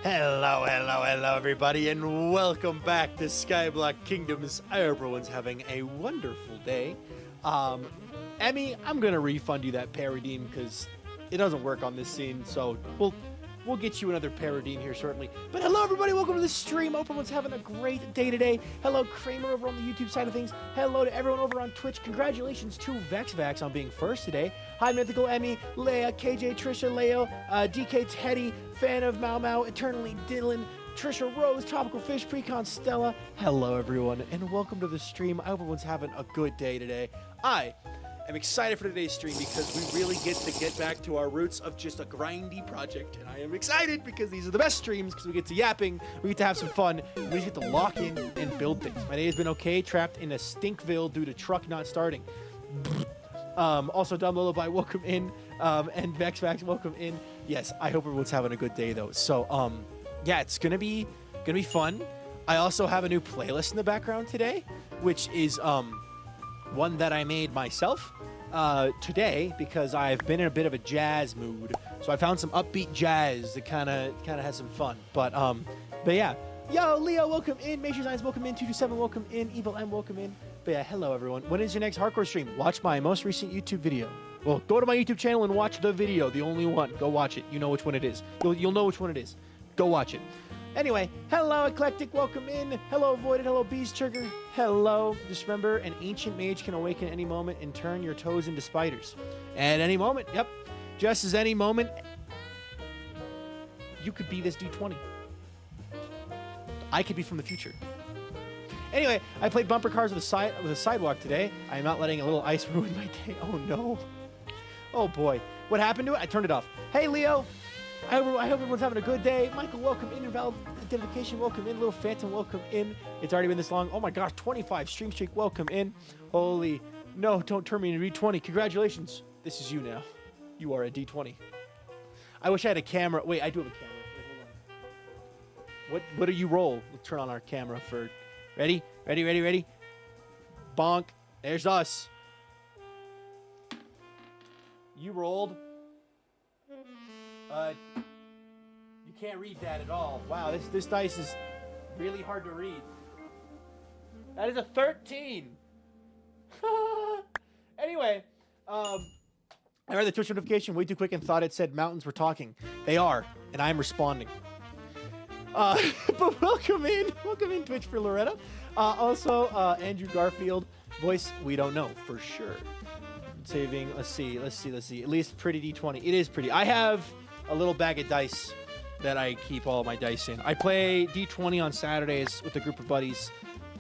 Hello, everybody, and welcome back to Skyblock Kingdoms. I hope everyone's having a wonderful day. Emmy, I'm gonna refund you that paradigm because it doesn't work on this scene, so we'll get you another paradigm here shortly. But hello, everybody, welcome to the stream. Hope everyone's having a great day today. Hello, Kramer over on the YouTube side of things. Hello to everyone over on Twitch. Congratulations to VexVax on being first today. Hi, Mythical Emmy, Leia, KJ, Trisha, Leo, DK Teddy, fan of Mau Mau, Eternally Dylan, Trisha Rose, Tropical Fish, Precon Stella. Hello, everyone, and welcome to the stream. I hope everyone's having a good day today. I'm excited for today's stream because we really get to get back to our roots of just a grindy project. And I am excited because these are the best streams because we get to yapping, we get to have some fun, we just get to lock in and build things. My day has been okay, trapped in a Stinkville due to truck not starting. Also, Dumb Lullaby, welcome in. And VexVax, welcome in. Yes, I hope everyone's having a good day though. So, yeah, it's gonna be fun. I also have a new playlist in the background today, which is one that I made myself today because I've been in a bit of a jazz mood. So I found some upbeat jazz that kind of has some fun. But yeah. Yo, Leo, welcome in. Major Science, welcome in. 227, welcome in. Evil M, welcome in. But yeah, hello, everyone. When is your next hardcore stream? Watch my most recent YouTube video. Well, go to my YouTube channel and watch the video, the only one. Go watch it. You know which one it is. You'll know which one it is. Go watch it. Anyway, hello, Eclectic, welcome in. Hello, Voided, hello, Beast Trigger. Hello. Just remember, an ancient mage can awaken any moment and turn your toes into spiders. At any moment, yep. Just as any moment, you could be this D20. I could be from the future. Anyway, I played bumper cars with a sidewalk today. I am not letting a little ice ruin my day. Oh, no. Oh, boy. What happened to it? I turned it off. Hey, Leo. I hope everyone's having a good day. Michael, welcome in. Invalid identification, welcome in. Little Phantom, welcome in. It's already been this long. Oh my gosh, 25 stream streak, welcome in. Holy, no, don't turn me into D20. Congratulations. This is you now. You are a D20. I wish I had a camera. Wait, I do have a camera. Wait, hold on. What do you roll? We'll turn on our camera for... Ready? Ready? Bonk. There's us. You rolled. You can't read that at all. Wow, this dice is really hard to read. That is a 13. Anyway, I read the Twitch notification way too quick and thought it said mountains were talking. They are, and I'm responding. But welcome in Twitch for Loretta. Also, Andrew Garfield, voice we don't know for sure. Saving, let's see. At least pretty D20. It is pretty. I have a little bag of dice that I keep all my dice in. I play D20 on Saturdays with a group of buddies,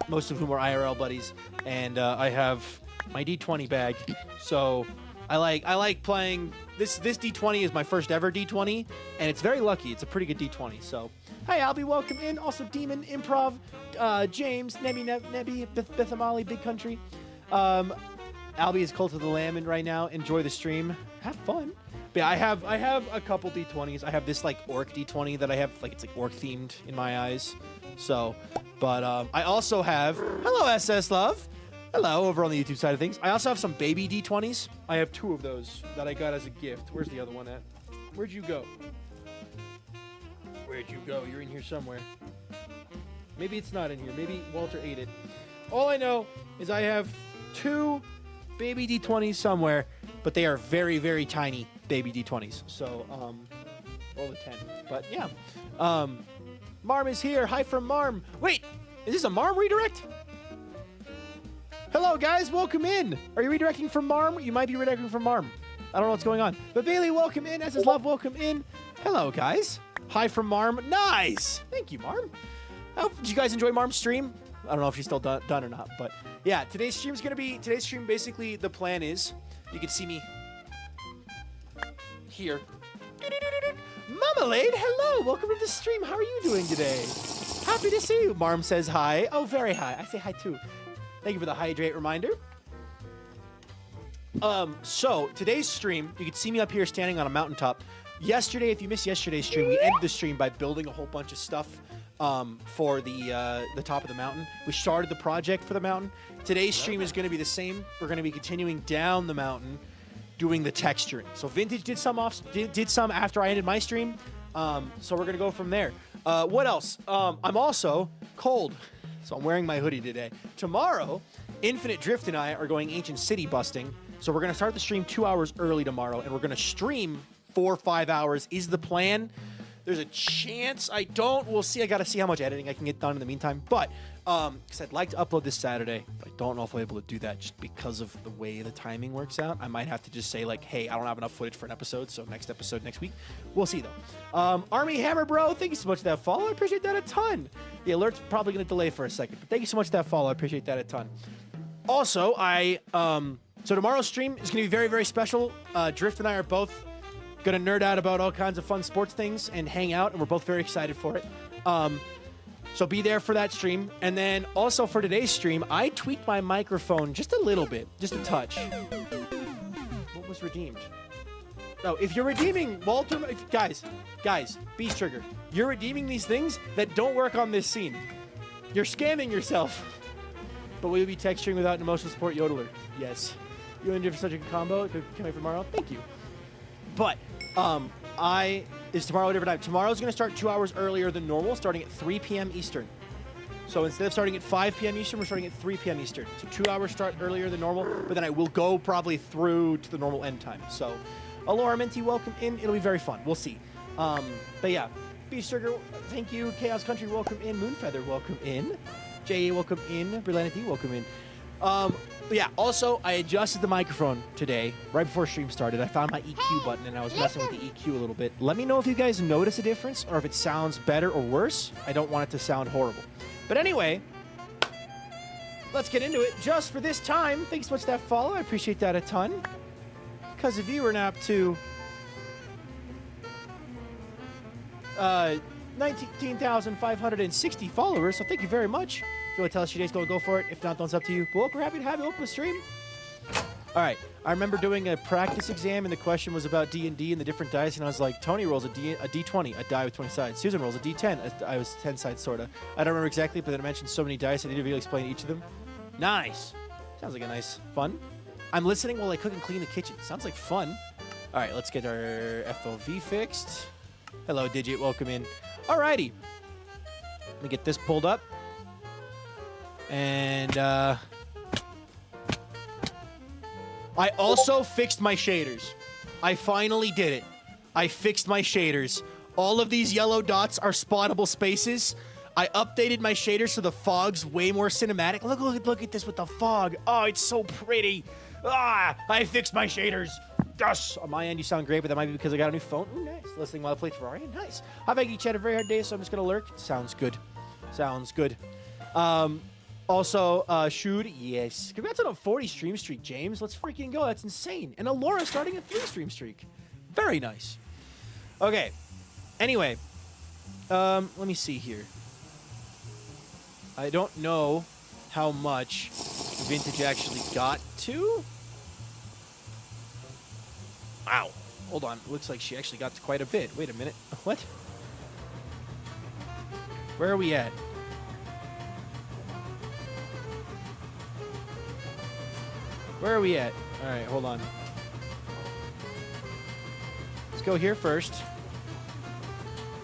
most of whom are IRL buddies, and I have my D20 bag. So I like playing this. This D20 is my first ever D20, and it's very lucky. It's a pretty good D20. So hey, Albie, welcome in. Also Demon, Improv, James, Nebby, Bethamali, Big Country. Albie is Cult of the Lamb in right now. Enjoy the stream. Have fun. But yeah, I have a couple D20s. I have this like orc D20 that I have, like it's like orc themed in my eyes. So, but I also have, hello SS Love. Hello, over on the YouTube side of things. I also have some baby D20s. I have 2 of those that I got as a gift. Where's the other one at? Where'd you go? Where'd you go? You're in here somewhere. Maybe it's not in here. Maybe Walter ate it. All I know is I have 2 baby D20s somewhere, but they are very, very tiny baby D20s. So, roll a 10. But yeah. Marm is here. Hi from Marm. Wait, is this a Marm redirect? Hello, guys. Welcome in. Are you redirecting from Marm? You might be redirecting from Marm. I don't know what's going on. But Bailey, welcome in. SS Love, welcome in. Hello, guys. Hi from Marm. Nice. Thank you, Marm. Did you guys enjoy Marm's stream? I don't know if she's still done or not, but yeah, today's stream, basically, the plan is, you can see me here. Marmalade, hello, welcome to the stream. How are you doing today? Happy to see you. Marm says hi. Oh, very hi. I say hi too. Thank you for the hydrate reminder. So today's stream, you can see me up here standing on a mountaintop. Yesterday, if you missed yesterday's stream, we ended the stream by building a whole bunch of stuff for the top of the mountain. We started the project for the mountain. Today's stream is going to be the same. We're going to be continuing down the mountain, doing the texturing. So Vintage did some after I ended my stream. So we're going to go from there. What else? I'm also cold, so I'm wearing my hoodie today. Tomorrow, Infinite Drift and I are going Ancient City busting. So we're going to start the stream 2 hours early tomorrow, and we're going to stream 4 or 5 hours is the plan. There's a chance I don't. We'll see. I got to see how much editing I can get done in the meantime. But because I'd like to upload this Saturday, but I don't know if I'll be able to do that just because of the way the timing works out. I might have to just say, like, hey, I don't have enough footage for an episode, so next episode next week. We'll see, though. Army Hammer, bro, thank you so much for that follow. I appreciate that a ton. The alert's probably going to delay for a second, but thank you so much for that follow. I appreciate that a ton. Also, so tomorrow's stream is going to be very, very special. Drift and I are both going to nerd out about all kinds of fun sports things and hang out, and we're both very excited for it. So be there for that stream. And then also for today's stream, I tweaked my microphone just a little bit, just a touch. What was redeemed? No, if you're redeeming Walter, guys, Beast Trigger, you're redeeming these things that don't work on this scene. You're scamming yourself. But will you be texturing without an emotional support yodeler? Yes. You and for such a good combo. Can't wait for tomorrow. Thank you. But is tomorrow a different time? Tomorrow's going to start 2 hours earlier than normal, starting at 3 p.m. Eastern. So instead of starting at 5 p.m. Eastern, we're starting at 3 p.m. Eastern. So 2 hours start earlier than normal, but then I will go probably through to the normal end time. So Alora Minty, welcome in. It'll be very fun. We'll see. But yeah, Beast Trigger, thank you. Chaos Country, welcome in. Moonfeather, welcome in. J.A., welcome in. Brillanity, welcome in. But yeah, also, I adjusted the microphone today, right before stream started. I found my EQ button, and I was messing with the EQ a little bit. Let me know if you guys notice a difference, or if it sounds better or worse. I don't want it to sound horrible. But anyway, let's get into it. Just for this time, thanks so much for that follow. I appreciate that a ton. Because of you, we're now up to 19,560 followers, so thank you very much. If you want to tell us your day's going, go for it. If not, then it's up to you. But we're happy to have you open the stream. All right. I remember doing a practice exam, and the question was about D&D and the different dice, and I was like, Tony rolls a D20, a die with 20 sides. Susan rolls a D10, a die with 10 sides, sort of. I don't remember exactly, but then I mentioned so many dice, I didn't really explain each of them. Nice. Sounds like a nice fun. I'm listening while I cook and clean the kitchen. Sounds like fun. All right, let's get our FOV fixed. Hello, Digit. Welcome in. All righty. Let me get this pulled up. And I also fixed my shaders. I finally did it. I fixed my shaders. All of these yellow dots are spottable spaces. I updated my shaders so the fog's way more cinematic. Look at this with the fog. Oh, it's so pretty. Ah, I fixed my shaders. Yes. On my end, you sound great, but that might be because I got a new phone. Ooh, nice. Listening while I play Ferrari. Nice. I've actually had a very hard day, so I'm just going to lurk. Sounds good. Sounds good. Also, Shoot, yes. Congrats on a 40 stream streak, James. Let's freaking go. That's insane. And Alora starting a 3 stream streak. Very nice. Okay. Anyway, let me see here. I don't know how much Vintage actually got to. Wow. Hold on. Looks like she actually got to quite a bit. Wait a minute. What? Where are we at? Where are we at? All right, hold on. Let's go here first.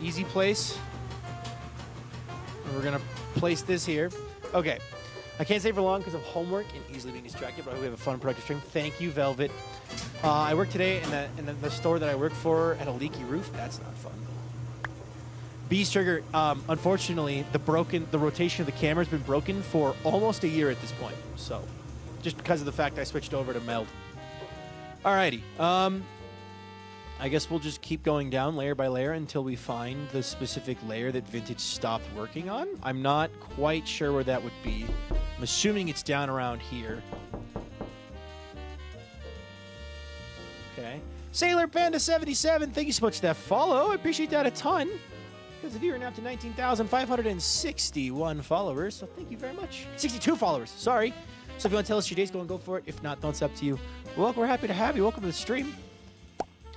Easy place. And we're going to place this here. Okay. I can't stay for long because of homework and easily being distracted, but I hope we have a fun, productive stream. Thank you, Velvet. I work today in the store that I work for had a leaky roof. That's not fun. Beast Trigger, unfortunately, the rotation of the camera has been broken for almost a year at this point. So, just because of the fact I switched over to Meld. Alrighty. I guess we'll just keep going down layer by layer until we find the specific layer that Vintage stopped working on. I'm not quite sure where that would be. I'm assuming it's down around here. Okay. Sailor Panda 77, thank you so much for that follow. I appreciate that a ton. Because of you, we're now up to 19,561 followers. So thank you very much. 62 followers. Sorry. So if you want to tell us your day's going, go for it. If not, then it's up to you. Well, we're happy to have you. Welcome to the stream.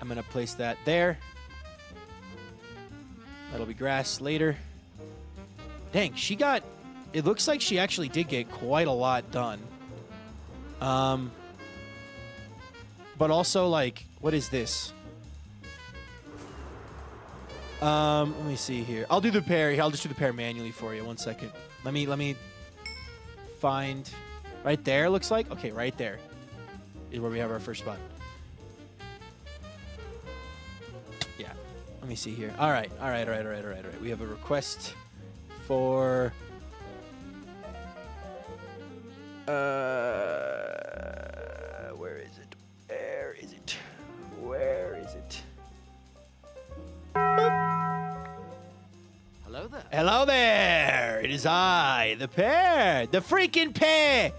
I'm going to place that there. That'll be grass later. Dang, she got... It looks like she actually did get quite a lot done. But also, like, what is this? Let me see here. I'll do the pair. I'll just do the pair manually for you. 1 second. Let me find right there. Looks like okay. Right there is where we have our first spot. Yeah. Let me see here. All right. We have a request for. Where is it? Where is it? Where is it? Hello there. Hello there. It is I, the pair, the freaking pair.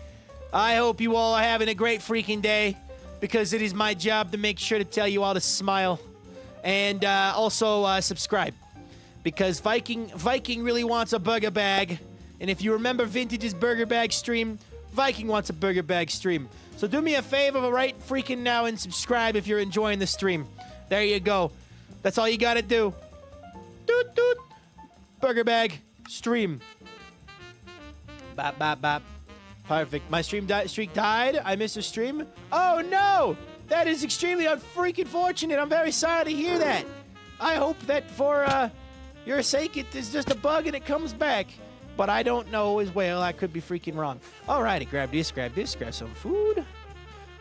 I hope you all are having a great freaking day because it is my job to make sure to tell you all to smile and also subscribe because Viking really wants a burger bag. And if you remember Vintage's burger bag stream, Viking wants a burger bag stream. So do me a favor right freaking now and subscribe if you're enjoying the stream. There you go. That's all you got to do. Doot, doot. Burger bag stream. Bop, bop, bop. Perfect. My streak died. I missed a stream. Oh, no. That is extremely unfreaking fortunate. I'm very sorry to hear that. I hope that for your sake it is just a bug and it comes back. But I don't know as well. I could be freaking wrong. Alrighty, grab this, grab some food.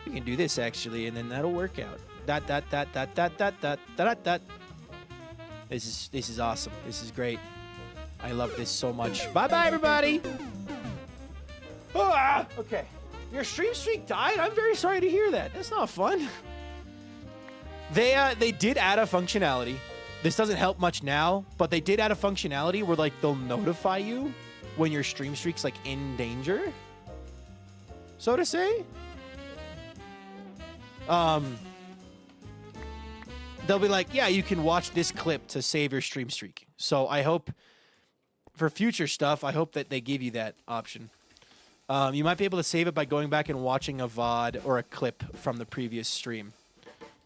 We can do this actually, and then that'll work out. Dot. This is awesome. This is great. I love this so much. Bye-bye, everybody. Ah, okay. Your stream streak died? I'm very sorry to hear that. That's not fun. They did add a functionality. This doesn't help much now, but they did add a functionality where like they'll notify you when your stream streak's like in danger, so to say. They'll be like, yeah, you can watch this clip to save your stream streak. So I hope for future stuff, I hope that they give you that option. You might be able to save it by going back and watching a VOD or a clip from the previous stream,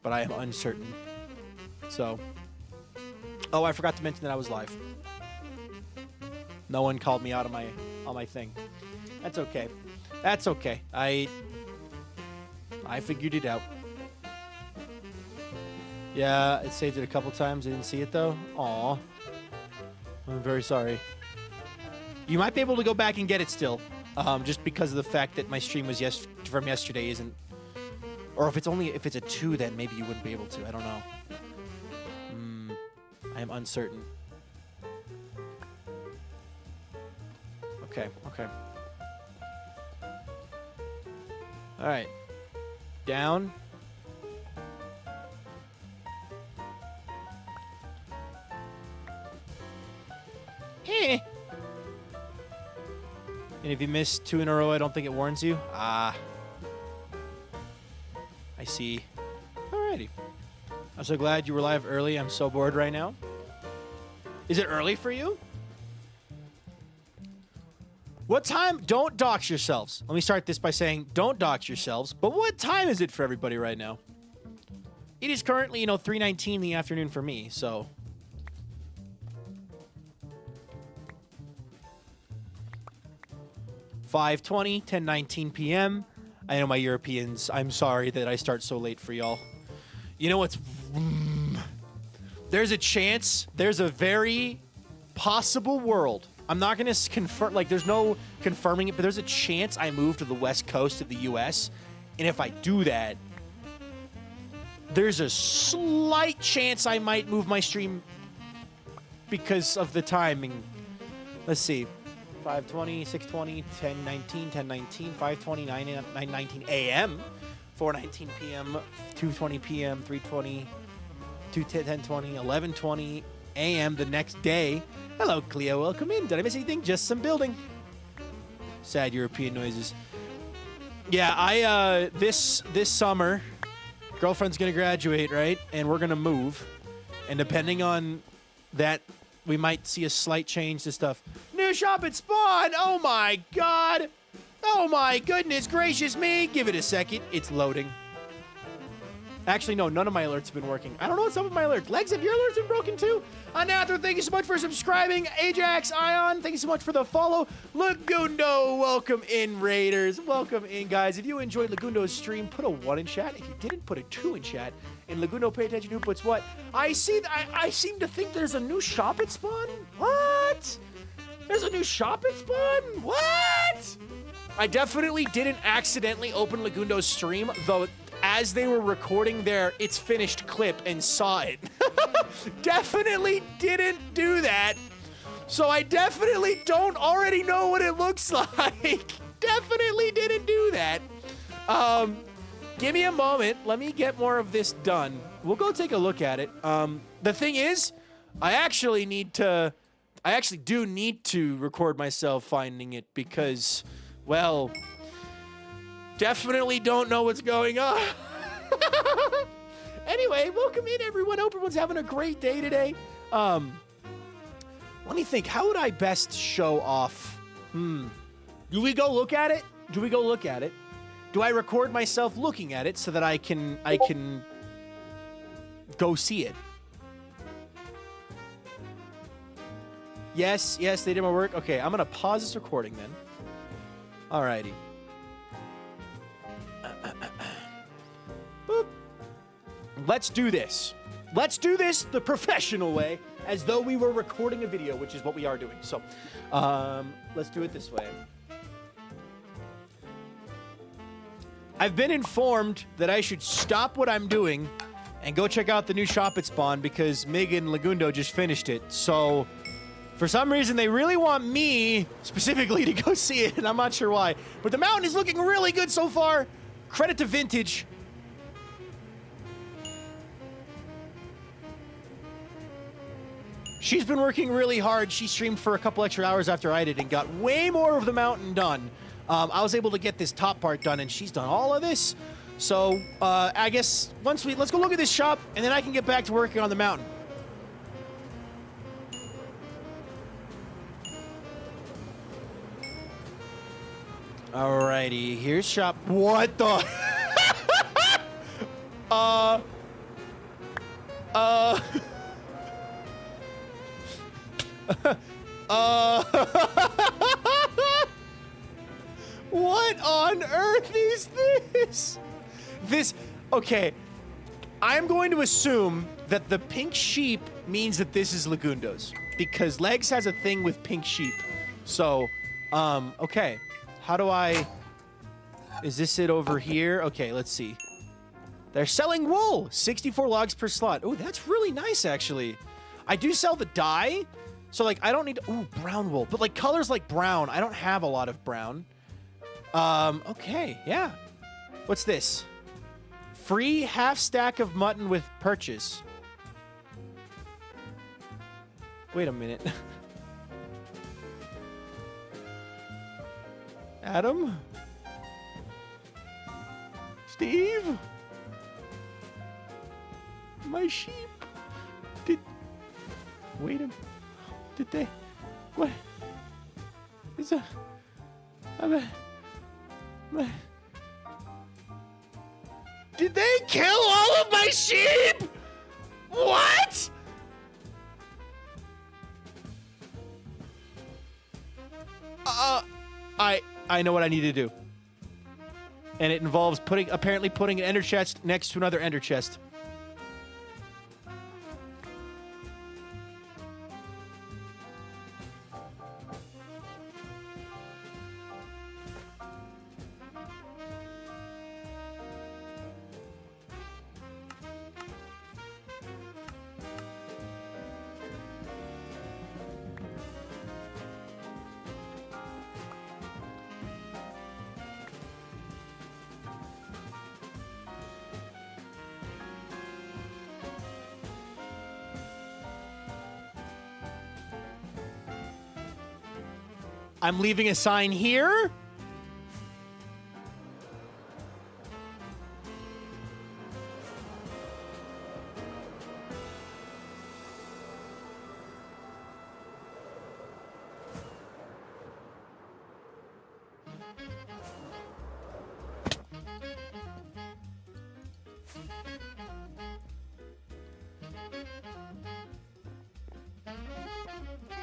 but I am uncertain. So, oh, I forgot to mention that I was live. No one called me out on my thing. That's okay. That's okay. I figured it out. Yeah, it saved it a couple times. I didn't see it though. Aw. I'm very sorry. You might be able to go back and get it still. Just because of the fact that my stream was from yesterday isn't, or if it's a 2, then maybe you wouldn't be able to. I don't know. I am uncertain. Okay. All right. Down. And if you miss 2 in a row, I don't think it warns you. Ah. I see. Alrighty. I'm so glad you were live early. I'm so bored right now. Is it early for you? What time? Don't dox yourselves. Let me start this by saying don't dox yourselves. But what time is it for everybody right now? It is currently, 3:19 in the afternoon for me, so... (5:20, 10:19 p.m.) I know my Europeans. I'm sorry that I start so late for y'all. You know what's... There's a chance, there's a very possible world. I'm not going to confirm, like, there's no confirming it, but there's a chance I move to the west coast of the U.S., and if I do that, there's a slight chance I might move my stream because of the timing. Let's see. 5:20, 6:20, 10:19, 10:19, 5:20, 9:19 a.m., 4:19 p.m., 2:20 p.m., 3:20, 10:20, 11:20 a.m. the next day. Hello, Cleo. Welcome in. Did I miss anything? Just some building. Sad European noises. Yeah, this summer, girlfriend's gonna graduate, right? And we're gonna move. And depending on that, we might see a slight change to stuff. New shop at Spawn! Oh my god! Oh my goodness gracious me! Give it a second. It's loading. Actually, no, none of my alerts have been working. I don't know what's up with my alerts. Legs, have your alerts been broken too? Anathra, thank you so much for subscribing. Ajax, Ion, thank you so much for the follow. Lagundo, welcome in, Raiders. Welcome in, guys. If you enjoyed Lagundo's stream, put a 1 in chat. If you didn't, put a 2 in chat. And Lagundo, pay attention to who puts what. I seem to think there's a new shop at spawn. What? There's a new shop at spawn? What? I definitely didn't accidentally open Lagundo's stream, though as they were recording their It's Finished clip and saw it. Definitely didn't do that. So I definitely don't already know what it looks like. Definitely didn't do that. Give me a moment. Let me get more of this done. We'll go take a look at it. The thing is, I actually do need to record myself finding it because, well, definitely don't know what's going on. Anyway, welcome in, everyone. Hope everyone's having a great day today. Let me think. How would I best show off? Do we go look at it? Do we go look at it? Do I record myself looking at it so that I can go see it? Yes, they did my work. Okay, I'm gonna pause this recording then. Alrighty. Boop. Let's do this. Let's do this the professional way, as though we were recording a video, which is what we are doing. So, let's do it this way. I've been informed that I should stop what I'm doing and go check out the new shop at spawn because Mig and Lagundo just finished it. So, for some reason, they really want me specifically to go see it, and I'm not sure why. But the mountain is looking really good so far. Credit to Vintage. She's been working really hard. She streamed for a couple extra hours after I did and got way more of the mountain done. I was able to get this top part done, and she's done all of this. So, I guess let's go look at this shop, and then I can get back to working on the mountain. Alrighty, here's shop. What the? What on earth is this? Okay, I'm going to assume that the pink sheep means that this is Lagundo's because Legs has a thing with pink sheep. So, okay. How do I... Is this it over here? Okay, let's see. They're selling wool. 64 logs per slot. Oh, that's really nice, actually. I do sell the dye. So, like, I don't need... Ooh, brown wool. But, like, colors like brown. I don't have a lot of brown. Okay, yeah. What's this? Free half stack of mutton with purchase. Wait a minute. Adam? Steve? My sheep? Wait a minute. Did they? What? Is a... Did they kill all of my sheep? What? I know what I need to do. And it involves apparently putting an ender chest next to another ender chest. I'm leaving a sign here.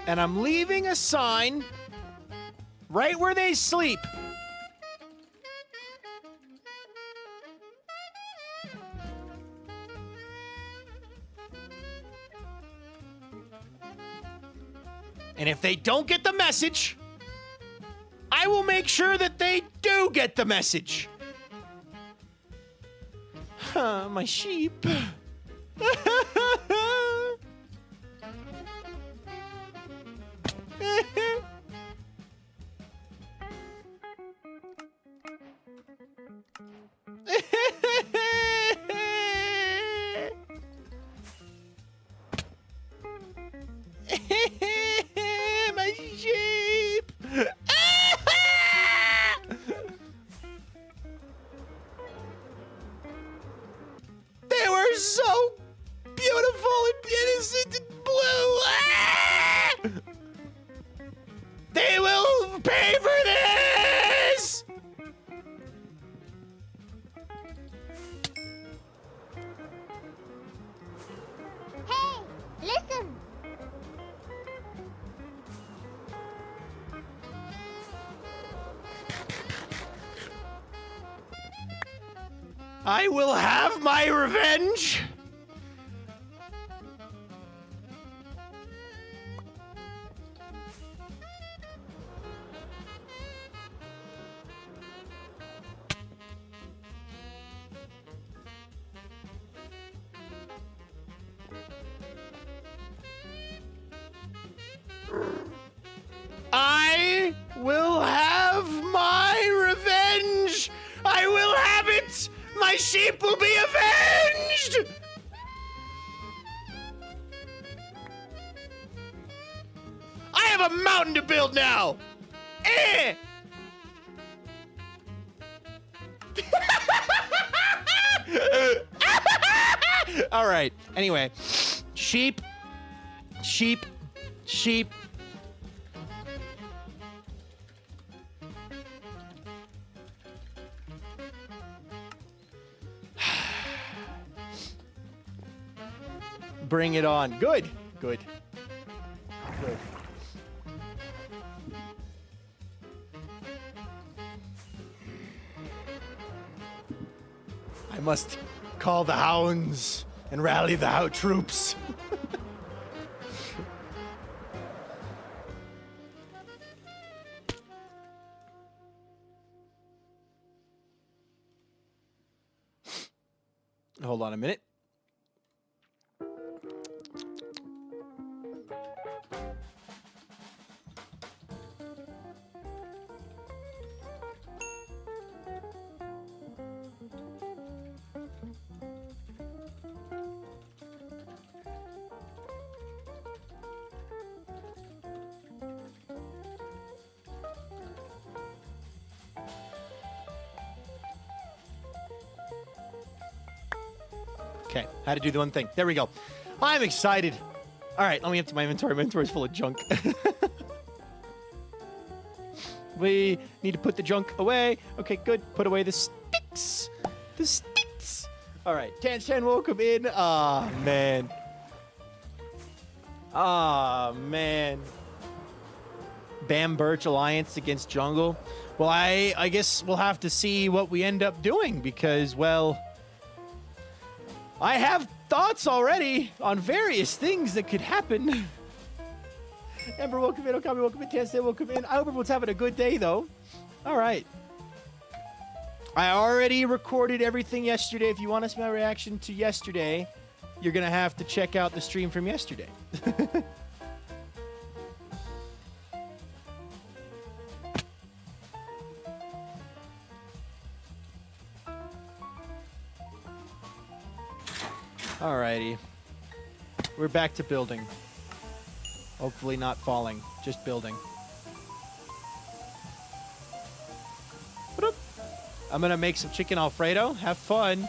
And I'm leaving a sign right where they sleep. And if they don't get the message, I will make sure that they do get the message. My sheep. My sheep. They were so beautiful and innocent and blue. They will pay for this. Hey, listen. I will have my revenge. I will have my revenge. I will have it. My sheep will be avenged! I have a mountain to build now! Eh! All right, anyway. Sheep. Sheep. Sheep. Bring it on. Good. Good. Good. I must call the hounds and rally the troops. Hold on a minute. Okay, how to do the one thing. There we go. I'm excited. All right, let me empty my inventory. My inventory is full of junk. We need to put the junk away. Okay, good. Put away the sticks. The sticks. All right, Tan, welcome in. Ah, man. Ah, man. Bam Birch Alliance against Jungle. Well, I guess we'll have to see what we end up doing because, well, I have thoughts already on various things that could happen. Ember, welcome in. Okami, welcome in. Tansay, welcome in. I hope everyone's having a good day, though. All right. I already recorded everything yesterday. If you want to see my reaction to yesterday, you're going to have to check out the stream from yesterday. Alrighty. We're back to building. Hopefully not falling, just building. Boop. I'm gonna make some chicken Alfredo. Have fun.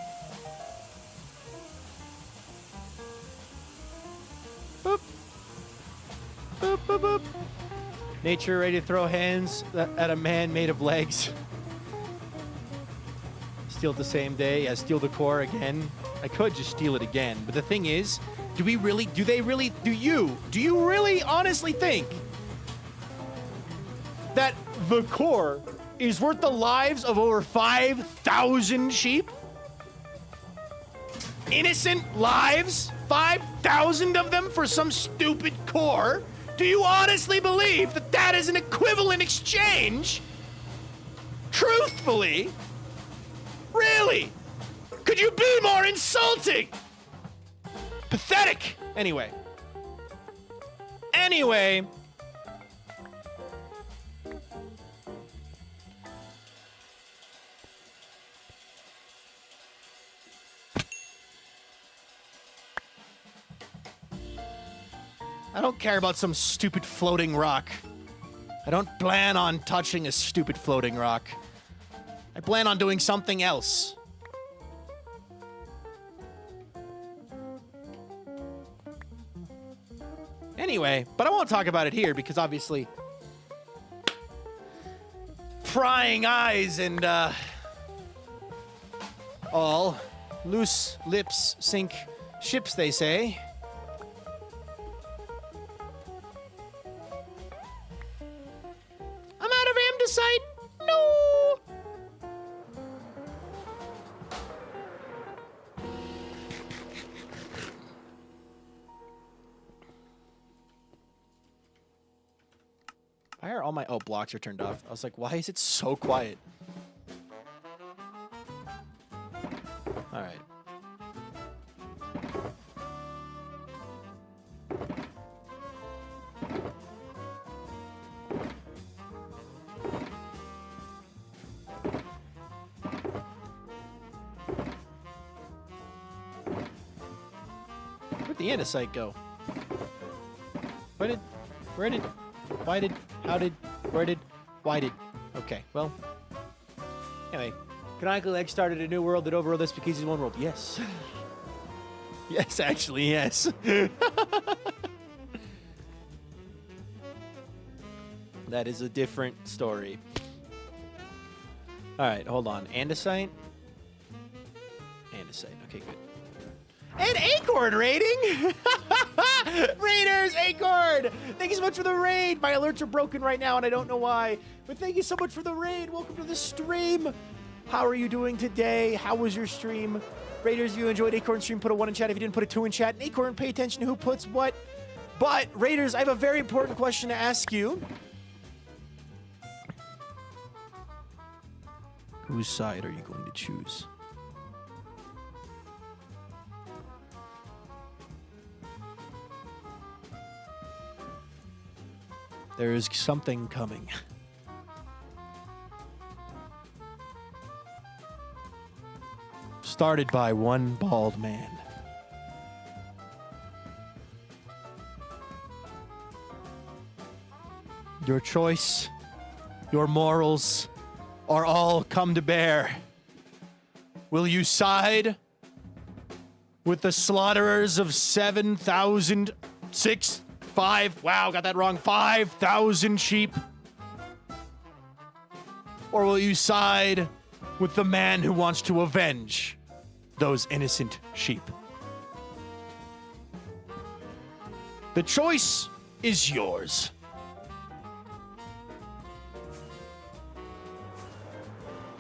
Boop. Boop, boop, boop. Nature ready to throw hands at a man made of legs. Steal it the same day. Yeah, steal the core again. I could just steal it again. But the thing is, Do you really honestly think that the core is worth the lives of over 5,000 sheep? Innocent lives? 5,000 of them for some stupid core? Do you honestly believe that that is an equivalent exchange? Truthfully? Really? Could you be more insulting? Pathetic. Anyway. I don't care about some stupid floating rock. I don't plan on touching a stupid floating rock. I plan on doing something else. Anyway, but I won't talk about it here because obviously prying eyes and all loose lips sink ships, they say. I'm out of andesite. No. Why are all my blocks are turned off? I was like, why is it so quiet? All right. Where'd the andesite go? Why did? Okay, well. Anyway, Canonical Egg started a new world that overrode the Speakeasy's one world. Yes. Yes, actually, yes. That is a different story. All right, hold on. Andesite? Andesite. Okay, good. And Acorn rating! Raiders, Acorn! Thank you so much for the raid! My alerts are broken right now and I don't know why. But thank you so much for the raid. Welcome to the stream. How are you doing today? How was your stream? Raiders, if you enjoyed Acorn stream, put a 1 in chat. If you didn't, put a 2 in chat. And Acorn, pay attention to who puts what. But, Raiders, I have a very important question to ask you. Whose side are you going to choose? There is something coming. Started by one bald man. Your choice, your morals are all come to bear. Will you side with the slaughterers of 5,000 sheep? Or will you side with the man who wants to avenge those innocent sheep? The choice is yours.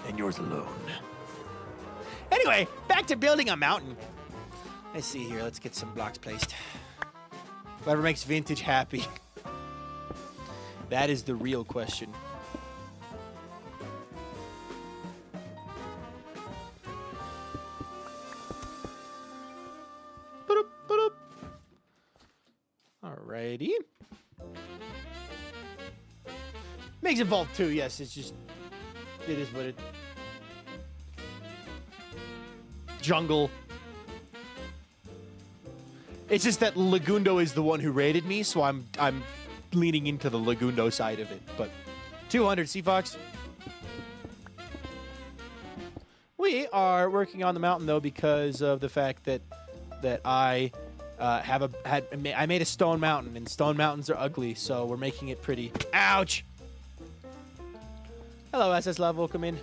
And yours alone. Anyway, back to building a mountain. Let's see here. Let's get some blocks placed. Whoever makes vintage happy. That is the real question. Alrighty. Makes it vault too, yes. It's just, it is what it. Jungle. It's just that Lagundo is the one who raided me, so I'm leaning into the Lagundo side of it. But 200 Sea Fox. We are working on the mountain though because of the fact that I I made a stone mountain, and stone mountains are ugly, so we're making it pretty. Ouch! Hello, SS Love, welcome in.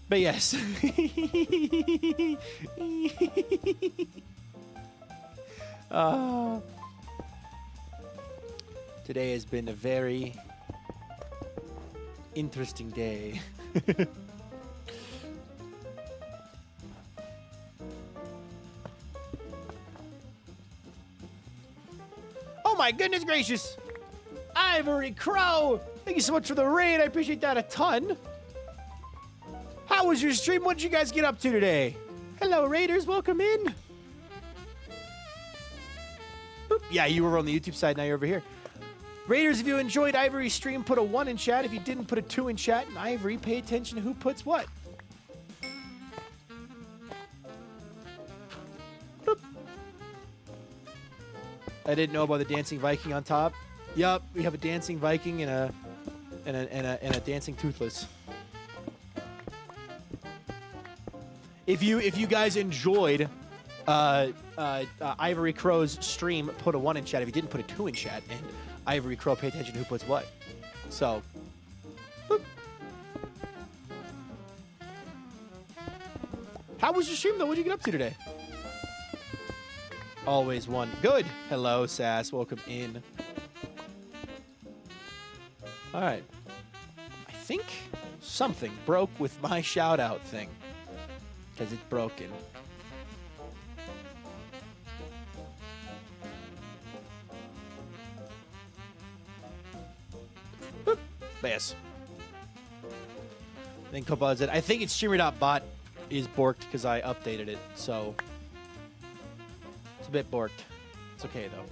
But yes. Today has been a very interesting day. Oh my goodness gracious! Ivory Crow! Thank you so much for the raid. I appreciate that a ton. How was your stream? What did you guys get up to today? Hello, Raiders. Welcome in. Boop. Yeah, you were on the YouTube side. Now you're over here. Raiders, if you enjoyed Ivory's stream, put a 1 in chat. If you didn't, put a 2 in chat. And Ivory, pay attention to who puts what. Boop. I didn't know about the dancing Viking on top. Yup, we have a dancing Viking and a dancing Toothless. If you guys enjoyed Ivory Crow's stream, put a 1 in chat. If you didn't, put a 2 in chat. And Ivory Crow, pay attention to who puts what. So, boop. How was your stream, though? What did you get up to today? Always 1. Good. Hello, Sass. Welcome in. All right. I think something broke with my shout-out thing. Because it's broken. Boop. Yes. Then Cobalt said, I think it's streamer.bot is borked because I updated it. So, it's a bit borked. It's okay, though.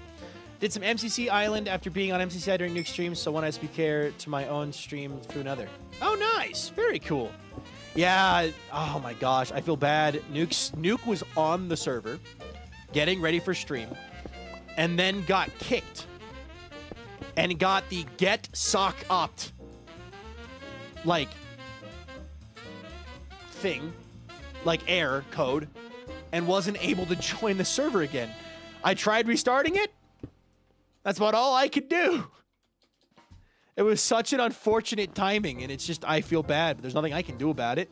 Did some MCC Island after being on MCC during Nuke streams, so one SPK to my own stream through another. Oh, nice. Very cool. Yeah, oh my gosh, I feel bad. Nuke was on the server, getting ready for stream, and then got kicked. And got the get sock opt, like, thing, like error code, and wasn't able to join the server again. I tried restarting it. That's about all I could do. It was such an unfortunate timing, and it's just, I feel bad, but there's nothing I can do about it.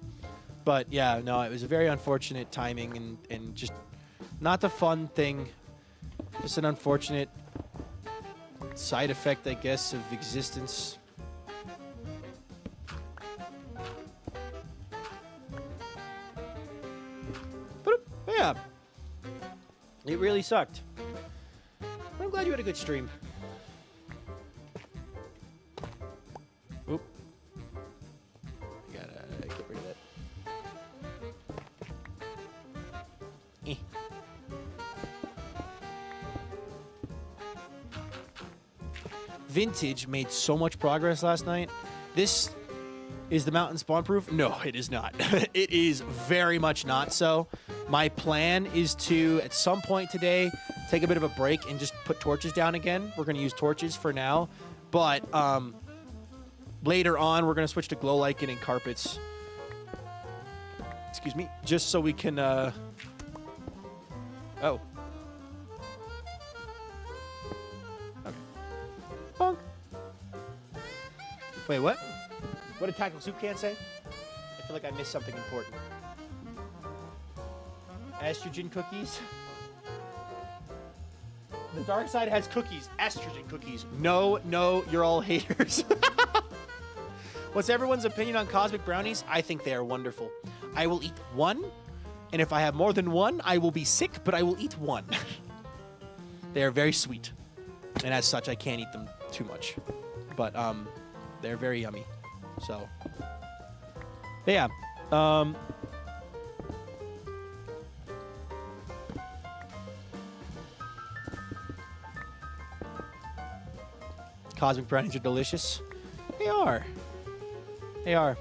But yeah, no, it was a very unfortunate timing, and just not the fun thing. Just an unfortunate side effect, I guess, of existence. But yeah, it really sucked. But I'm glad you had a good stream. Oop. Gotta get rid of that. Eh. Vintage made so much progress last night. This is the mountain spawn proof? No, it is not. It is very much not so. My plan is to, at some point today, take a bit of a break and just put torches down again. We're going to use torches for now. But, later on, we're going to switch to glow lichen and carpets. Excuse me. Just so we can, Oh. Okay. Bonk. Wait, what? What did Tactical Soup Can say? I feel like I missed something important. Estrogen cookies? The dark side has cookies. Estrogen cookies. No, you're all haters. What's everyone's opinion on cosmic brownies? I think they are wonderful. I will eat one, and if I have more than one, I will be sick, but I will eat one. They are very sweet, and as such, I can't eat them too much. But they're very yummy. So, but yeah. Cosmic brownies are delicious. They are. They are.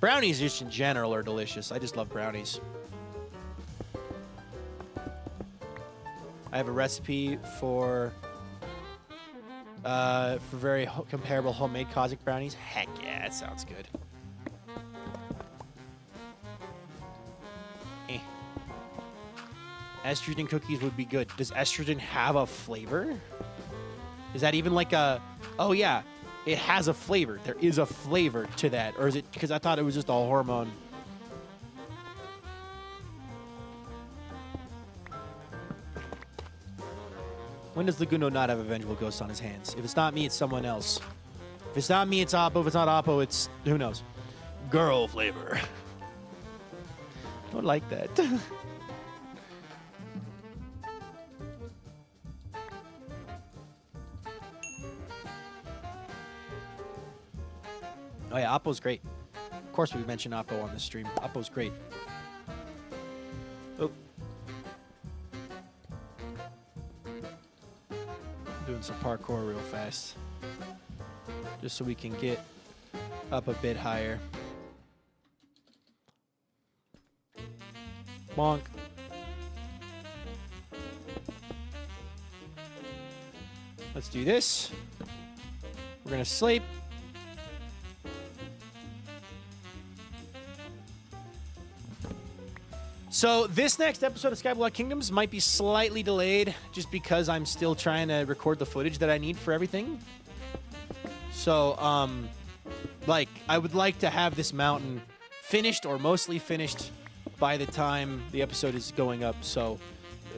Brownies just in general are delicious. I just love brownies. I have a recipe for very comparable homemade cosmic brownies. Heck yeah, that sounds good. Eh. Estrogen cookies would be good. Does estrogen have a flavor? Is that even like a... Oh, yeah. It has a flavor. There is a flavor to that. Or is it... Because I thought it was just a hormone. When does Laguno not have a vengeful ghost on his hands? If it's not me, it's someone else. If it's not me, it's Oppo. If it's not Oppo, it's who knows. Girl flavor. Don't like that. Oh yeah, Oppo's great. Of course we mentioned Oppo on the stream. Oppo's great. Oh. Doing some parkour real fast. Just so we can get up a bit higher. Bonk. Let's do this. We're gonna sleep. So this next episode of Skyblock Kingdoms might be slightly delayed just because I'm still trying to record the footage that I need for everything. So, like, I would like to have this mountain finished or mostly finished by the time the episode is going up, so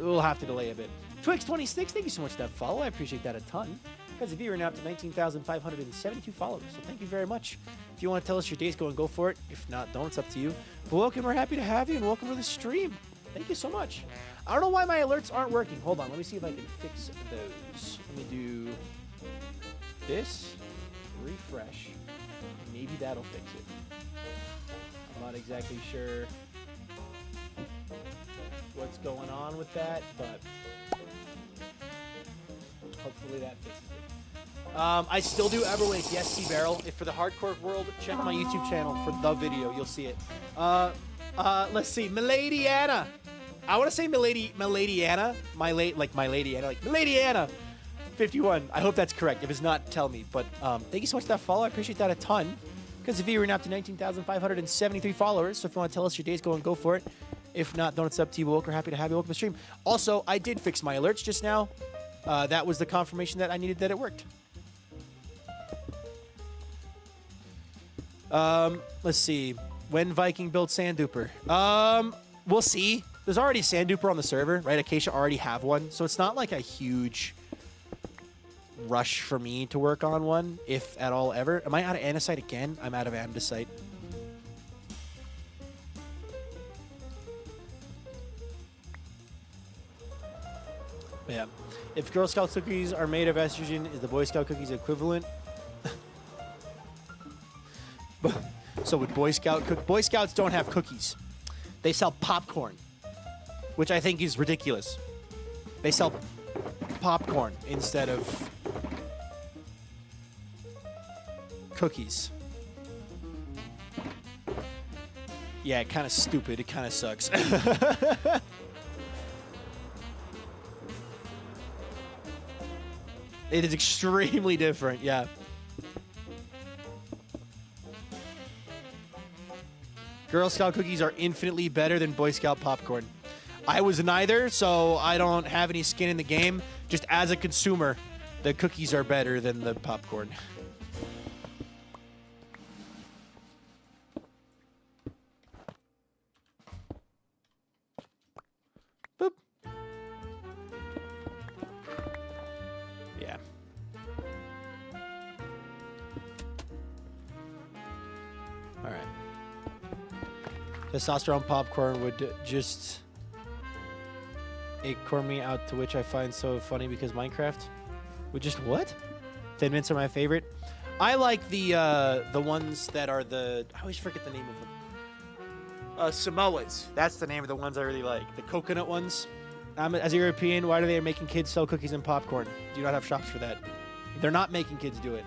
we'll have to delay a bit. Twix26, thank you so much for that follow. I appreciate that a ton. Guys, if you're now up to 19,572 followers, so thank you very much. If you want to tell us your day's going, go for it. If not, don't. It's up to you. But welcome. We're happy to have you, and welcome to the stream. Thank you so much. I don't know why my alerts aren't working. Hold on. Let me see if I can fix those. Let me do this. Refresh. Maybe that'll fix it. I'm not exactly sure what's going on with that, but hopefully that fixes it. I still do Everwake. Yes, C-Barrel. If for the hardcore world, check my YouTube channel for the video. You'll see it. Let's see. Milady Anna. I want to say Milady Anna. Milady Anna. 51. I hope that's correct. If it's not, tell me. But thank you so much for that follow. I appreciate that a ton. Because if you're now up to 19,573 followers, so if you want to tell us your day's going, go for it. If not, don't. It's up to you. We're happy to have you. Welcome to the stream. Also, I did fix my alerts just now. That was the confirmation that I needed that it worked. Let's see. When Viking built Sandduper. We'll see. There's already Sandduper on the server, right? Acacia already have one, so it's not like a huge rush for me to work on one, if at all ever. Am I out of andesite again? I'm out of andesite. Yeah. If Girl Scout cookies are made of estrogen, is the Boy Scout cookies equivalent? So would Boy Scouts don't have cookies. They sell popcorn, which I think is ridiculous. They sell popcorn instead of cookies. Yeah, kind of stupid. It kind of sucks. It is extremely different, yeah. Girl Scout cookies are infinitely better than Boy Scout popcorn. I was neither, so I don't have any skin in the game. Just as a consumer, the cookies are better than the popcorn. Boop. Yeah. All right. Testosterone popcorn would just acorn me out, to which I find so funny because Minecraft would just what? Thin Mints are my favorite. I like the ones that are I always forget the name of them. Samoas. That's the name of the ones I really like. The coconut ones. As a European, why are they making kids sell cookies and popcorn? Do you not have shops for that? They're not making kids do it.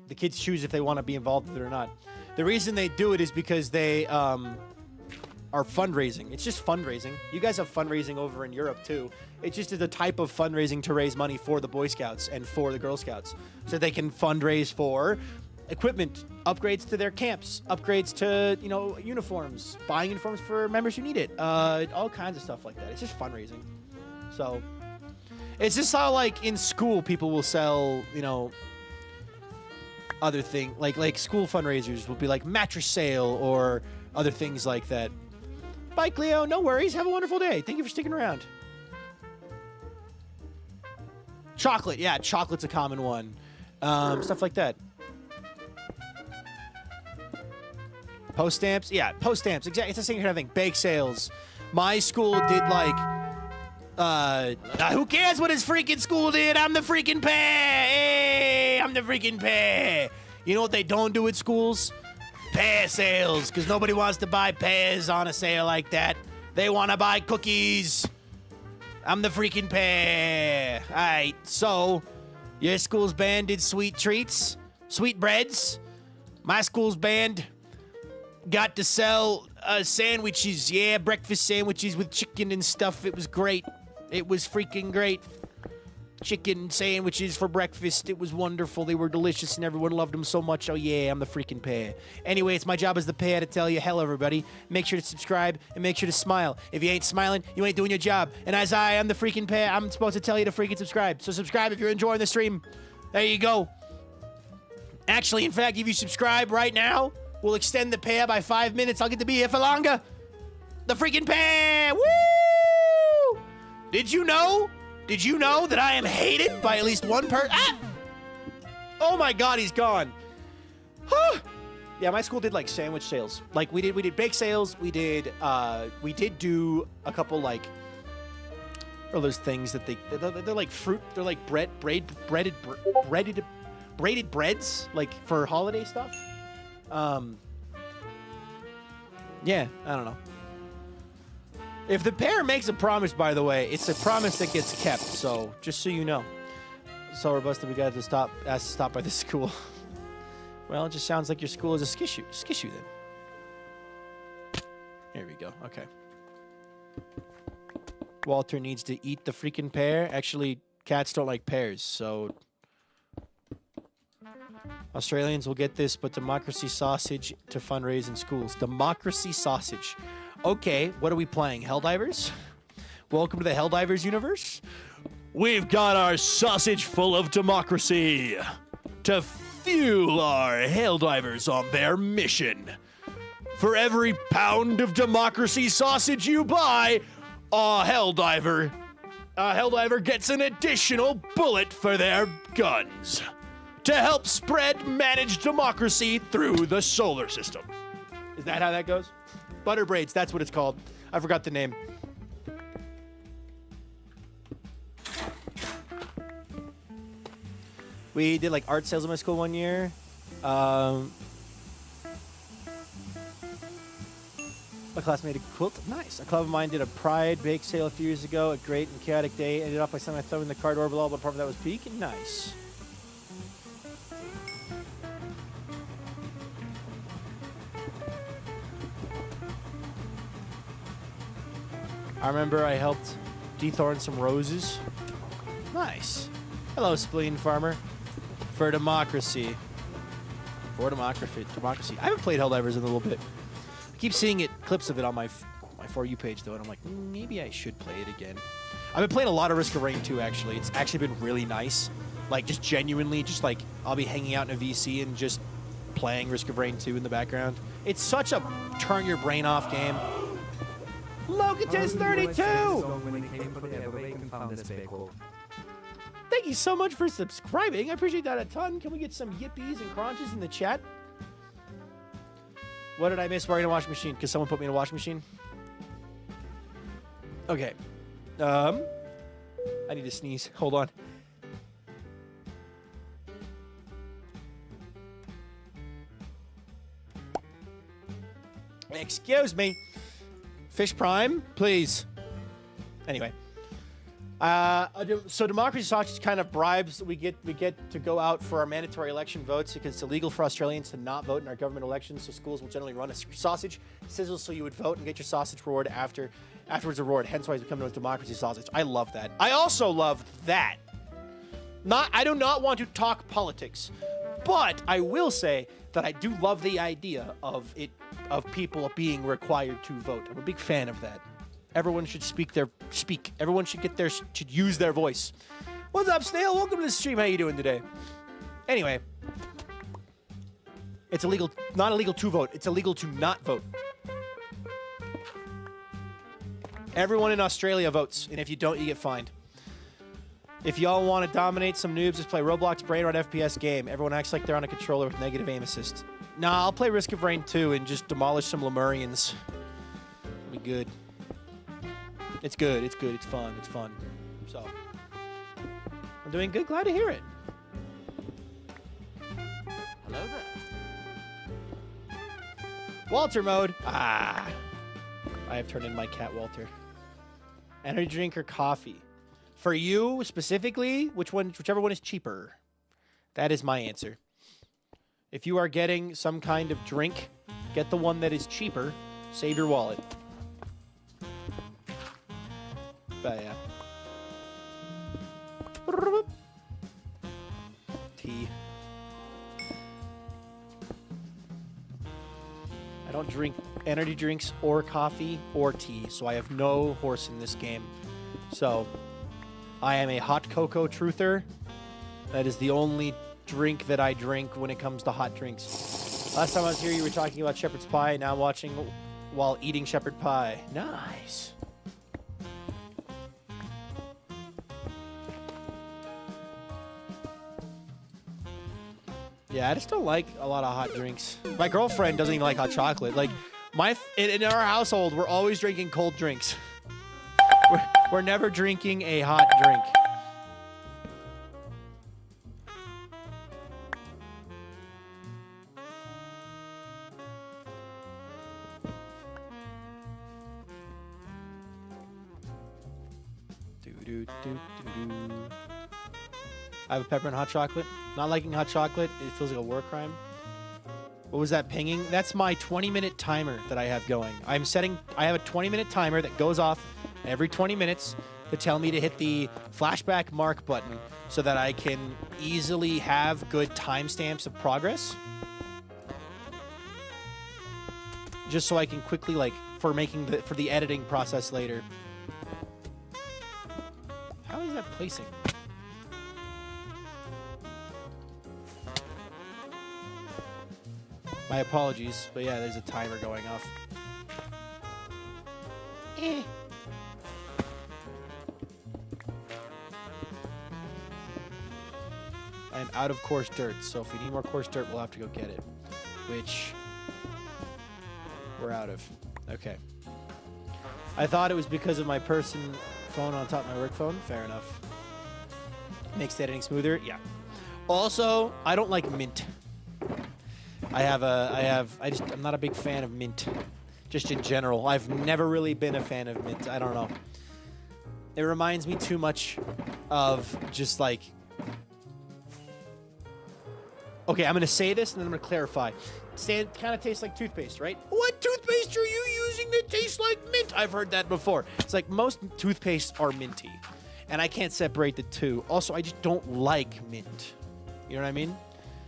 The kids choose if they want to be involved with it or not. The reason they do it is because they are fundraising. It's just fundraising. You guys have fundraising over in Europe, too. It's just a type of fundraising to raise money for the Boy Scouts and for the Girl Scouts. So they can fundraise for equipment, upgrades to their camps, upgrades to, uniforms, buying uniforms for members who need it, all kinds of stuff like that. It's just fundraising. So it's just how, like, in school, people will sell, other thing like school fundraisers will be like mattress sale or other things like that. Bye, Cleo. No worries. Have a wonderful day. Thank you for sticking around. Chocolate, yeah, chocolate's a common one. Stuff like that. Post stamps, yeah, post stamps. Exactly, it's the same kind of thing. Bake sales. My school did like. Who cares what his freaking school did? I'm the freaking pear. Hey, I'm the freaking pear. You know what they don't do at schools? Pear sales, because nobody wants to buy pears on a sale like that. They want to buy cookies. I'm the freaking pear. All right, so your school's band did sweet treats, sweet breads. My school's band got to sell sandwiches. Yeah, breakfast sandwiches with chicken and stuff. It was great. It was freaking great. Chicken sandwiches for breakfast. It was wonderful. They were delicious and everyone loved them so much. Oh yeah, I'm the freaking pear. Anyway, it's my job as the pear to tell you, hello everybody. Make sure to subscribe and make sure to smile. If you ain't smiling, you ain't doing your job. And as I am the freaking pear, I'm supposed to tell you to freaking subscribe. So subscribe if you're enjoying the stream. There you go. Actually, in fact, if you subscribe right now, we'll extend the pear by 5 minutes. I'll get to be here for longer. The freaking pear. Woo! Did you know? Did you know that I am hated by at least one person? Ah! Oh my God, he's gone. Huh. Yeah, my school did like sandwich sales. Like we did bake sales. We did do a couple like, or those things that they're like fruit. They're like braided breads, like for holiday stuff. Yeah, I don't know. If the pear makes a promise, by the way, it's a promise that gets kept. So, just so you know. So robust that we got to stop. Asked to stop by the school. Well, it just sounds like your school is a skishu. Skishu then. Here we go. Okay. Walter needs to eat the freaking pear. Actually, cats don't like pears, so Australians will get this, but democracy sausage to fundraise in schools. Democracy sausage. Okay, what are we playing? Helldivers? Welcome to the Helldivers universe. We've got our sausage full of democracy to fuel our Helldivers on their mission. For every pound of democracy sausage you buy, a Helldiver gets an additional bullet for their guns to help spread managed democracy through the solar system. Is that how that goes? Butter braids, that's what it's called. I forgot the name. We did like art sales in my school one year. My classmate a quilt. Nice. A club of mine did a pride bake sale a few years ago. A great and chaotic day. Ended off by sending my thumb in the card orbital, but part of that was peak. Nice. I remember I helped dethorn some roses. Nice. Hello, Spleen Farmer. For democracy. For democracy. I haven't played Helldivers in a little bit. I keep seeing clips of it on my For You page, though, and I'm like, maybe I should play it again. I've been playing a lot of Risk of Rain 2, actually. It's actually been really nice. Like, just genuinely, just like, I'll be hanging out in a VC and just playing Risk of Rain 2 in the background. It's such a turn your brain off game. Locatus 32! Thank you so much for subscribing. I appreciate that a ton. Can we get some yippies and crunches in the chat? What did I miss wearing a washing machine? Because someone put me in a washing machine? Okay. I need to sneeze. Hold on. Excuse me. Fish Prime, please. Anyway. So democracy sausage kind of bribes we get to go out for our mandatory election votes because it's illegal for Australians to not vote in our government elections. So schools will generally run a sausage sizzle so you would vote and get your sausage reward afterwards a reward. Hence why it's become known as democracy sausage. I love that. I also love that. I do not want to talk politics, but I will say that I do love the idea of people being required to vote. I'm a big fan of that. Everyone should speak. Everyone should use their voice. What's up, Snail? Welcome to the stream. How you doing today? Anyway, it's illegal, not illegal to vote. It's illegal to not vote. Everyone in Australia votes, and if you don't, you get fined. If y'all want to dominate some noobs, just play Roblox Brain Rot FPS game. Everyone acts like they're on a controller with negative aim assist. Nah, I'll play Risk of Rain 2 and just demolish some Lemurians. It'll be good. It's good. It's good. It's fun. It's fun. So, I'm doing good. Glad to hear it. Hello there. Walter mode. Ah. I have turned in my cat, Walter. Energy drink or coffee? For you, specifically, whichever one is cheaper. That is my answer. If you are getting some kind of drink, get the one that is cheaper. Save your wallet. But yeah. Tea. I don't drink energy drinks or coffee or tea, so I have no horse in this game. So, I am a hot cocoa truther. That is the only drink that I drink when it comes to hot drinks. Last time I was here, you were talking about shepherd's pie. Now I'm watching while eating shepherd pie. Nice. Yeah, I just don't like a lot of hot drinks. My girlfriend doesn't even like hot chocolate. Like, in our household, we're always drinking cold drinks. We're never drinking a hot drink. I have a pepper and hot chocolate. Not liking hot chocolate, it feels like a war crime. What was that pinging? That's my 20-minute timer that I have going. I have a 20-minute timer that goes off every 20 minutes to tell me to hit the flashback mark button so that I can easily have good timestamps of progress. Just so I can quickly, like, for the editing process later. How is that placing? My apologies, but yeah, there's a timer going off. Eh. I'm out of coarse dirt, so if we need more coarse dirt, we'll have to go get it. Which we're out of. Okay. I thought it was because of my phone on top of my work phone. Fair enough. Makes the editing smoother. Yeah. Also, I don't like mint. I'm not a big fan of mint. Just in general. I've never really been a fan of mint. I don't know. It reminds me too much of just like... Okay, I'm going to say this and then I'm going to clarify. It kind of tastes like toothpaste, right? What toothpaste are you using that tastes like mint? I've heard that before. It's like most toothpastes are minty. And I can't separate the two. Also, I just don't like mint. You know what I mean?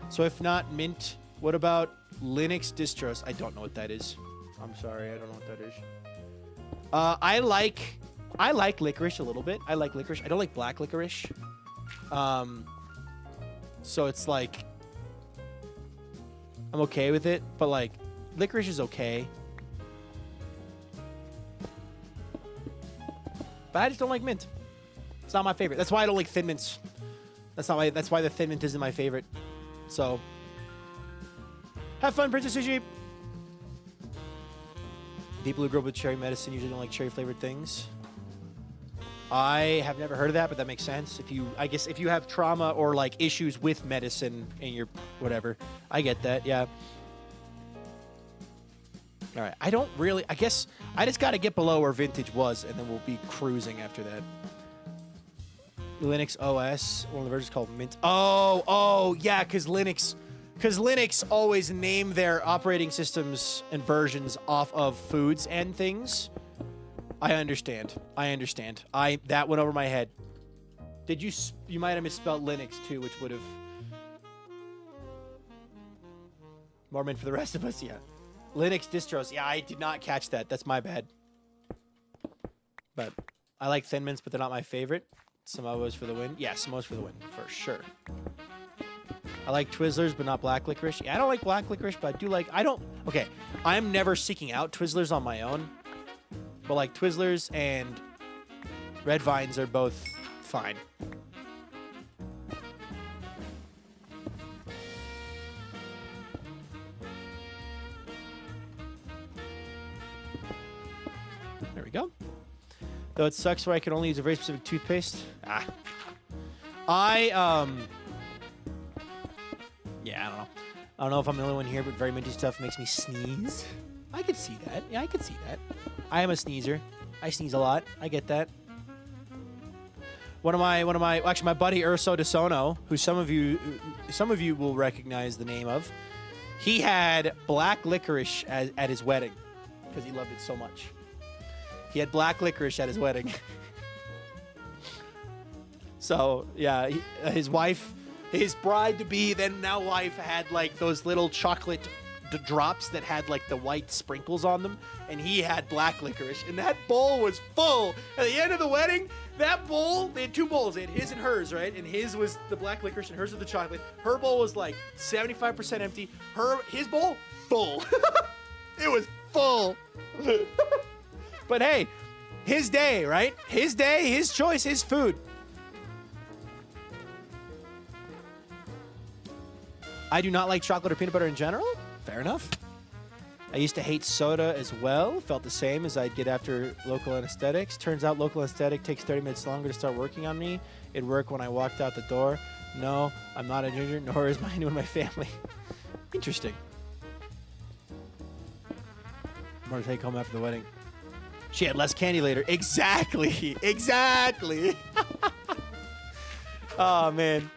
So if not mint... What about Linux distros? I don't know what that is. I'm sorry, I don't know what that is. I like licorice a little bit. I like licorice. I don't like black licorice. So it's like I'm okay with it, but like licorice is okay. But I just don't like mint. It's not my favorite. That's why I don't like Thin Mints. That's why the Thin Mint isn't my favorite. So have fun, Princess Sushi. People who grow up with cherry medicine usually don't like cherry-flavored things. I have never heard of that, but that makes sense. I guess if you have trauma or like issues with medicine in your whatever, I get that. Yeah. All right. I guess I just got to get below where vintage was, and then we'll be cruising after that. Linux OS, one of the versions called Mint. Oh, yeah, because Linux always name their operating systems and versions off of foods and things. I understand. That went over my head. You might have misspelled Linux too, which would have... More mint for the rest of us, yeah. Linux distros. Yeah, I did not catch that. That's my bad. But I like Thin Mints, but they're not my favorite. Samoa's for the win. Yeah, Samoa's for the win, for sure. I like Twizzlers, but not black licorice. Yeah, I don't like black licorice, but I do like... Okay, I'm never seeking out Twizzlers on my own. But like Twizzlers and Red Vines are both fine. There we go. Though it sucks where I can only use a very specific toothpaste. Ah. Yeah, I don't know. I don't know if I'm the only one here, but very minty stuff makes me sneeze. I could see that. Yeah, I could see that. I am a sneezer. I sneeze a lot. I get that. Actually, my buddy Urso DeSono, who some of you will recognize the name of, he had black licorice at his wedding because he loved it so much. He had black licorice at his wedding. So yeah, his wife, his bride-to-be, then now wife, had like those little chocolate drops that had like the white sprinkles on them, and he had black licorice, and that bowl was full. At the end of the wedding, that bowl, they had two bowls. They had his and hers, right? And his was the black licorice, and hers was the chocolate. Her bowl was like 75% empty. His bowl, full. It was full. But hey, his day, right? His day, his choice, his food. I do not like chocolate or peanut butter in general. Fair enough. I used to hate soda as well. Felt the same as I'd get after local anesthetics. Turns out local anesthetic takes 30 minutes longer to start working on me. It worked when I walked out the door. No, I'm not a ginger, nor is anyone in my family. Interesting. More to take home after the wedding. She had less candy later. Exactly. Exactly. Oh, man.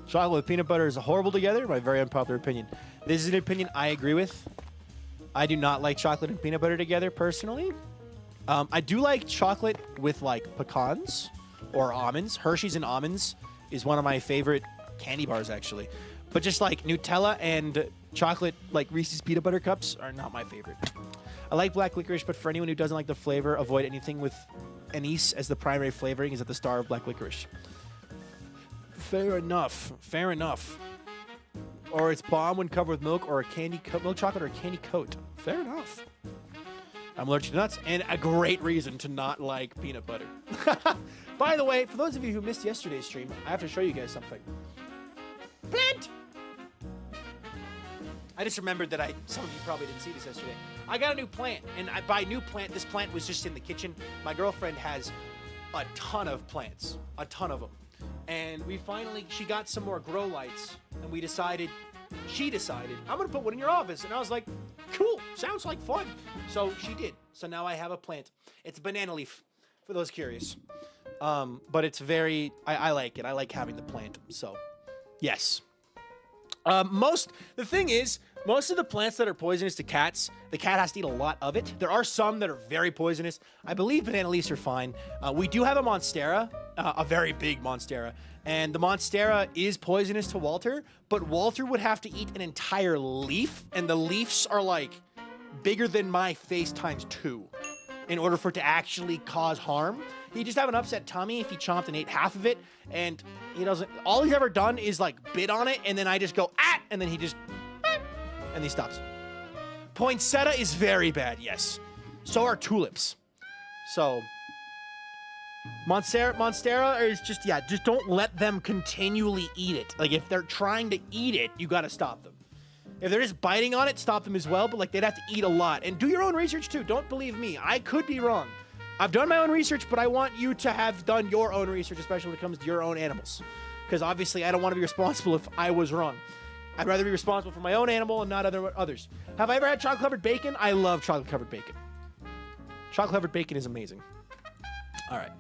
Chocolate with peanut butter is horrible together. My very unpopular opinion. This is an opinion I agree with. I do not like chocolate and peanut butter together personally. I do like chocolate with like pecans or almonds. Hershey's and almonds is one of my favorite candy bars actually. But just like Nutella and chocolate like Reese's peanut butter cups are not my favorite. I like black licorice, but for anyone who doesn't like the flavor, avoid anything with anise as the primary flavoring is at the star of black licorice. Fair enough. Fair enough. Or it's bomb when covered with milk or a milk chocolate or a candy coat. Fair enough. I'm allergic to nuts, and a great reason to not like peanut butter. By the way, for those of you who missed yesterday's stream, I have to show you guys something. Plant! I just remembered that some of you probably didn't see this yesterday. I got a new plant, and by new plant, this plant was just in the kitchen. My girlfriend has a ton of plants, a ton of them. And she got some more grow lights, and she decided, I'm going to put one in your office. And I was like, cool, sounds like fun. So she did. So now I have a plant. It's a banana leaf, for those curious. But it's I like it. I like having the plant. So, yes. The thing is, most of the plants that are poisonous to cats, the cat has to eat a lot of it. There are some that are very poisonous. I believe banana leaves are fine. We do have a monstera, a very big monstera, and the monstera is poisonous to Walter, but Walter would have to eat an entire leaf, and the leaves are like bigger than my face times 2 in order for it to actually cause harm. He'd just have an upset tummy if he chomped and ate half of it, and all he's ever done is like bit on it, and then I just go, ah, and then he just, and he stops. Poinsettia is very bad, yes. So are tulips. So, Monstera is just don't let them continually eat it. Like, if they're trying to eat it, you gotta stop them. If they're just biting on it, stop them as well, but like, they'd have to eat a lot. And do your own research too, don't believe me. I could be wrong. I've done my own research, but I want you to have done your own research, especially when it comes to your own animals. Because obviously, I don't want to be responsible if I was wrong. I'd rather be responsible for my own animal and not others. Have I ever had chocolate-covered bacon? I love chocolate-covered bacon. Chocolate-covered bacon is amazing. All right.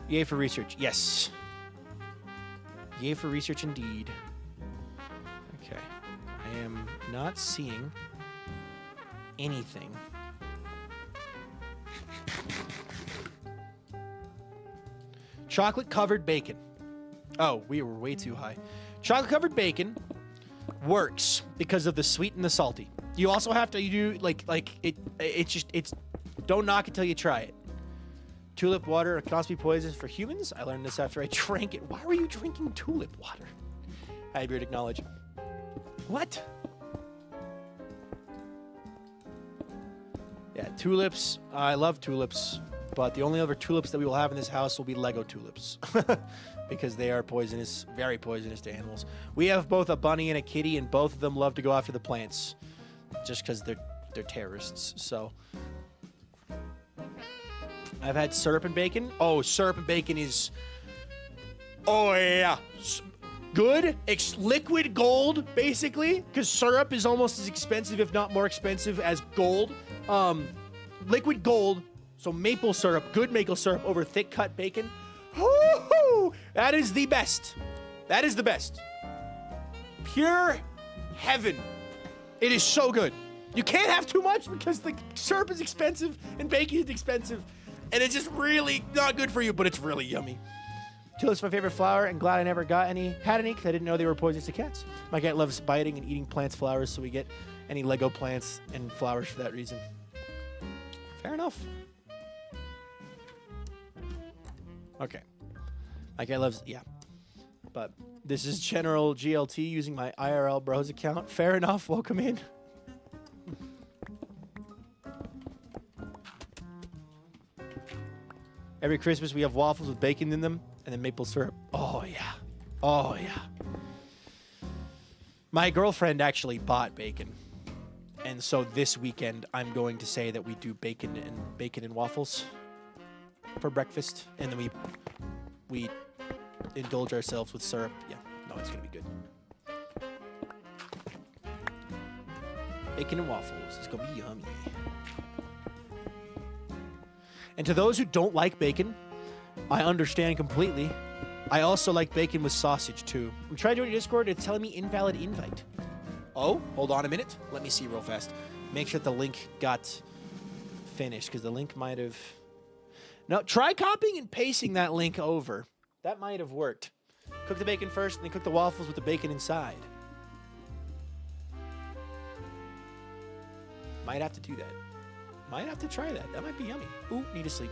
Yay for research. Yes. Yay for research indeed. Okay. I am not seeing anything. Chocolate-covered bacon. Oh, we were way too high. Chocolate-covered bacon works because of the sweet and the salty. You also have to it's don't knock it till you try it. Tulip water can also be poisonous for humans. I learned this after I drank it. Why were you drinking tulip water? Hybrid acknowledge. What? Yeah, tulips. I love tulips, but the only other tulips that we will have in this house will be Lego tulips. Because they are poisonous, very poisonous to animals. We have both a bunny and a kitty, and both of them love to go after the plants. Just because they're terrorists, so... I've had syrup and bacon. Oh, syrup and bacon is... Oh, yeah. Good. Liquid gold, basically. Because syrup is almost as expensive, if not more expensive, as gold. Liquid gold. So maple syrup. Good maple syrup over thick cut bacon. Woo-hoo! That is the best. That is the best. Pure heaven. It is so good. You can't have too much because the syrup is expensive and bacon is expensive. And it's just really not good for you, but it's really yummy. Tulips my favorite flower, and glad I never had any because I didn't know they were poisonous to cats. My cat loves biting and eating plants, flowers, so we get any Lego plants and flowers for that reason. Fair enough. Okay. My cat loves, yeah. But this is general GLT using my IRL bros account. Fair enough. Welcome in. Every Christmas we have waffles with bacon in them and then maple syrup. Oh, yeah. Oh, yeah. My girlfriend actually bought bacon. And so this weekend I'm going to say that we do bacon and waffles for breakfast. And then we indulge ourselves with syrup. Yeah. No, it's going to be good. Bacon and waffles. It's going to be yummy. And to those who don't like bacon, I understand completely. I also like bacon with sausage, too. I'm trying to join your Discord. It's telling me invalid invite. Oh, hold on a minute. Let me see real fast. Make sure the link got finished, because the link might have... No, try copying and pasting that link over. That might have worked. Cook the bacon first, and then cook the waffles with the bacon inside. Might have to do that. Might have to try that. That might be yummy. Ooh, need to sleep.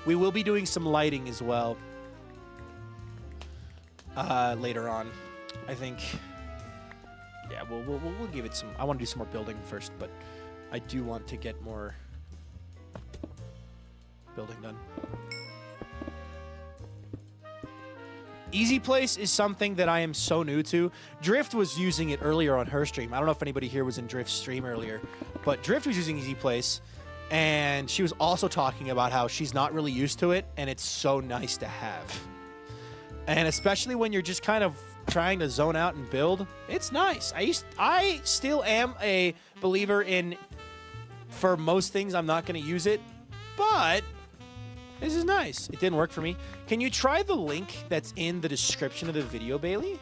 We will be doing some lighting as well later on. I think. Yeah, we'll give it some. I want to do some more building first, but I do want to get more building done. Easy Place is something that I am so new to. Drift was using it earlier on her stream. I don't know if anybody here was in Drift's stream earlier, but Drift was using Easy Place, and she was also talking about how she's not really used to it, and it's so nice to have. And especially when you're just kind of trying to zone out and build, it's nice. I still am a believer in, for most things, I'm not going to use it, but... This is nice. It didn't work for me. Can you try the link that's in the description of the video, Bailey?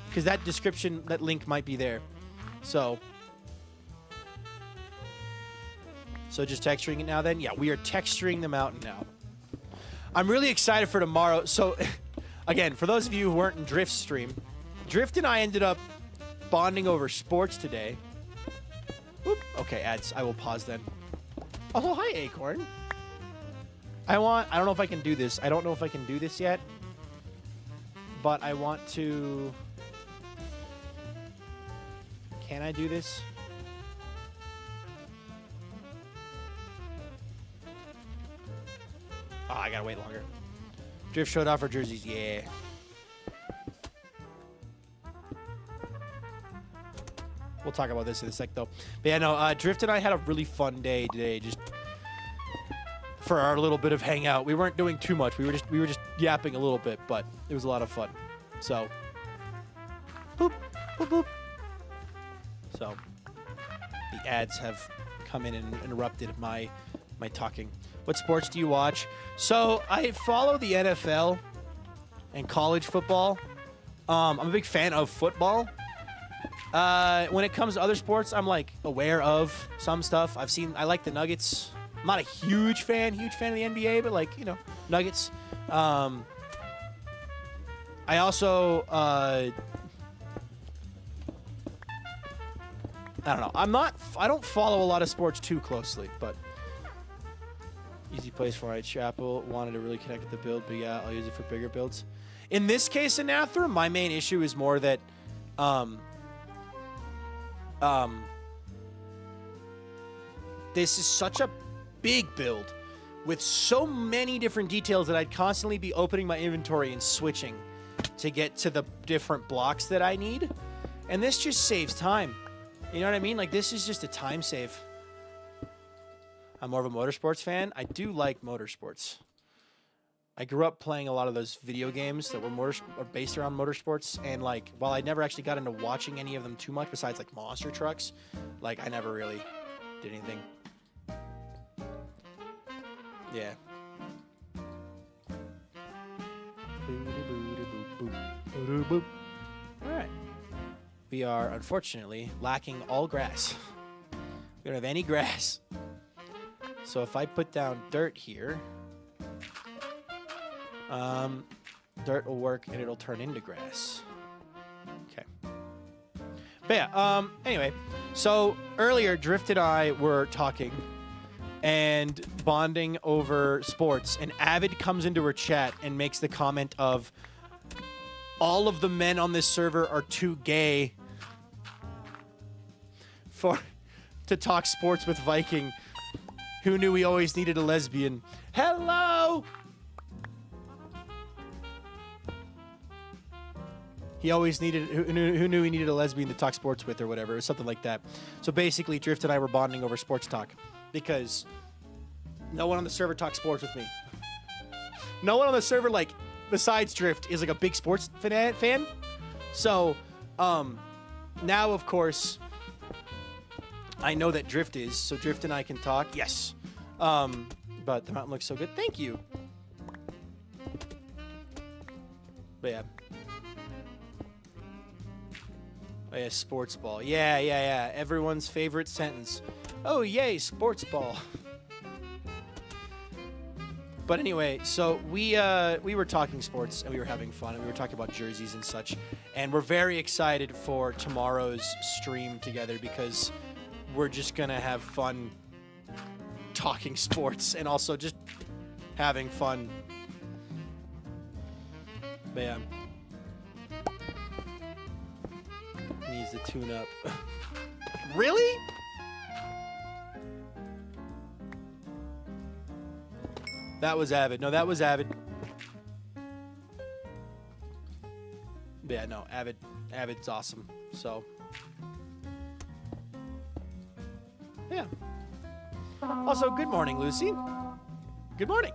Because that link might be there. So just texturing it now then? Yeah, we are texturing the mountain now. I'm really excited for tomorrow. So, again, for those of you who weren't in Drift's stream, Drift and I ended up bonding over sports today. Oop. Okay, ads. I will pause then. Oh, hi, Acorn. I don't know if I can do this. I don't know if I can do this yet. But I want to... Can I do this? Oh, I gotta wait longer. Drift showed off our jerseys. Yeah. We'll talk about this in a sec, though. But yeah, no, Drift and I had a really fun day today. Just... for our little bit of hangout. We weren't doing too much. We were just yapping a little bit, but it was a lot of fun. So, boop, boop, boop. So, the ads have come in and interrupted my talking. What sports do you watch? So, I follow the NFL and college football. I'm a big fan of football. When it comes to other sports, I'm like aware of some stuff. I like the Nuggets. I'm not a huge fan of the NBA, but like, you know, Nuggets. I also, I don't know. I don't follow a lot of sports too closely, but easy place for Whitechapel. Wanted to really connect with the build, but yeah, I'll use it for bigger builds. In this case, Anathra, my main issue is more that, this is such a big build with so many different details that I'd constantly be opening my inventory and switching to get to the different blocks that I need. And this just saves time. You know what I mean? Like, this is just a time save. I'm more of a motorsports fan. I do like motorsports. I grew up playing a lot of those video games that were based around motorsports, and like, while I never actually got into watching any of them too much, besides like monster trucks, like I never really did anything. Yeah. All right. We are unfortunately lacking all grass. We don't have any grass. So if I put down dirt here. Dirt will work and it'll turn into grass. Okay. But yeah, anyway, so earlier Drift and I were talking and bonding over sports, and Avid comes into her chat and makes the comment of, all of the men on this server are too gay to talk sports with Viking. Who knew we always needed a lesbian? Hello! He always needed, who knew he needed a lesbian to talk sports with or whatever, or something like that. So basically, Drift and I were bonding over sports talk because no one on the server talks sports with me. No one on the server, like, besides Drift, is like a big sports fan. So, now, of course, I know that Drift is, so Drift and I can talk. Yes. But the mountain looks so good. Thank you. But yeah. Oh, yeah, sports ball. Yeah. Everyone's favorite sentence. Oh, yay, sports ball. But anyway, so we were talking sports and we were having fun and we were talking about jerseys and such. And we're very excited for tomorrow's stream together because we're just going to have fun talking sports and also just having fun. But yeah. Needs to tune up. Really? That was Avid. No, that was Avid. But yeah, no, Avid's awesome. So, yeah. Also, good morning, Lucy. Good morning.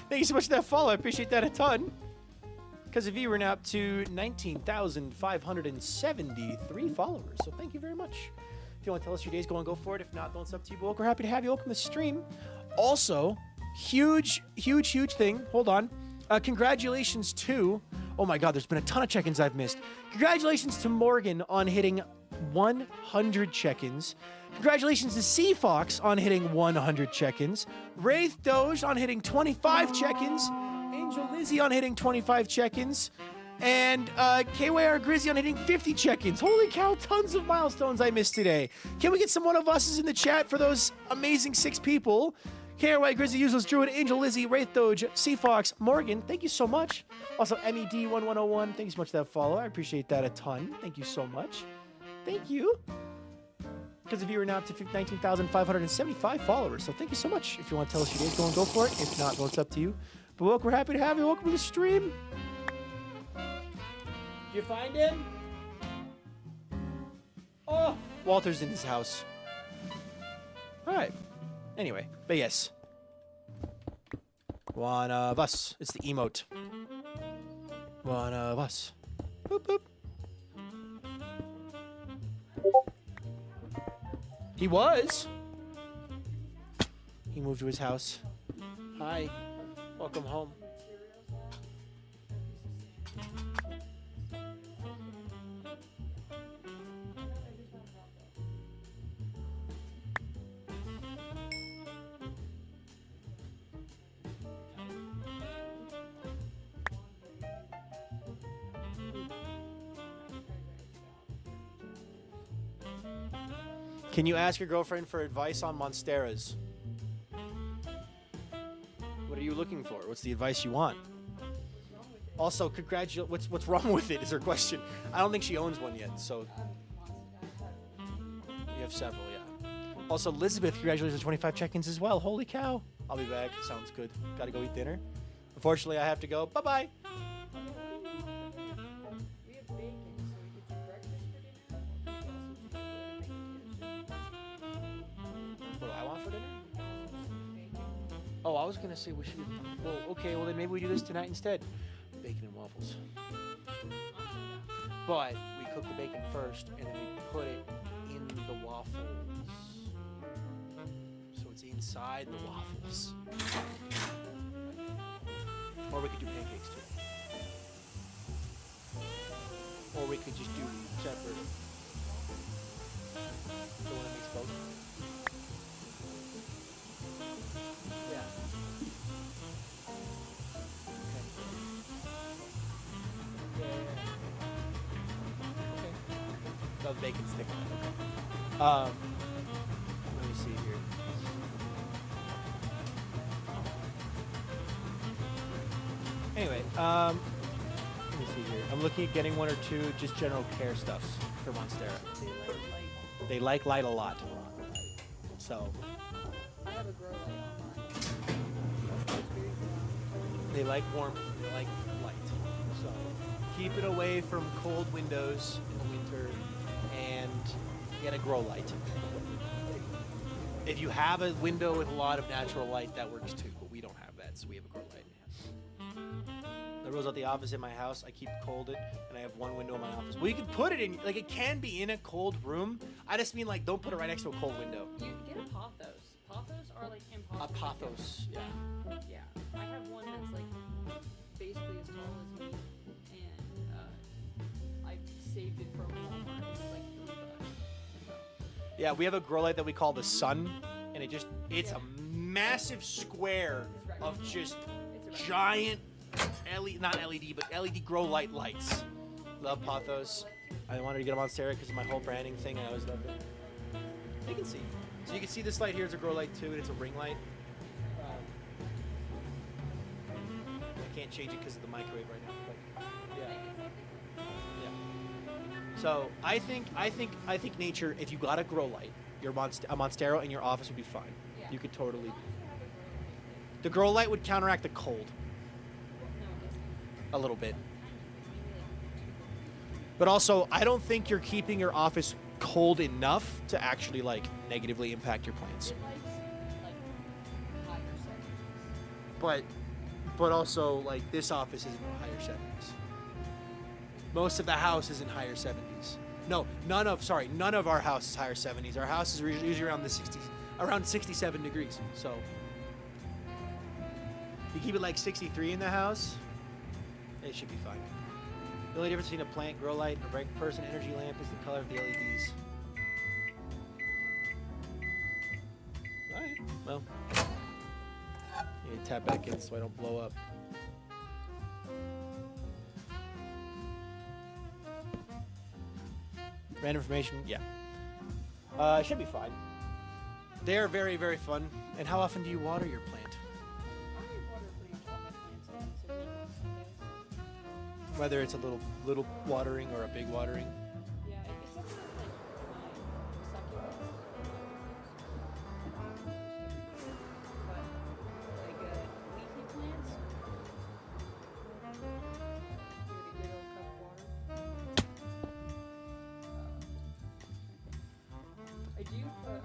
Thank you so much for that follow. I appreciate that a ton. Because of you, we're now up to 19,573 followers. So thank you very much. If you want to tell us your day's going, go for it. If not, then it's up to you. But we're happy to have you. Welcome to the stream. Also, huge thing. Hold on. Congratulations to... Oh my God, there's been a ton of check-ins I've missed. Congratulations to Morgan on hitting 100 check-ins. Congratulations to Sea Fox on hitting 100 check-ins. Wraith Doge on hitting 25 check-ins. Angel Lizzie on hitting 25 check-ins. And KYR Grizzy on hitting 50 check-ins. Holy cow, tons of milestones I missed today. Can we get some one of us in the chat for those amazing 6 people? KRY Grizzly, Useless Druid, Angel Lizzie, Wraith Doge, Sea Fox, Morgan, thank you so much. Also, MED1101, thank you so much for that follow. I appreciate that a ton. Thank you so much. Thank you. Because of you, we're now up to 19,575 followers. So thank you so much. If you want to tell us your day's going, go for it. If not, well, it's up to you. But look, we're happy to have you. Welcome to the stream. Did you find him? Oh, Walter's in his house. All right. Anyway, but yes. One of us. It's the emote. One of us. Boop, boop. He was. He moved to his house. Hi. Welcome home. Can you ask your girlfriend for advice on Monsteras? What are you looking for? What's the advice you want? Also, what's wrong with it is her question. I don't think she owns one yet, so... You have several, yeah. Also, Elizabeth, congratulations on 25 check-ins as well. Holy cow. I'll be back. Sounds good. Gotta go eat dinner. Unfortunately, I have to go. Bye-bye. We have bacon, so we could do breakfast for dinner. What do I want for dinner? Oh, I was gonna say we should. Well, okay. Well, then maybe we do this tonight instead. Bacon and waffles. But we cook the bacon first, and then we put it in the waffles, so it's inside the waffles. Or we could do pancakes too. Or we could just do separate. The one that makes both. Yeah. Okay. Yeah. Okay. So the bacon stick on it. Okay. Let me see here. Anyway, let me see here. I'm looking at getting one or two just general care stuffs for Monstera. They like light a lot. So I have a grow light online. they like warmth, they like light. So keep it away from cold windows in the winter and get a grow light. If you have a window with a lot of natural light, that works too, but we don't have that, so we have a grow light. The rules at the office in my house, I keep cold it, and I have one window in my office. Well, you can put it in, like, it can be in a cold room. I just mean, like, don't put it right next to a cold window. You get a pothos. Pothos are like impossible. A pothos, yeah. Yeah, I have one that's like basically as tall as me, and I saved it from Walmart. It was like $3. Yeah, we have a grow light that we call the sun, and it's a massive square of just giant LED, not LED, but LED grow light lights. Love Pothos. I wanted to get them on Monstera because of my whole branding thing, and I always loved it. You can see. So you can see this light here is a grow light too, and it's a ring light. I can't change it because of the microwave right now. But yeah. So I think nature. If you got a grow light, a Monstera in your office would be fine. Yeah. You could totally. The grow light would counteract the cold a little bit. But also, I don't think you're keeping your office cold enough to actually like negatively impact your plants. It likes like higher settings. But also like this office is in higher 70s. Most of the house is in higher 70s. No, none of our house is higher 70s. Our house is usually around the 60s, around 67 degrees. So you keep it like 63 in the house, it should be fine. The only difference between a plant grow light and a regular person energy lamp is the color of the LEDs. Alright, well. You need to tap back in so I don't blow up. Random information, yeah. It should be fine. They're very, very fun. And how often do you water your plant? I water pretty much all my plants once a week on Sundays. Whether it's a little watering or a big watering. Yeah, except for like my succulents. But like leafy plants, give it a good old cup of water. I do put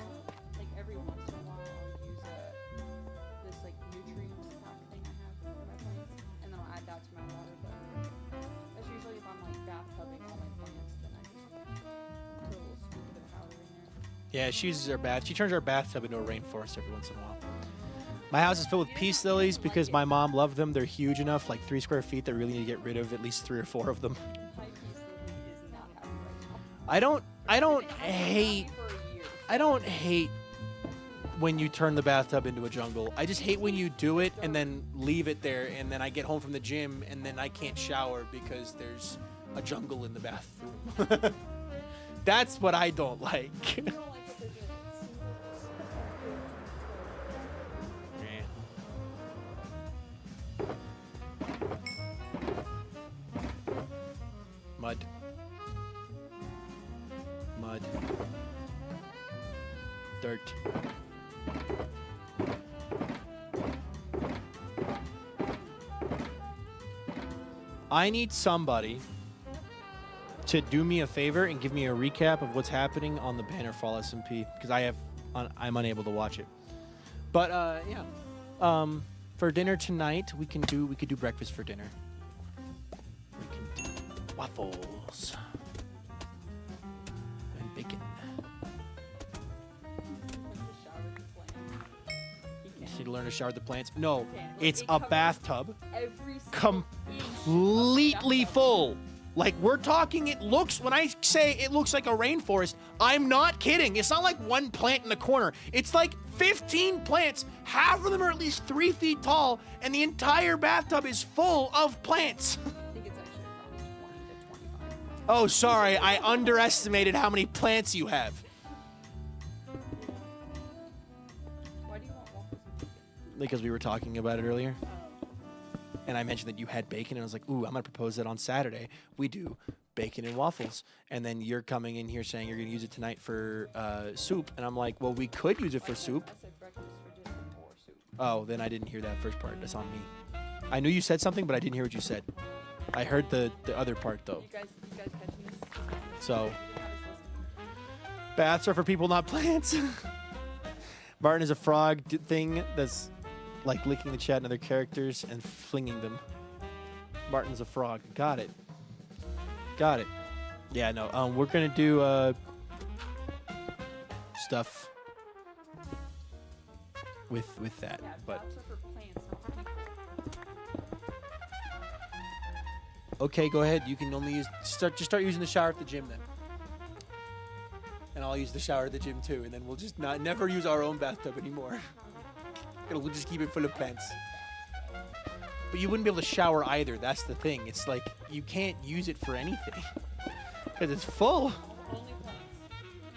like every once in a while I'll use this like nutrients pack thing I have for my plants, and then I'll add that to my water. But that's usually if I'm like bathtubing all my plants, then I just put a little scoop of the powder in there. Yeah, she uses her bath. She turns her bathtub into a rainforest every once in a while. My house is filled with peace lilies because my mom loved them. They're huge enough, like 3 square feet, that we really need to get rid of at least 3 or 4 of them. My peace lily is not happy right now. I don't It hasn't been hate happy for a year. I don't hate when you turn the bathtub into a jungle. I just hate when you do it and then leave it there, and then I get home from the gym and then I can't shower because there's a jungle in the bathroom. That's what I don't like. You don't like what they're doing. Mud. start. I need somebody to do me a favor and give me a recap of what's happening on the Bannerfall SMP because I'm unable to watch it. But yeah, for dinner tonight we could do breakfast for dinner. We can do waffles and bacon. You need to learn to shower the plants. No, it's a bathtub. Every single Completely full. Like we're talking, it looks, when I say it looks like a rainforest, I'm not kidding. It's not like one plant in the corner. It's like 15 plants. Half of them are at least 3 feet tall, and the entire bathtub is full of plants. I think it's actually around 20 to 25. Oh, sorry. I underestimated how many plants you have. Why do you want waffles and bacon? Because we were talking about it earlier. And I mentioned that you had bacon, and I was like, ooh, I'm going to propose that on Saturday. We do bacon and waffles. And then you're coming in here saying you're going to use it tonight for soup. And I'm like, well, we could use it for soup. I said breakfast for dinner or soup. Oh, then I didn't hear that first part. That's on me. I knew you said something, but I didn't hear what you said. I heard the other part, though. You guys catching this? So, You didn't have us listening. baths are for people, not plants. Martin is a frog thing that's like licking the chat and other characters and flinging them. Martin's a frog. Got it. Got it. Yeah, no. We're gonna do stuff with that, Yeah, but baths are for plants, not people. okay, go ahead. You can only start using the shower at the gym then, and I'll use the shower at the gym too, and then we'll just never use our own bathtub anymore. We'll just keep it full of plants. But you wouldn't be able to shower either. That's the thing. It's like you can't use it for anything because it's full. Only plants.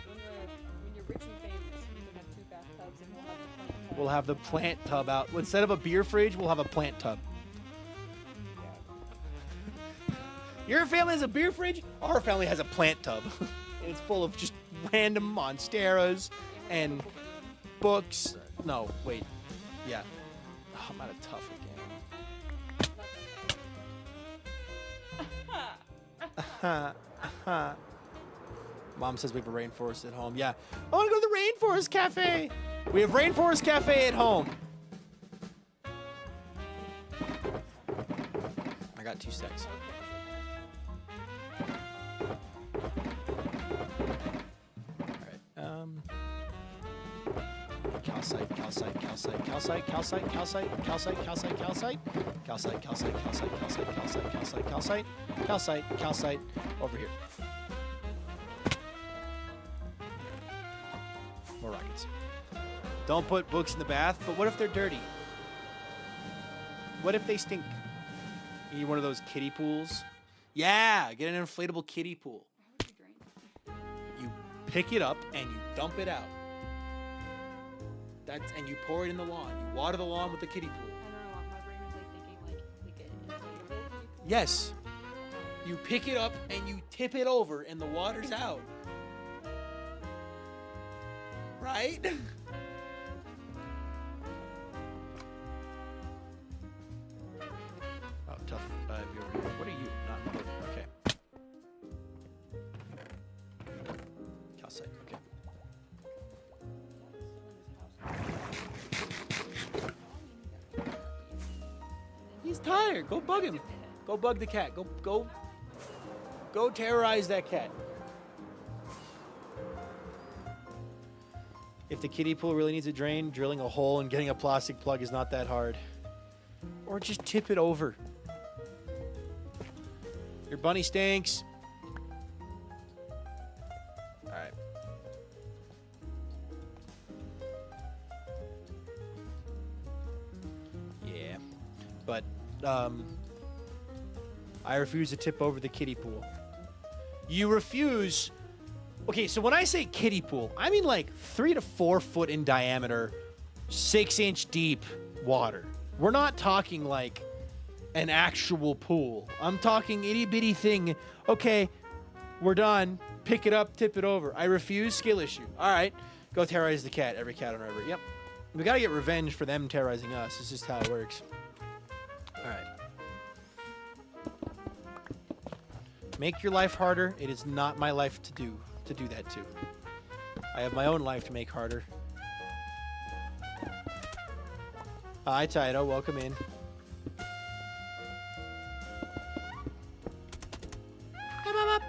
When you're rich and famous, you can have 2 bathtubs and we'll have the plant tub. We'll have the plant tub out. Instead of a beer fridge, we'll have a plant tub. Your family has a beer fridge? Our family has a plant tub. And it's full of just random monsteras and books. No, wait. Yeah. Oh, I'm out of tough again. Mom says we have a rainforest at home. Yeah. I want to go to the Rainforest Cafe. We have Rainforest Cafe at home. I got 2 stacks. Calcite, calcite, calcite, calcite, calcite, calcite, calcite, calcite, calcite, calcite, calcite, calcite, calcite, calcite, calcite, calcite, calcite, calcite, over here. More rockets. Don't put books in the bath, but what if they're dirty? What if they stink? You need one of those kiddie pools? Yeah, get an inflatable kiddie pool. How would you drain it? You pick it up and you dump it out. And you pour it in the lawn. You water the lawn with the kiddie pool. I don't know. My brain was like thinking like an inflatable. Yes. You pick it up and you tip it over and the water's out. Right? Oh, tough. Be over here. What are you? Not okay. Calcite. Okay. He's tired. Go bug him. Go bug the cat. Go terrorize that cat. If the kiddie pool really needs a drain, drilling a hole and getting a plastic plug is not that hard. Or just tip it over. Your bunny stinks. All right. Yeah. But I refuse to tip over the kiddie pool. You refuse. Okay, so when I say kiddie pool, I mean like 3 to 4 foot in diameter, 6-inch deep water. We're not talking like an actual pool. I'm talking itty bitty thing. Okay, we're done. Pick it up, tip it over. I refuse. Skill issue. All right, Go terrorize the cat. Every cat on river. Yep. We gotta get revenge for them terrorizing us. It's just how it works. Alright. Make your life harder. It is not my life to do that to. I have my own life to make harder. Hi, Taito. Welcome in. Hey, Mama.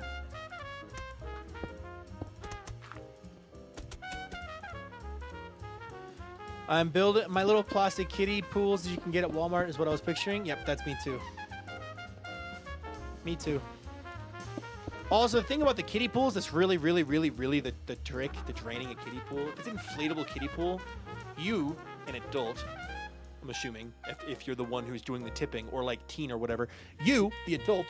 I'm building my little plastic kiddie pools that you can get at Walmart is what I was picturing. Yep, that's me too. Me too. Also, the thing about the kiddie pools that's really the trick to draining a kiddie pool. If it's an inflatable kiddie pool, you, an adult, I'm assuming, if you're the one who's doing the tipping, or like teen or whatever, you, the adult,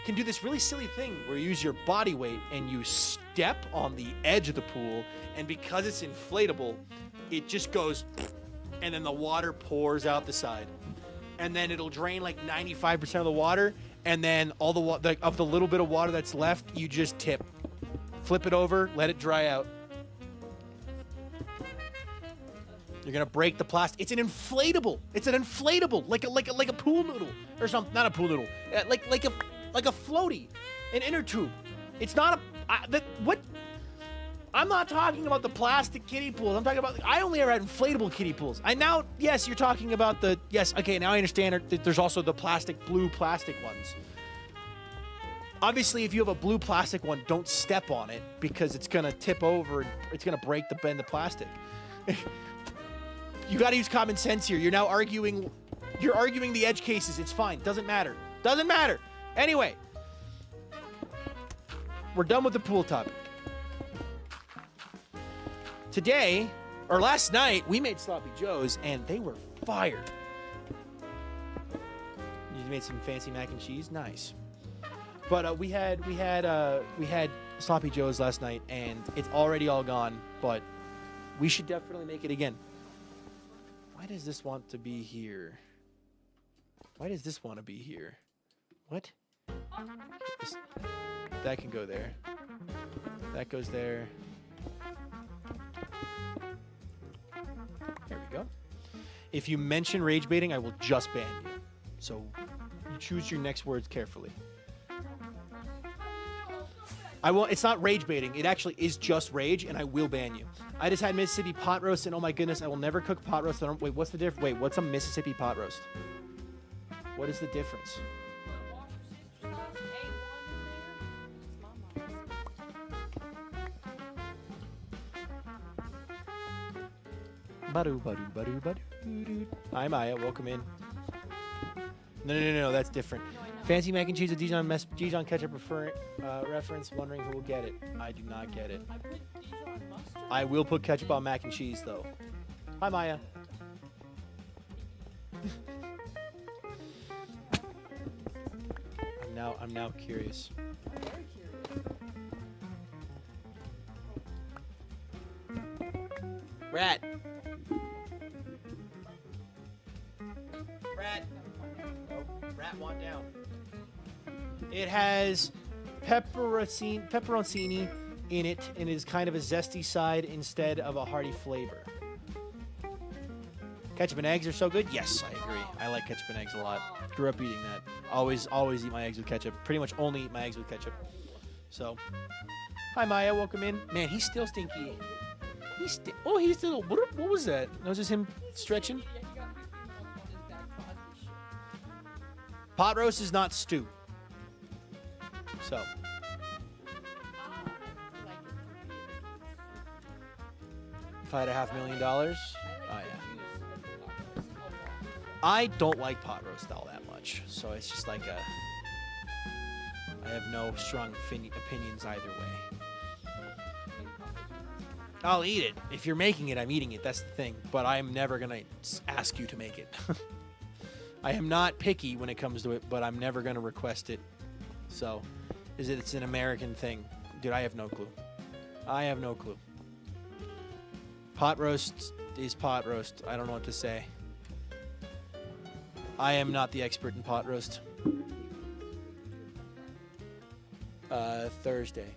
can do this really silly thing where you use your body weight and you step on the edge of the pool, and because it's inflatable, it just goes, and then the water pours out the side. And then it'll drain like 95% of the water, and then all the of the little bit of water that's left, you just tip. Flip it over, let it dry out. You're gonna break the plastic. It's an inflatable. It's an inflatable, like a pool noodle or something. Not a pool noodle. Like a floaty, an inner tube. It's not a what? I'm not talking about the plastic kiddie pools. I'm talking about. I only ever had inflatable kiddie pools. Yes, you're talking about the. Yes, okay. Now I understand. There's also the blue plastic ones. Obviously, if you have a blue plastic one, don't step on it because it's gonna tip over and it's gonna bend the plastic. You got to use common sense here. You're now arguing. You're arguing the edge cases. It's fine. Doesn't matter. Doesn't matter. Anyway, we're done with the pool topic. Today, or last night, we made Sloppy Joes, and they were fire. You made some fancy mac and cheese, nice. But we had Sloppy Joes last night, and it's already all gone. But we should definitely make it again. Why does this want to be here? Why does this want to be here? What? That can go there. That goes there. There we go. If you mention rage baiting, I will just ban you. So you choose your next words carefully. I will. It's not rage baiting. It actually is just rage, and I will ban you. I just had Mississippi pot roast, and oh my goodness, I will never cook pot roast. Wait, what's the difference? Wait, what's a Mississippi pot roast? What is the difference? Hi, Maya. Welcome in. No. That's different. Fancy mac and cheese with Dijon ketchup reference. Wondering who will get it. I do not get it. I put Dijon mustard. I will put ketchup on mac and cheese, though. Hi, Maya. I'm now curious. I'm very curious. Rat. Rat want down. It has pepperoncini in it, and is kind of a zesty side instead of a hearty flavor. Ketchup and eggs are so good. Yes, I agree. I like ketchup and eggs a lot. Grew up eating that. Always eat my eggs with ketchup. Pretty much only eat my eggs with ketchup. So, hi Maya, welcome in. Man, he's still stinky. He's still. What was that? That was just him stretching. Pot roast is not stew. So. If I had $500,000, oh yeah. I don't like pot roast all that much, so it's just like I have no strong opinions either way. I'll eat it. If you're making it, I'm eating it. That's the thing. But I'm never going to ask you to make it. I am not picky when it comes to it, but I'm never going to request it. So, it's an American thing. Dude, I have no clue. I have no clue. Pot roast is pot roast. I don't know what to say. I am not the expert in pot roast. Thursday.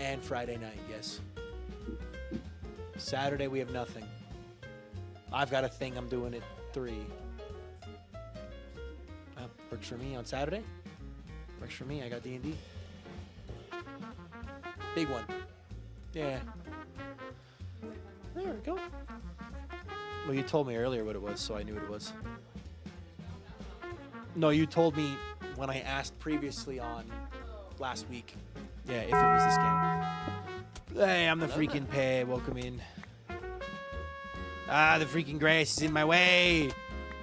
And Friday night, yes. Saturday we have nothing. I've got a thing I'm doing at 3. Works for me on Saturday. Works for me. I got D&D. Big one. Yeah. There we go. Well, you told me earlier what it was, so I knew what it was. No, you told me when I asked previously on last week. Yeah, if it was this game. Hey, I'm the freaking pay. Welcome in. Ah, the freaking grace is in my way.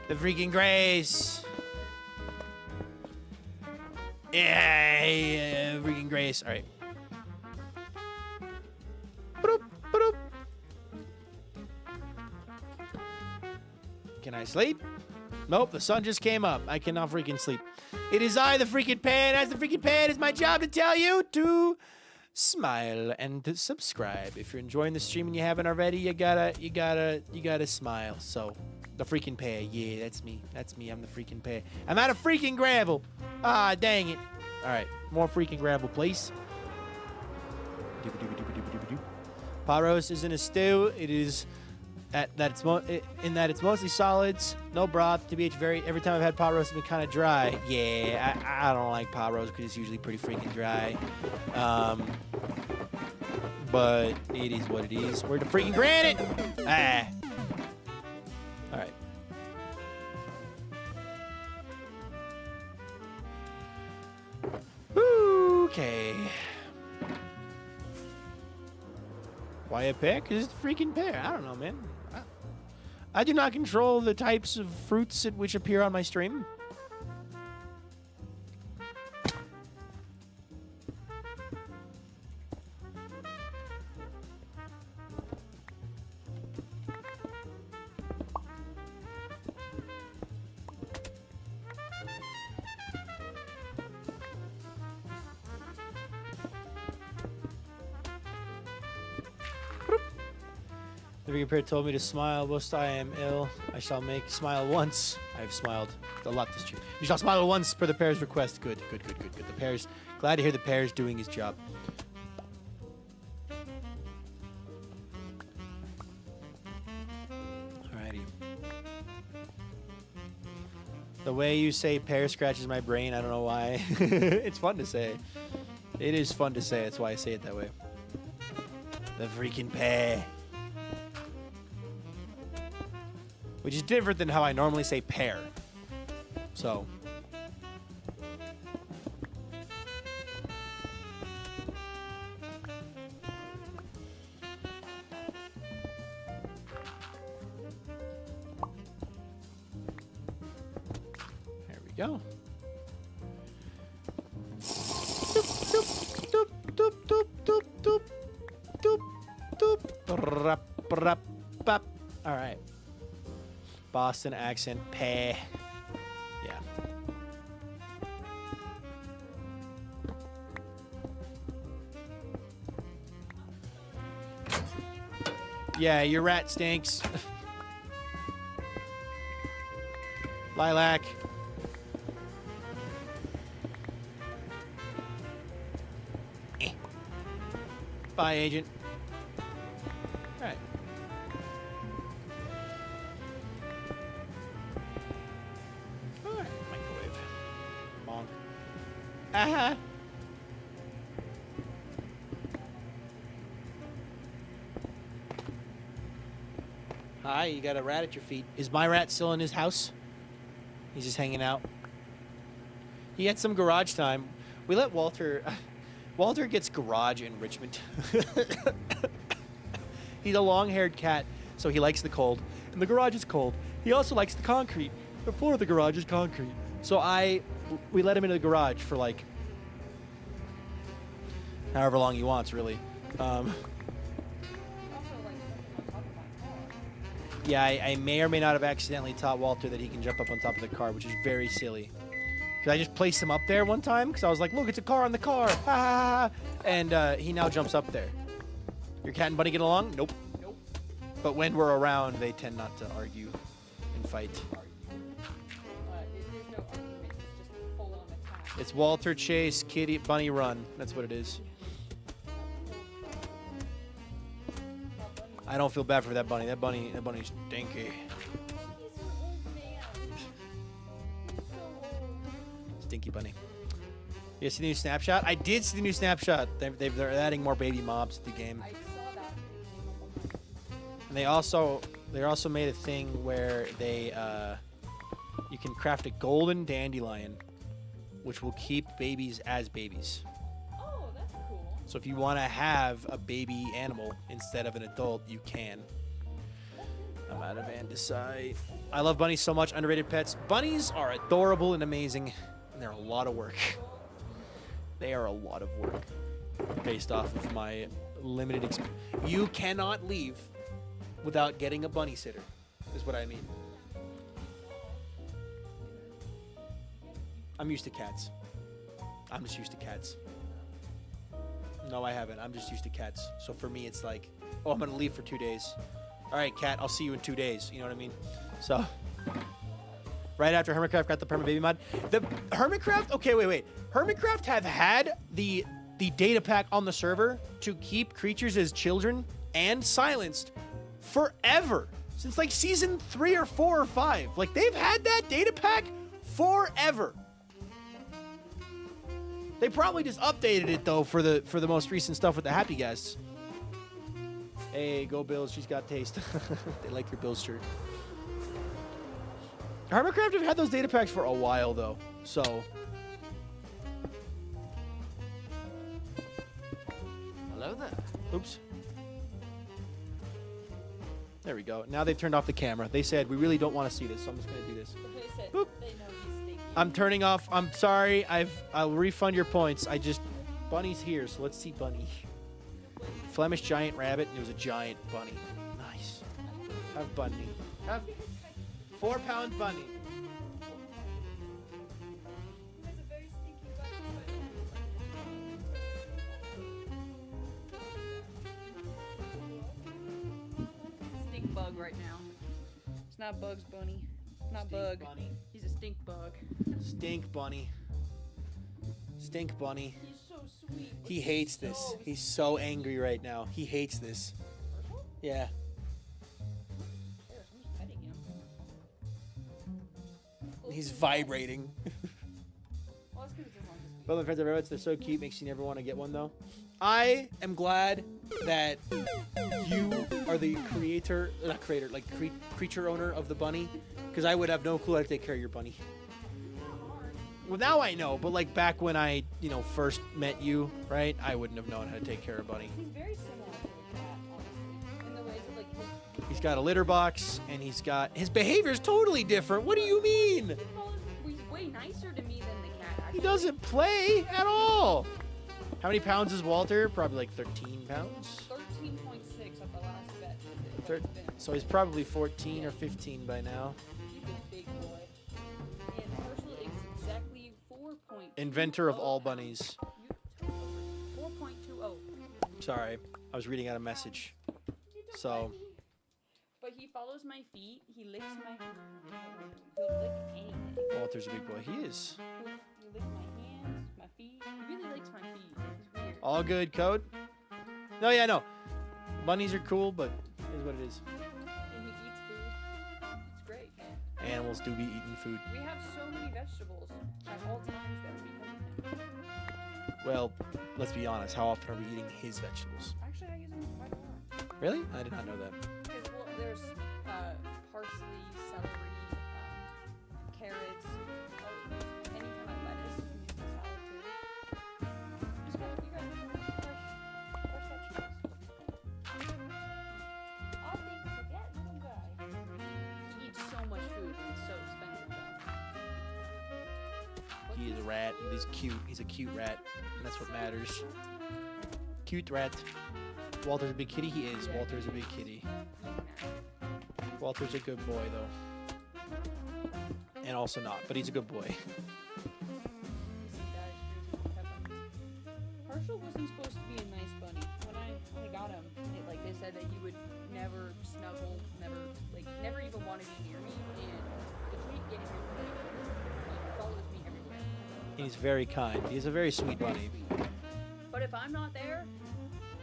The freaking grace. Yeah, freaking grace. All right. Boop, boop. Can I sleep? Nope, the sun just came up. I cannot freaking sleep. It is I, the freaking pan. As the freaking pan, it's my job to tell you to smile and to subscribe. If you're enjoying the stream and you haven't already, you gotta smile. So, the freaking pay. Yeah, that's me. That's me. I'm the freaking pay. I'm out of freaking gravel. Ah, dang it. All right, more freaking gravel, please. Pot roast isn't a stew. It is it's mostly solids, no broth. TBH, every time I've had pot roast, it's been kind of dry. Yeah, I don't like pot roast because it's usually pretty freaking dry. But it is what it is. Where's the freaking granite? Ah. All right. Okay. Why a pear? Because it's a freaking pear. I don't know, man. I do not control the types of fruits which appear on my stream. The Vegan told me to smile whilst I am ill. I shall make smile once. I have smiled a lot this year. You shall smile once per the pair's request. Good. The pair's glad to hear the pair's doing his job. Alrighty. The way you say pear scratches my brain. I don't know why. It's fun to say. It is fun to say. That's why I say it that way. The freaking pear. Which is different than how I normally say pear. So. There we go. Doop, doop, doop, doop, doop, doop, doop, doop, doop, doop. All right. Boston accent, pay. Yeah. Yeah, your rat stinks. Lilac. Bye, agent. All right. Uh-huh. Hi, you got a rat at your feet. Is my rat still in his house? He's just hanging out. He had some garage time. We let Walter... Walter gets garage enrichment. He's a long-haired cat, so he likes the cold. And the garage is cold. He also likes the concrete. The floor of the garage is concrete. So we let him into the garage for like however long he wants, really. Yeah, I may or may not have accidentally taught Walter that he can jump up on top of the car, which is very silly. Because I just placed him up there one time because I was like, look, it's a car on the car. Ah! And he now jumps up there. Your cat and bunny get along? Nope. But when we're around, they tend not to argue and fight. It's Walter Chase, Kitty, Bunny Run. That's what it is. I don't feel bad for that bunny. That bunny's stinky. He's an old man. He's so old. Stinky bunny. You see the new snapshot? I did see the new snapshot. They're adding more baby mobs to the game. I saw that. And they also made a thing where they you can craft a golden dandelion, which will keep babies as babies. Oh, that's cool. So if you want to have a baby animal instead of an adult, you can. I'm out of andesite. I love bunnies so much. Underrated pets. Bunnies are adorable and amazing, and they're a lot of work. They are a lot of work based off of my limited experience. You cannot leave without getting a bunny sitter, is what I mean. I'm used to cats. I'm just used to cats. No, I haven't. I'm just used to cats. So for me, it's like, oh, I'm going to leave for 2 days. All right, cat, I'll see you in 2 days. You know what I mean? So, right after Hermitcraft got the perma baby mod. The Hermitcraft, okay, wait. Hermitcraft have had the data pack on the server to keep creatures as children and silenced forever. Since like season 3 or 4 or 5. Like they've had that data pack forever. They probably just updated it though for the most recent stuff with the happy guests. Hey, go Bills, she's got taste. They like your Bills shirt. Hermitcraft have had those data packs for a while though, so. Hello there. Oops. There we go. Now they've turned off the camera. They said, we really don't want to see this, so I'm just going to do this. They said Boop. they know he's stinky. I'm turning off. I'm sorry. I'll refund your points. Bunny's here, so let's see Bunny. Flemish giant rabbit, and it was a giant bunny. Nice. Have Bunny. Have 4-pound Bunny. He has a very stinky butt. He's a stink bug right now. It's not Bugs Bunny. Not Stink Bug. Bunny. He's a stink bug. Stink Bunny. Stink Bunny. He's so sweet. but He hates this. so He's so angry right now. He hates this. Yeah. There, who's petting him? He's vibrating. Well, that's 'cause it doesn't like his feet. Well, my friends are rabbits. They're so cute. Makes you never want to get one, though. I am glad that you are the creature owner of the bunny, because I would have no clue how to take care of your bunny. Well, now I know, but like back when I, first met you, right? I wouldn't have known how to take care of Bunny. He's very similar to a cat, honestly. In the ways of, like, He's got a litter box, and his behavior is totally different. What do you mean? he's way nicer to me than the cat, actually. He doesn't play at all. How many pounds is Walter? Probably like 13 pounds. 13.6 at the last vet visit. Thir- So he's probably 14 or 15 by now. He's a big boy. And Herschel is exactly 4.2. Inventor of all bunnies. 4.20. Sorry, I was reading out a message. So, But he follows my feet. He licks my. He'll lick anything. Walter's a big boy. He is. He'll lick my hands, my feet. He really licks my feet. It's weird. All good, Code? No, yeah, no. Bunnies are cool, but it is what it is. And he eats food. It's great. Animals do be eating food. We have so many vegetables at all times that we come in. Well, let's be honest. How often are we eating his vegetables? Actually, I use them quite a lot. Really? I did not know that. Because, well, there's parsley, celery, carrots, any kind of lettuce you can use in salad too. Just gotta, you gotta get fresh vegetables. I'll think forget, little guy. He eats so much food and it's so expensive though. But He is a rat. And he's cute. He's a cute rat. And that's what matters. Cute rat. Walter's a big kitty. He is. Walter's a big kitty. Walter's a good boy, though. And also not, but he's a good boy. Herschel wasn't supposed to be a nice bunny. When I got him, they said that he would never snuggle, never even want to be near me, and the tweet getting me he follows me everywhere. He's very kind. He's a very sweet bunny. But if I'm not there,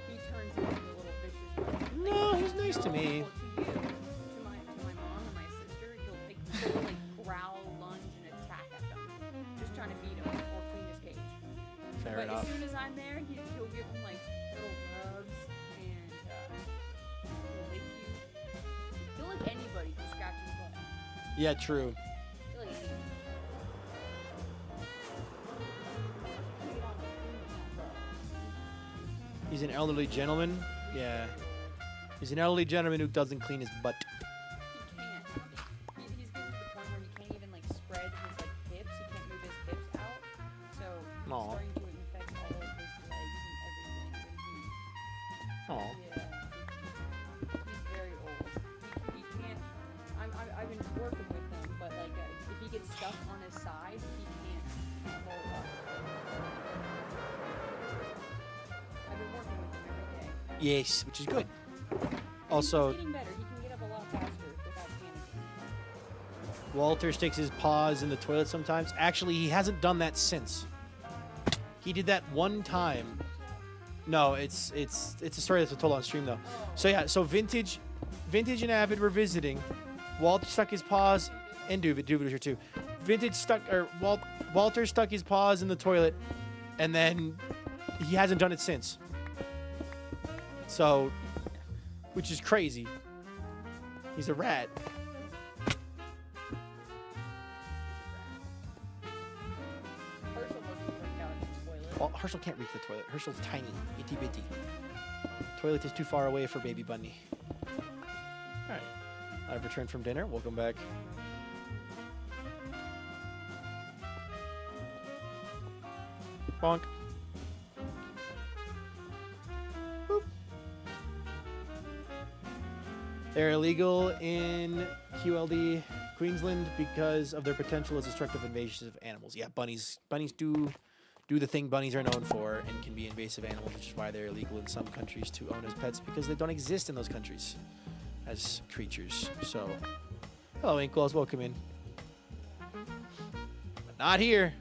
he turns into a little vicious bunny. No, he's nice nice to me. Well, to you, to my mom and my sister, he'll like growl, lunge, and attack at them, just trying to beat him or clean his cage. Fair But enough. as soon as I'm there, he'll give him like little rubs and he'll lick you. He'll lick anybody who scratches his butt. Yeah, true. He'll lick anyone. He's an elderly gentleman. Yeah. He's an elderly gentleman who doesn't clean his butt. He can't. He's getting to the point where he can't even like spread his like hips. He can't move his hips out. So it's Aw. starting to infect all of his legs and everything. And Aw. he's very old. He can't. I've been working with him, but like if he gets stuck on his side, he can't roll up. I've been working with him every day. Yes, which is good. And Also, he's getting better. He can get up a lot faster without panicking. Walter sticks his paws in the toilet sometimes. Actually, he hasn't done that since. He did that one time. No, it's a story that's told on stream though. So yeah, so Vintage and Avid were visiting. Walter stuck his paws, and Duvid was here too. Walter stuck his paws in the toilet, and then he hasn't done it since. So, which is crazy. He's a rat. Herschel doesn't work out in the toilet. Well, Herschel can't reach the toilet. Herschel's tiny, itty bitty. Toilet is too far away for baby bunny. All right, I've returned from dinner. Welcome back. Bonk. Boop. They're illegal in QLD Queensland because of their potential as destructive invasions of animals. Yeah, bunnies do the thing bunnies are known for and can be invasive animals, which is why they're illegal in some countries to own as pets because they don't exist in those countries as creatures. So, hello, Inkles, welcome in. But not here.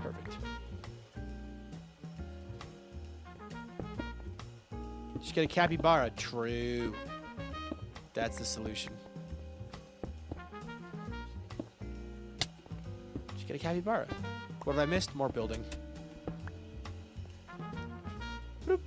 Perfect. Just get a capybara. True. That's the solution. Just get a capybara. What have I missed? More building. Boop.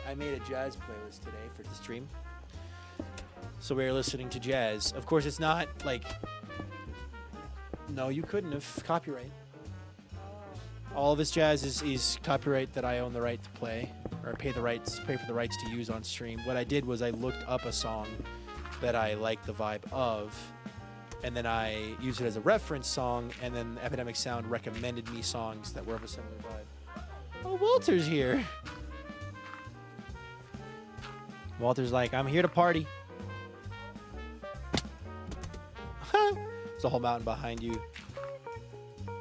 I made a jazz playlist today for the stream. So we were listening to jazz. Of course, it's not like... No, you couldn't have. Copyright. All of his jazz is copyright that I own the right to play, or pay for the rights to use on stream. What I did was I looked up a song that I liked the vibe of, and then I used it as a reference song, and then Epidemic Sound recommended me songs that were of a similar vibe. Oh, Walter's here. Walter's like, I'm here to party. There's a whole mountain behind you.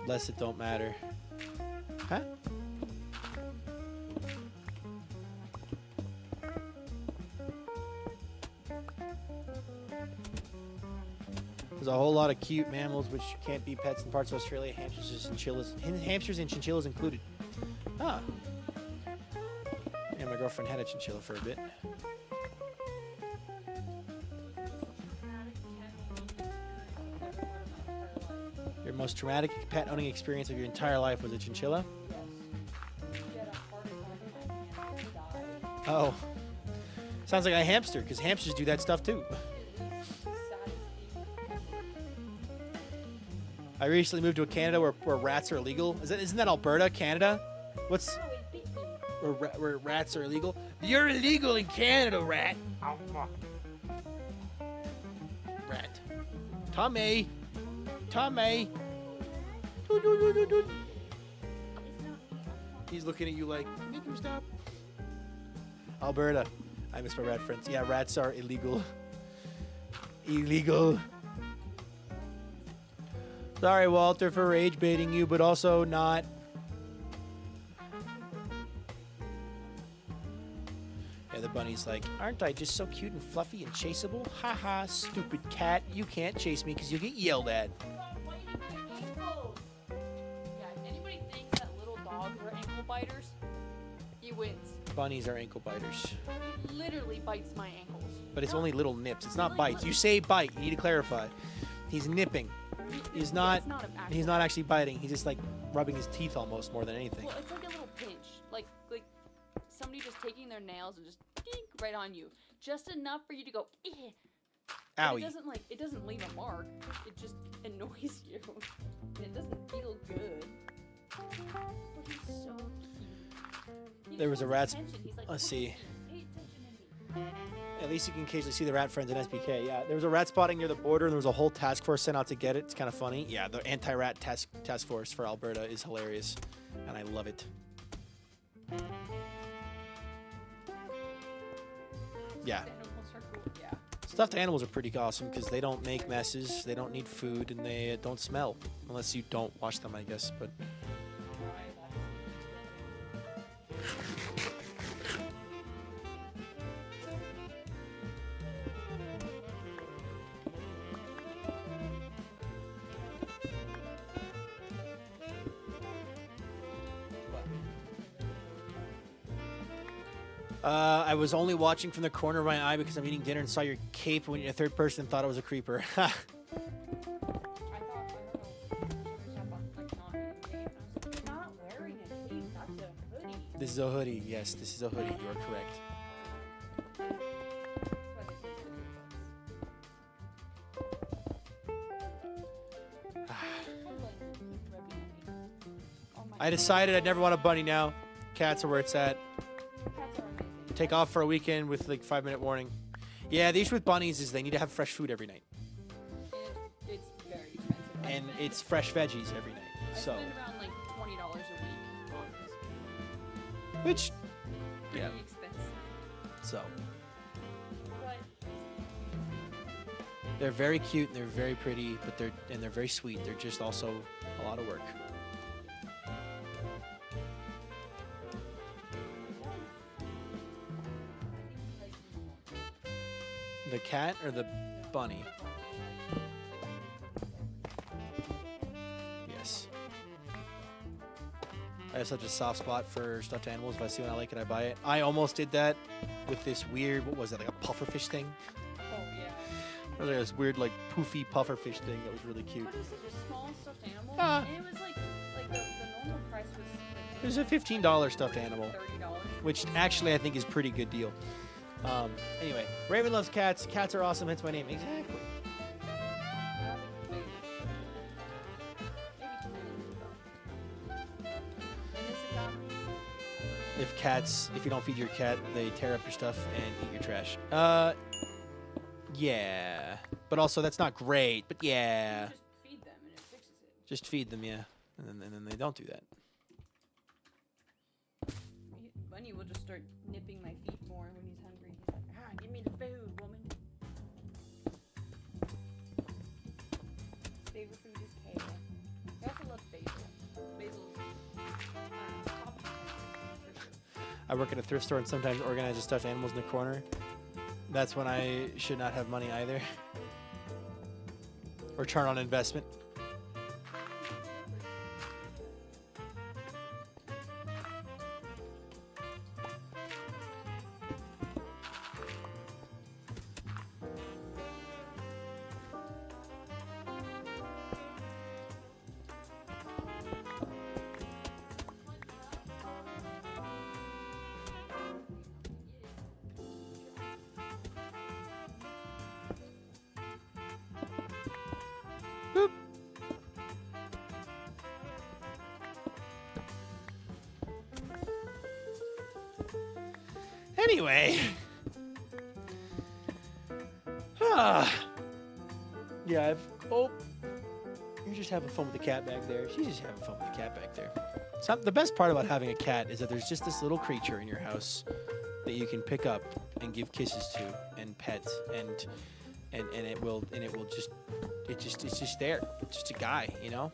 Less it don't matter. Huh? There's a whole lot of cute mammals which can't be pets in parts of Australia. Hamsters and chinchillas included. Ah. And my girlfriend had a chinchilla for a bit. Your most traumatic pet owning experience of your entire life was a chinchilla? Oh. Sounds like a hamster, because hamsters do that stuff too. I recently moved to Canada where rats are illegal. Isn't that Alberta, Canada? Where rats are illegal? You're illegal in Canada, rat. Rat. Tommy. Tommy. He's looking at you like, make him stop. Alberta. I miss my rat friends. Yeah, rats are illegal. Illegal. Sorry, Walter, for rage baiting you, but also not. And the bunny's like, aren't I just so cute and fluffy and chaseable? Haha, stupid cat. You can't chase me because you'll get yelled at. Yeah, anybody think that little dogs are ankle biters? He wins. Bunnies are ankle biters. He literally bites my ankles. But it's only little nips. It's not bites. You say bite. You need to clarify. He's nipping. He's not actually biting. He's just like rubbing his teeth almost more than anything. Well, it's like a little pinch. Like somebody just taking their nails and just dink right on you. Just enough for you to go, eh. Owie. It doesn't leave a mark. It just annoys you. And it doesn't feel good. But he's so cute. There was a rat. He's like, Let's see. Pay attention to me. At least you can occasionally see the rat friends in SBK. Yeah, there was a rat spotting near the border, and there was a whole task force sent out to get it. It's kind of funny. Yeah, the anti-rat task force for Alberta is hilarious, and I love it. Yeah. Yeah. Stuffed animals are pretty awesome because they don't make messes, they don't need food, and they don't smell. Unless you don't wash them, I guess. But I was only watching from the corner of my eye because I'm eating dinner and saw your cape when you're a third person and thought it was a creeper. I thought, I don't know, not wearing a cape, that's a hoodie. This is a hoodie. Yes, this is a hoodie. You are correct. I decided I'd never want a bunny now. Cats are where it's at. Cats are amazing. Take off for a weekend with like 5-minute warning. Yeah, the issue with bunnies is they need to have fresh food every night. It's very expensive. And it's fresh veggies every night. I So, spend around like $20 a week on this. which, yeah, Pretty expensive. so. But They're very cute and they're very pretty, but they're very sweet. They're just also a lot of work. The cat or the bunny? Yes. I have such a soft spot for stuffed animals. If I see one I like it, I buy it. I almost did that with this weird, what was it, like a pufferfish thing? oh yeah. It was like this weird, like, poofy pufferfish thing that was really cute. But it's such a small stuffed animal, Ah. and it was like the normal price was It was a $15 stuffed animal, $30. which actually I think is a pretty good deal. Anyway, Raven loves cats. Cats are awesome. Hence my name. Exactly. If you don't feed your cat, they tear up your stuff and eat your trash. Yeah. But also, that's not great. But yeah. Just feed them and it fixes it. Just feed them, yeah. And then they don't do that. Bunny will just start nipping my feet more when he's hungry. He's like, give me the food, woman. His favorite food is kale. He also loves basil. Basil's top. I work at a thrift store and sometimes organize the stuffed animals in the corner. That's when I should not have money either. Return on investment. Boop. Anyway. Yeah, oh. You're just having fun with the cat back there. She's just having fun with the cat back there. The best part about having a cat is that there's just this little creature in your house that you can pick up and give kisses to and pet and it's just there. It's just a guy, you know?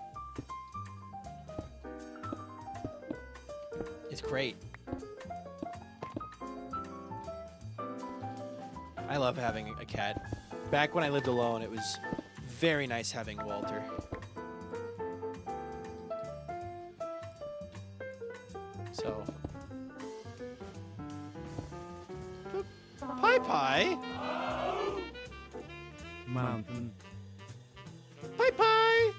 It's great. I love having a cat. Back when I lived alone, it was very nice having Walter. So. Pie Pie. Mountain. Pie Pie.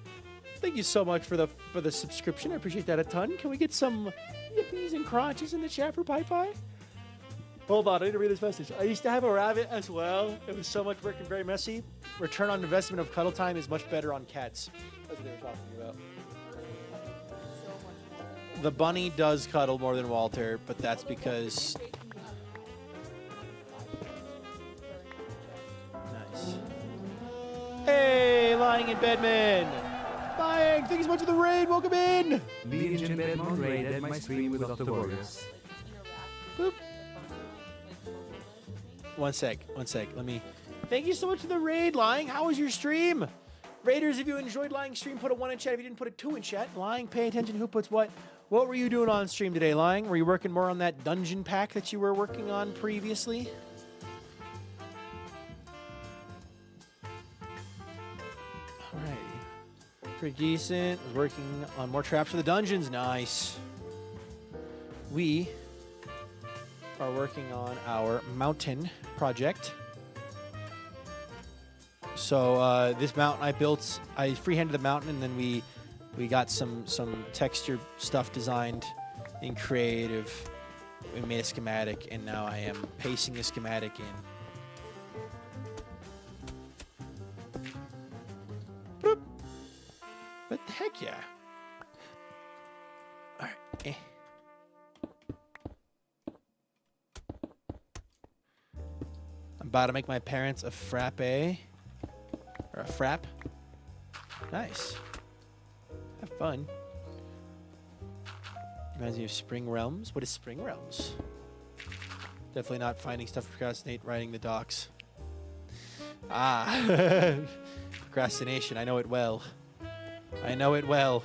Thank you so much for the subscription. I appreciate that a ton. Can we get some yippies and crunches in the chat for Pie Pie? Hold on, I need to read this message. I used to have a rabbit as well. It was so much work and very messy. Return on investment of cuddle time is much better on cats. That's what they were talking about. The bunny does cuddle more than Walter, but that's because... Nice. Hey, Lying in Bedman! Lying, thank you so much for the raid. Welcome in! Legion Bedmon raided my stream with Dr. Warriors. Boop. One sec. Let me... Thank you so much for the raid, Lying. How was your stream? Raiders, if you enjoyed Lying's stream, put a 1 in chat. If you didn't, put a 2 in chat. Lying, pay attention who puts what. What were you doing on stream today, Lying? Were you working more on that dungeon pack that you were working on previously? Alrighty. Pretty decent. Was working on more traps for the dungeons. Nice. We are working on our mountain project. So this mountain I built, I freehanded the mountain, and then we got some texture stuff designed in Creative. We made a schematic, and now I am pasting the schematic in. Boop. But heck yeah. All right. I'm about to make my parents a frappe. Or a frap. Nice. Have fun. Reminds me of Spring Realms. What is Spring Realms? Definitely not finding stuff to procrastinate, writing the docs. Ah. Procrastination. I know it well. I know it well.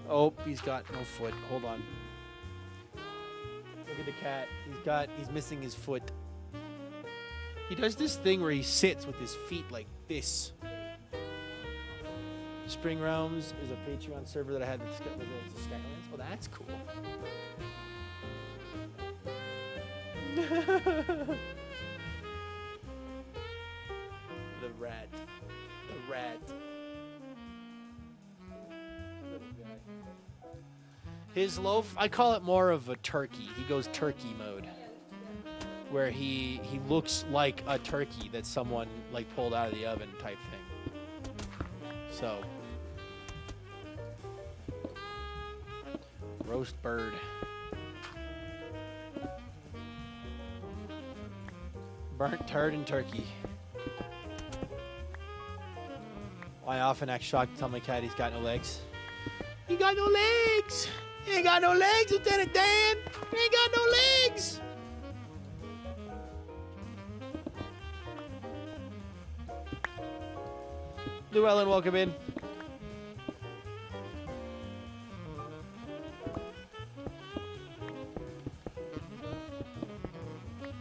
Oh, he's got no foot. Hold on. Look at the cat. He's missing his foot. He does this thing where he sits with his feet like this. Spring Realms is a Patreon server that I had with Skylands. Oh, that's cool. The rat. The rat. Little guy. His loaf, I call it more of a turkey. He goes turkey mode. Where he looks like a turkey that someone like pulled out of the oven type thing. So roast bird. Burnt turd and turkey. I often act shocked to tell my cat he's got no legs. He got no legs! He ain't got no legs, Lieutenant Dan! He ain't got no legs! Llewellyn, welcome in.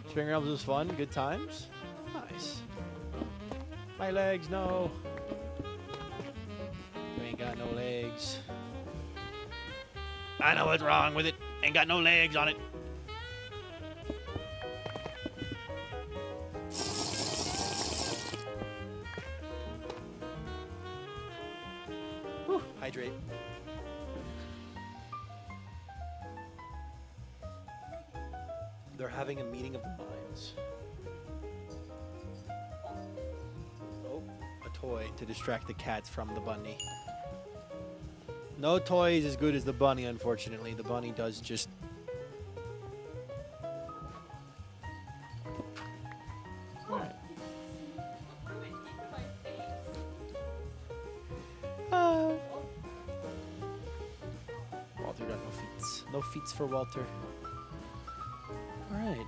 Spring Realms was fun. Good times. Nice. My legs, no. You ain't got no legs. I know what's wrong with it. Ain't got no legs on it. Whew, hydrate. They're having a meeting of the minds. Oh, a toy to distract the cats from the bunny. No toy is as good as the bunny, unfortunately. The bunny does just... Alright. Walter got no feats. No feats for Walter. Alright.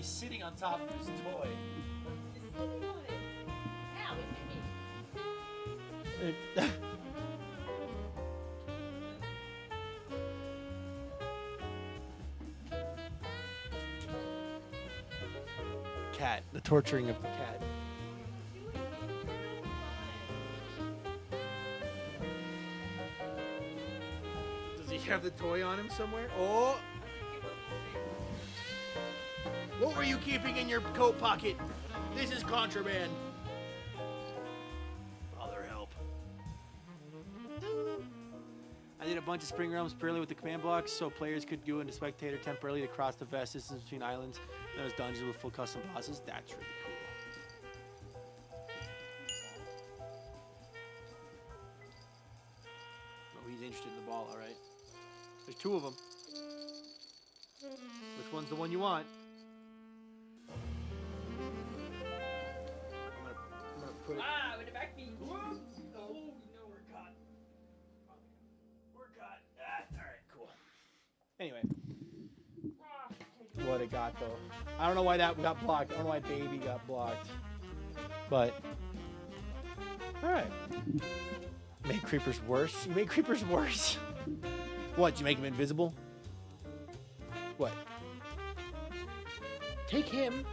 He's sitting on top of his toy. He's sitting on it. Ow, it hit me. Cat. The torturing of the cat. Does he have the toy on him somewhere? Oh! What were you keeping in your coat pocket? This is contraband. Other help. I did a bunch of spring realms purely with the command blocks so players could go into spectator temporarily to cross the vast distance between islands. There was dungeons with full custom bosses. That's really cool. Oh, he's interested in the ball, all right. There's two of them. Which one's the one you want? I'm gonna put it. Ah, with the back feet. Oh, you know we're caught. We're caught. Ah, all right, cool. Anyway, what it got though. I don't know why that got blocked. I don't know why baby got blocked. But all right. Make creepers worse. You made creepers worse. What? You make him invisible? What? Take him.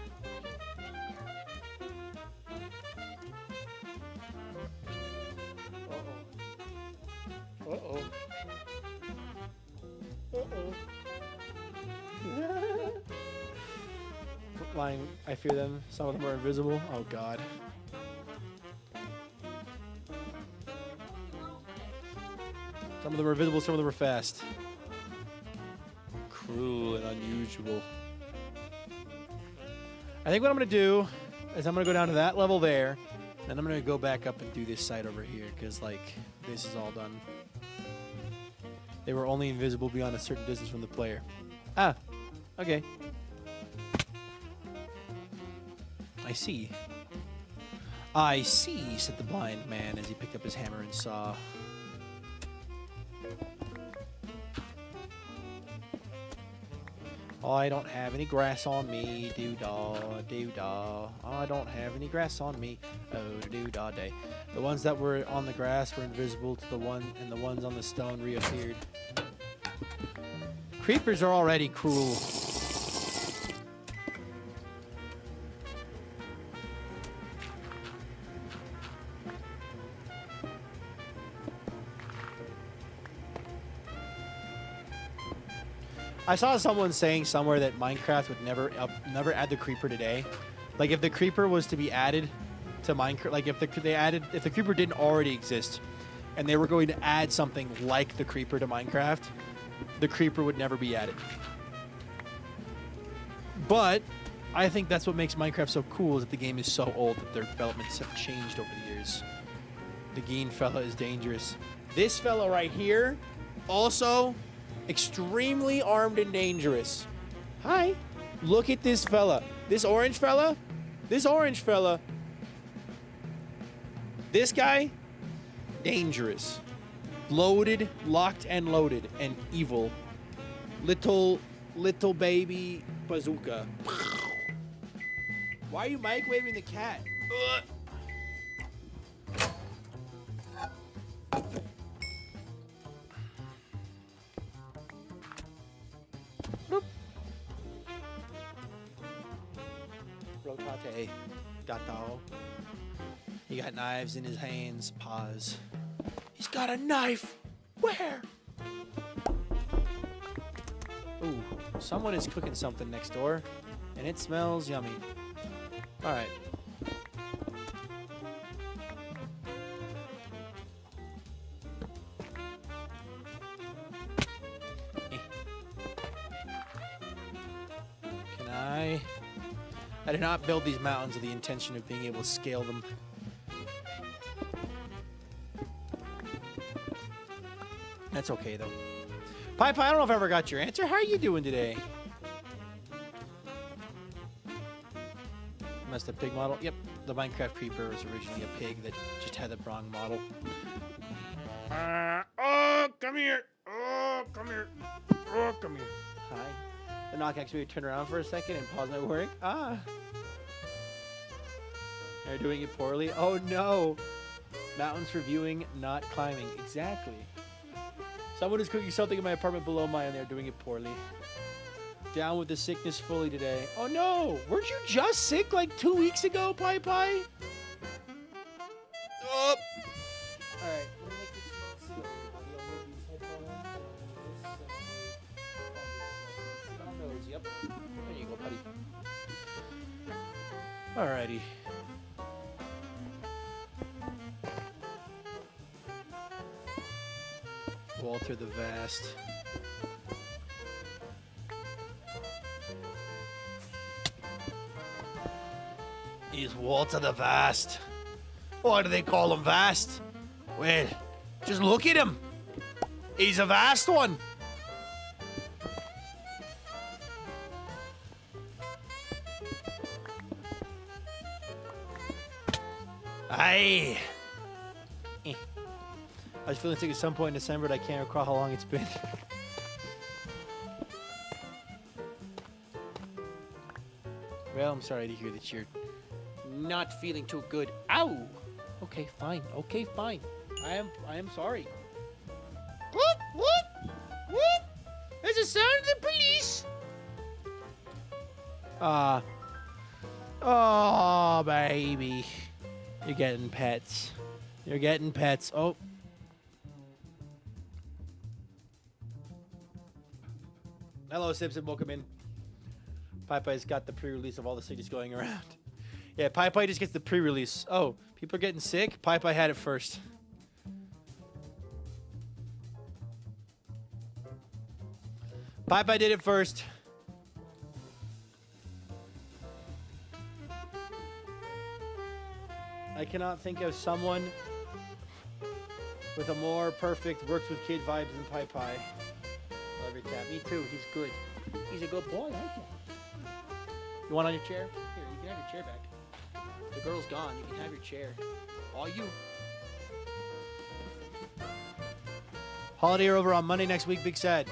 Uh-oh. Uh-oh. Uh-oh. Lying, I fear them. Some of them are invisible. Oh, God. Some of them are invisible, some of them are fast. Cruel and unusual. I think what I'm going to do is I'm going to go down to that level there, and I'm going to go back up and do this side over here, because, like, this is all done. They were only invisible beyond a certain distance from the player. Ah, okay. I see. I see, said the blind man as he picked up his hammer and saw. Oh, I don't have any grass on me, doo-dah, doo-dah. Oh, I don't have any grass on me, oh, doo-dah day. The ones that were on the grass were invisible to the one, and the ones on the stone reappeared. Creepers are already cruel. I saw someone saying somewhere that Minecraft would never add the creeper today. Like if the creeper was to be added to Minecraft, like if the creeper didn't already exist, and they were going to add something like the creeper to Minecraft, the creeper would never be added. But I think that's what makes Minecraft so cool is that the game is so old that their developments have changed over the years. The Geen fella is dangerous. This fella right here, also extremely armed and dangerous. Hi. Look at this fella. This orange fella. This orange fella. This guy, dangerous. Loaded, locked and loaded, and evil. Little baby bazooka. Why are you microwaving the cat? Ugh. Rotate. Gato. He got knives in his hands. Pause. He's got a knife. Where? Ooh, someone is cooking something next door, and it smells yummy. All right. Can I did not build these mountains with the intention of being able to scale them. That's okay, though. Pie, I don't know if I ever got your answer. How are you doing today? Messed up pig model? Yep. The Minecraft creeper was originally a pig that just had the wrong model. Oh, come here. Oh, come here. Oh, come here. Hi. The knock actually turn around for a second and pause my work. Ah. They're doing it poorly. Oh no. Mountains for viewing, not climbing. Exactly. Someone is cooking something in my apartment below mine and they're doing it poorly. Down with the sickness fully today. Oh no! Weren't you just sick like 2 weeks ago, Pie Pie? Oh. Alright, let me make this easy. I'll move these headphones and this on those. Yep. There you go, buddy. Alrighty. Walter the Vast. He's Walter the Vast. Why do they call him Vast? Well, just look at him. He's a vast one. Aye. I was feeling sick at some point in December, but I can't recall how long it's been. Well, I'm sorry to hear that you're not feeling too good. Ow! Okay, fine. Okay, fine. I am sorry. What? There's a sound of the police. Oh, baby. You're getting pets. You're getting pets. Oh. Hello, Simpson. Welcome in. Pi-Pi's got the pre-release of all the cities going around. Yeah, Pi-Pi just gets the pre-release. Oh, people are getting sick? Pi-Pi had it first. Pi-Pi did it first. I cannot think of someone with a more perfect works with kid vibes than Pi-Pi. Love your cat. Me too. He's good. He's a good boy, aren't you? You want on your chair? Here, you can have your chair back. The girl's gone. You can have your chair. All you. Holiday are over on Monday next week. Big sad.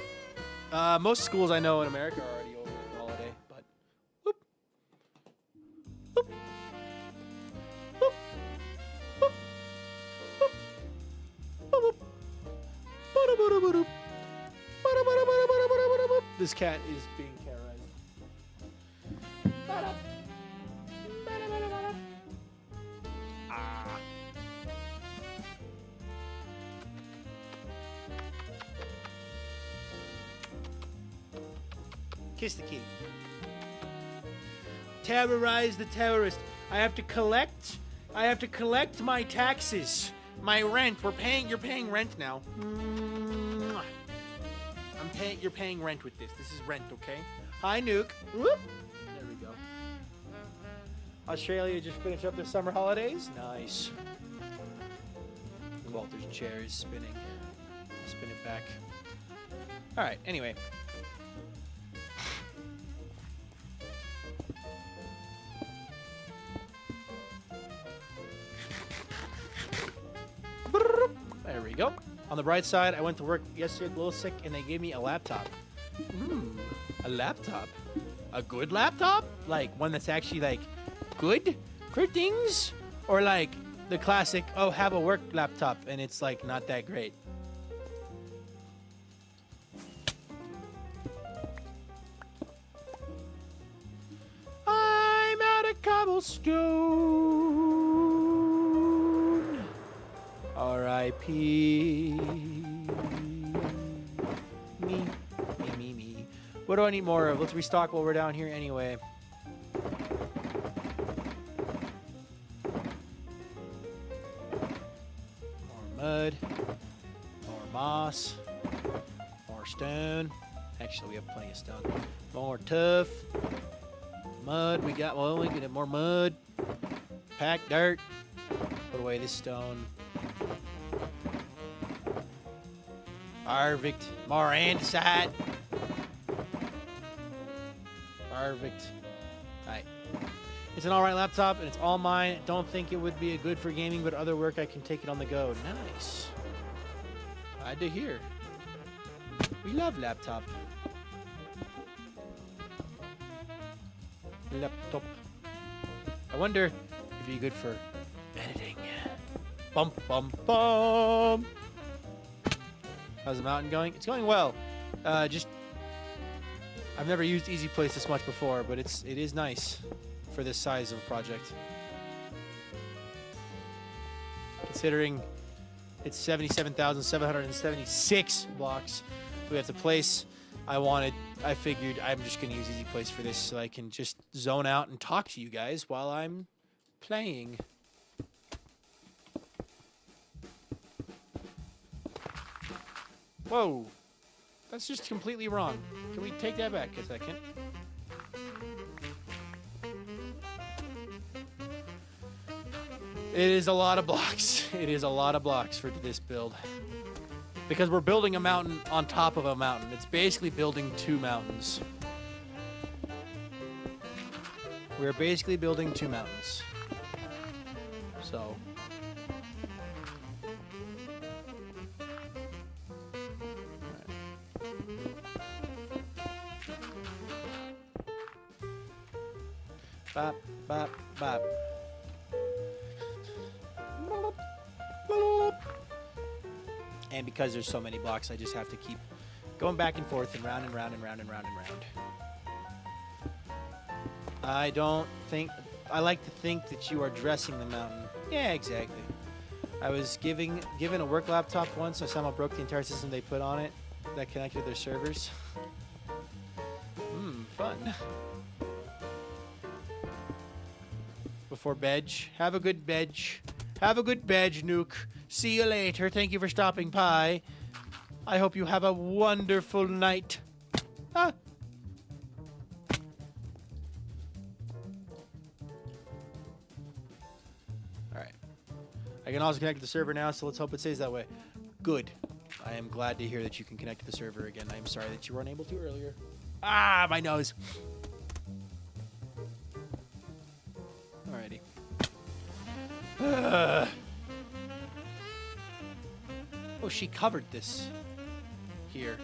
Most schools I know in America are already over the holiday, but whoop. Whoop. Whoop. Whoop. Whoop. Whoop. Ba-da-ba-da-ba-doop. Ba-da-ba-da-ba-da-ba-da-ba-da-ba. This cat is being terrorized. Ba-da. Ba-da-ba-da-ba-da. Ah. Kiss the kitty. Terrorize the terrorist. I have to collect my taxes. My rent. You're paying rent now. You're paying rent with this. This is rent, okay? Hi, Nuke. Whoop. There we go. Australia just finished up their summer holidays. Nice. Walter's chair is spinning. Spin it back. All right. Anyway. There we go. On the bright side, I went to work yesterday a little sick, and they gave me a laptop. A laptop? A good laptop? Like, one that's actually, like, good for things? Or, like, the classic, oh, have a work laptop, and it's, like, not that great? I'm out of cobblestone. R.I.P. Me. What do I need more of? Let's restock while we're down here anyway. More mud. More moss. More stone. Actually, we have plenty of stone. More tuff. Mud. We got more mud. Pack dirt. Put away this stone. Perfect. More andesite. Perfect. Alright. It's an alright laptop, and it's all mine. Don't think it would be good for gaming, but other work I can take it on the go. Nice. Glad to hear. We love laptop. laptop. I wonder if it'd be good for editing. Bum, bum, bum. How's the mountain going? It's going well. Just I've never used Easy Place this much before, but it is nice for this size of a project. Considering it's 77,776 blocks, we have the place I figured I'm just gonna use Easy Place for this so I can just zone out and talk to you guys while I'm playing. Whoa, that's just completely wrong. Can we take that back a second? It is a lot of blocks. It is a lot of blocks for this build. Because we're building a mountain on top of a mountain. It's basically building two mountains. We're basically building two mountains. So... Bop, bop, bop. And because there's so many blocks, I just have to keep going back and forth and round and round and round and round and round. I like to think that you are dressing the mountain. Yeah, exactly. I was given a work laptop once. I somehow broke the entire system they put on it that connected to their servers. Fun. Before bed. Have a good bed. Have a good bed, Nuke. See you later. Thank you for stopping by. I hope you have a wonderful night. Ah. Alright. I can also connect to the server now, so let's hope it stays that way. Good. I am glad to hear that you can connect to the server again. I am sorry that you were unable to earlier. Ah, my nose. Alrighty. Oh, she covered this here.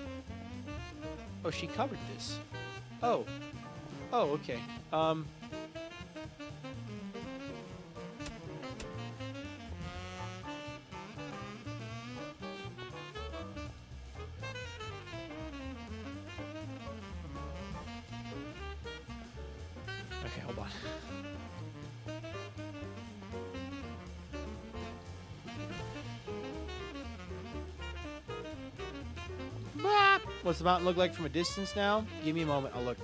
Oh, she covered this. Oh. Oh, okay. Okay, hold on. What's the mountain look like from a distance now? Give me a moment. I'll look.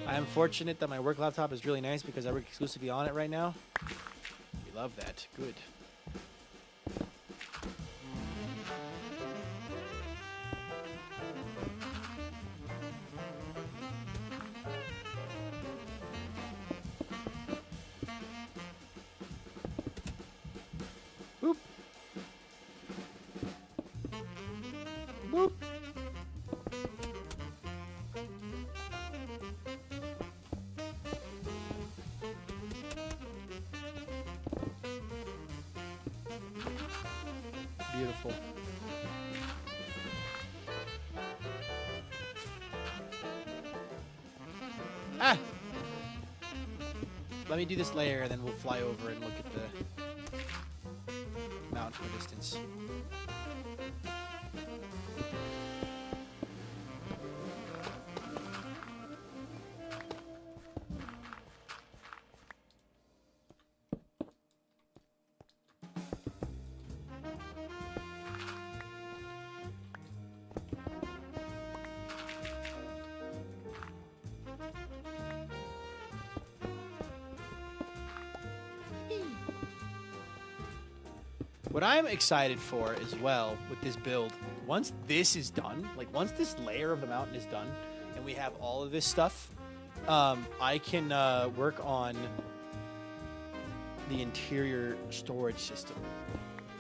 I am fortunate that my work laptop is really nice because I work exclusively on it right now. We love that. Good. Boop. Boop. Beautiful. Ah! Let me do this layer and then we'll fly over and look at the mountain from a distance. What I'm excited for as well with this build, once this is done, like once this layer of the mountain is done and we have all of this stuff, I can work on the interior storage system,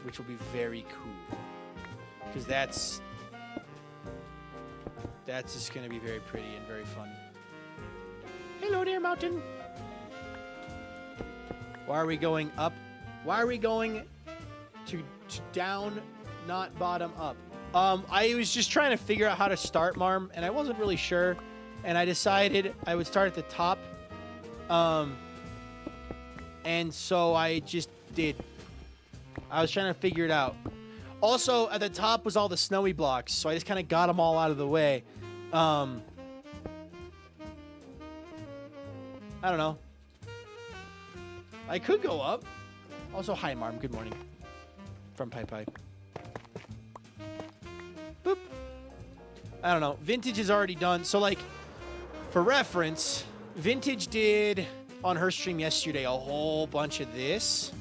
which will be very cool. Because that's just going to be very pretty and very fun. Hello there, mountain. Why are we going up? Why are we going to down, not bottom up? I was just trying to figure out how to start Marm, and I wasn't really sure. And I decided I would start at the top And so I just did. I was trying to figure it out. Also, at the top was all the snowy blocks, so I just kind of got them all out of the way. I don't know. I could go up. Also, hi, Marm. Good morning. From Pi Pi. Boop. I don't know. Vintage is already done. So, like, for reference, Vintage did, on her stream yesterday, a whole bunch of this.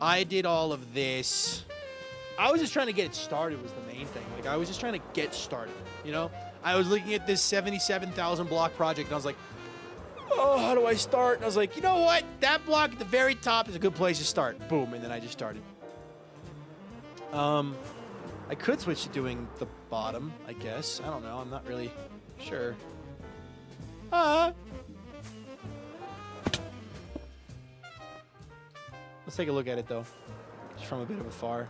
I did all of this. I was just trying to get it started was the main thing. Like, I was just trying to get started, you know? I was looking at this 77,000 block project, and I was like, oh, how do I start? And I was like, you know what? That block at the very top is a good place to start. Boom, and then I just started. I could switch to doing the bottom, I guess. I don't know. I'm not really sure. Let's take a look at it, though. Just from a bit of afar.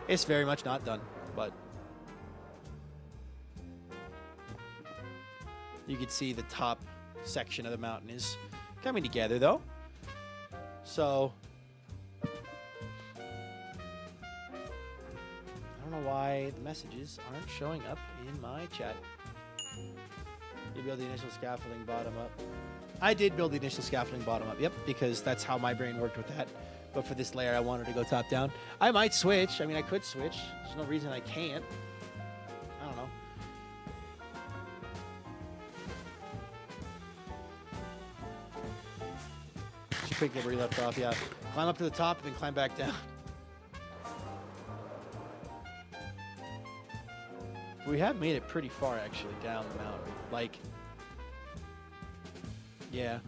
It's very much not done, but you can see the top section of the mountain is coming together, though. So I don't know why the messages aren't showing up in my chat. You build the initial scaffolding bottom up. I did build the initial scaffolding bottom up, yep, because that's how my brain worked with that. But for this layer, I wanted to go top down. I might switch. I mean, I could switch. There's no reason I can't. I don't know. Just pick up where you left off, yeah. Climb up to the top and then climb back down. We have made it pretty far, actually, down the mountain. Like, yeah.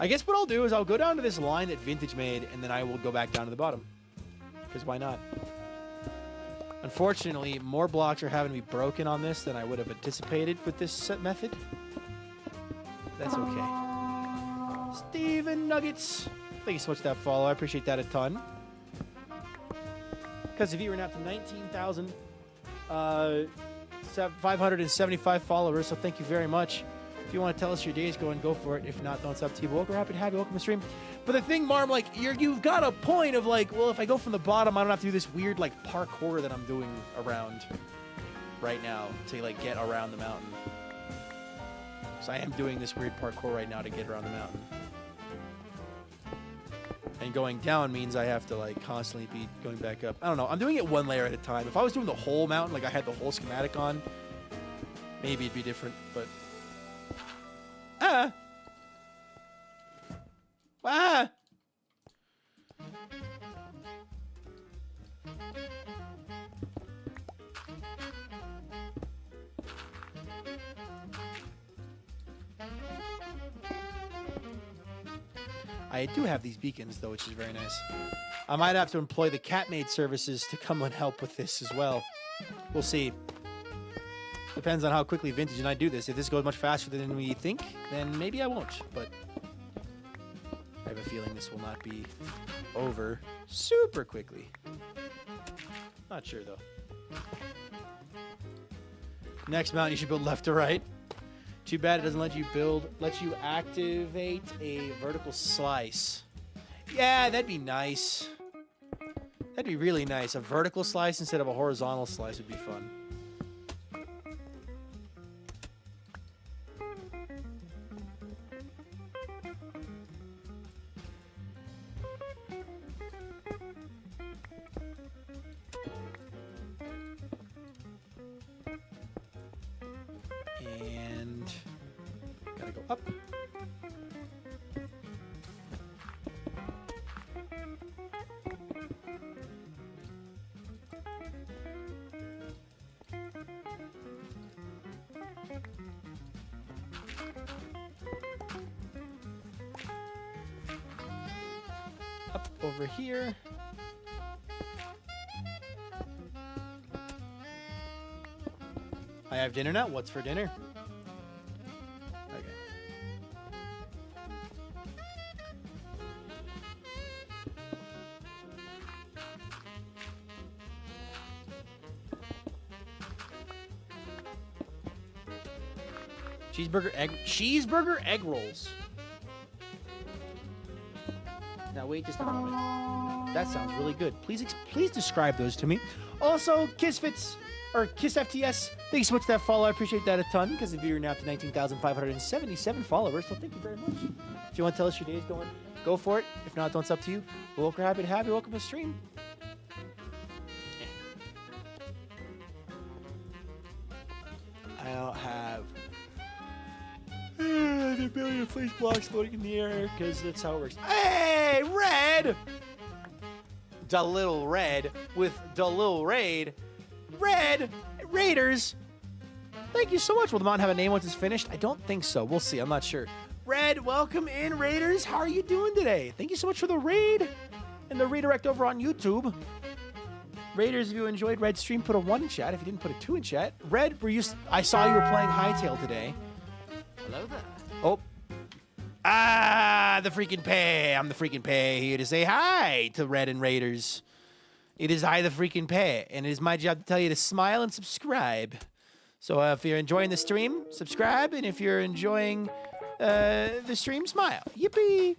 I guess what I'll do is I'll go down to this line that Vintage made, and then I will go back down to the bottom. Because why not? Unfortunately, more blocks are having to be broken on this than I would have anticipated with this set method. That's okay. Steven Nuggets. Thank you so much for that follow. I appreciate that a ton. Because of you, we're now to 19,000. 575 followers, so thank you very much. If you want to tell us your day's going, go for it. If not, don't stop to you. But welcome, happy to have you. Welcome to the stream. But the thing, Marm, like, you've got a point of, like, well, if I go from the bottom, I don't have to do this weird, like, parkour that I'm doing around right now to, like, get around the mountain. So I am doing this weird parkour right now to get around the mountain. And going down means I have to, like, constantly be going back up. I don't know. I'm doing it one layer at a time. If I was doing the whole mountain, like I had the whole schematic on, maybe it'd be different, but... I do have these beacons, though, which is very nice. I might have to employ the cat-maid services to come and help with this as well. We'll see. Depends on how quickly Vintage and I do this. If this goes much faster than we think, then maybe I won't. But I have a feeling this will not be over super quickly. Not sure, though. Next mountain, you should build left to right. Too bad it doesn't let you activate a vertical slice. Yeah, that'd be nice. That'd be really nice. A vertical slice instead of a horizontal slice would be fun. And gotta go up. Up over here. I have dinner now. What's for dinner? Okay. Cheeseburger egg rolls. Now wait just a moment. That sounds really good. Please describe those to me. Also, Kiss FTS. Thank you so much for that follow. I appreciate that a ton because you're now up to 19,577 followers. So thank you very much. If you want to tell us your day is going, go for it. If not, it's up to you. We're happy to have you. Welcome to the stream. I don't have a billion face blocks floating in the air because that's how it works. Hey, Red! Da little Red with da little Raid. Red Raiders. Thank you so much. Will the mountain have a name once it's finished? I don't think so. We'll see. I'm not sure. Red, welcome in, Raiders. How are you doing today? Thank you so much for the raid and the redirect over on YouTube. Raiders, if you enjoyed Red's stream, put a 1 in chat. If you didn't, put a 2 in chat. Red, I saw you were playing Hightail today. Hello there. Oh. The freaking pay. I'm the freaking pay here to say hi to Red and Raiders. It is I, the freaking pay, and it is my job to tell you to smile and subscribe. So if you're enjoying the stream, subscribe, and if you're enjoying the stream, smile. Yippee!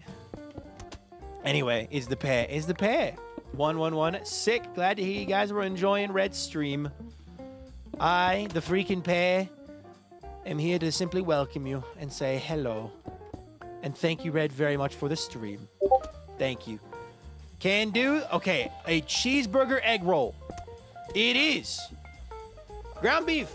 Anyway, is the pay. 111. Sick. Glad to hear you guys were enjoying Red's stream. I, the freaking pay, am here to simply welcome you and say hello. And thank you, Red, very much for the stream. Thank you. Can do. Okay, a cheeseburger egg roll. It is ground beef,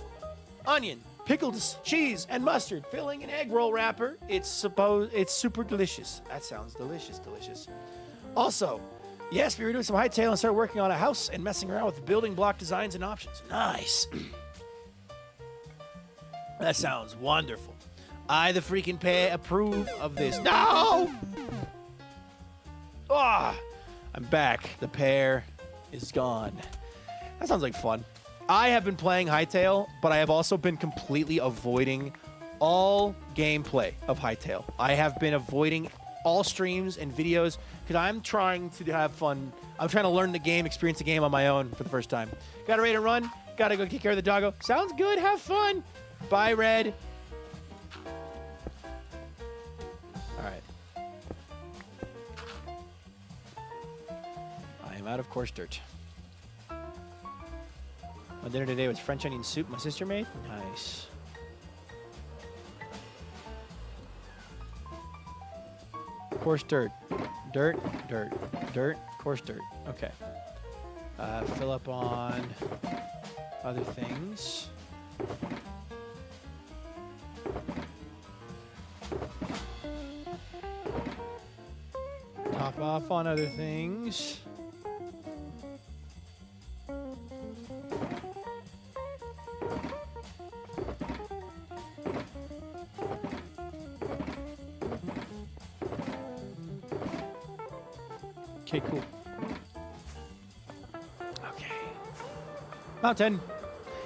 onion, pickled cheese, and mustard, filling an egg roll wrapper. It's super delicious. That sounds delicious. Also, yes, we were doing some hightail and started working on a house and messing around with building block designs and options. Nice. That sounds wonderful. I, the freaking pay, approve of this. No! I'm back. The pear is gone. That sounds like fun. I have been playing Hightail, but I have also been completely avoiding all gameplay of Hightail. I have been avoiding all streams and videos because I'm trying to have fun. I'm trying to learn the game, experience the game on my own for the first time. Got ready to run. Got to go take care of the doggo. Sounds good. Have fun. Bye, Red. All right. I am out of course dirt. My dinner today was French onion soup my sister made. Nice. Coarse dirt. Dirt, coarse dirt. Okay. Fill up on other things. Top off on other things. Okay, cool. Okay. Mountain.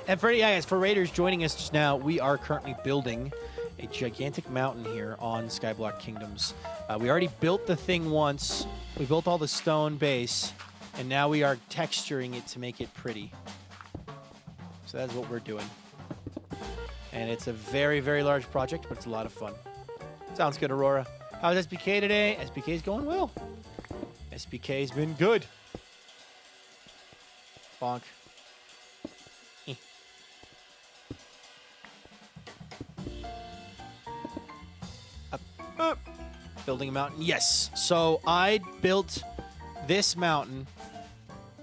And for Raiders joining us just now, we are currently building a gigantic mountain here on Skyblock Kingdoms. We already built the thing once. We built all the stone base, and now we are texturing it to make it pretty. So that's what we're doing. And it's a very, very large project, but it's a lot of fun. Sounds good, Aurora. How's SBK today? SBK's going well. SBK's been good. Bonk. Up. Building a mountain. Yes. So I built this mountain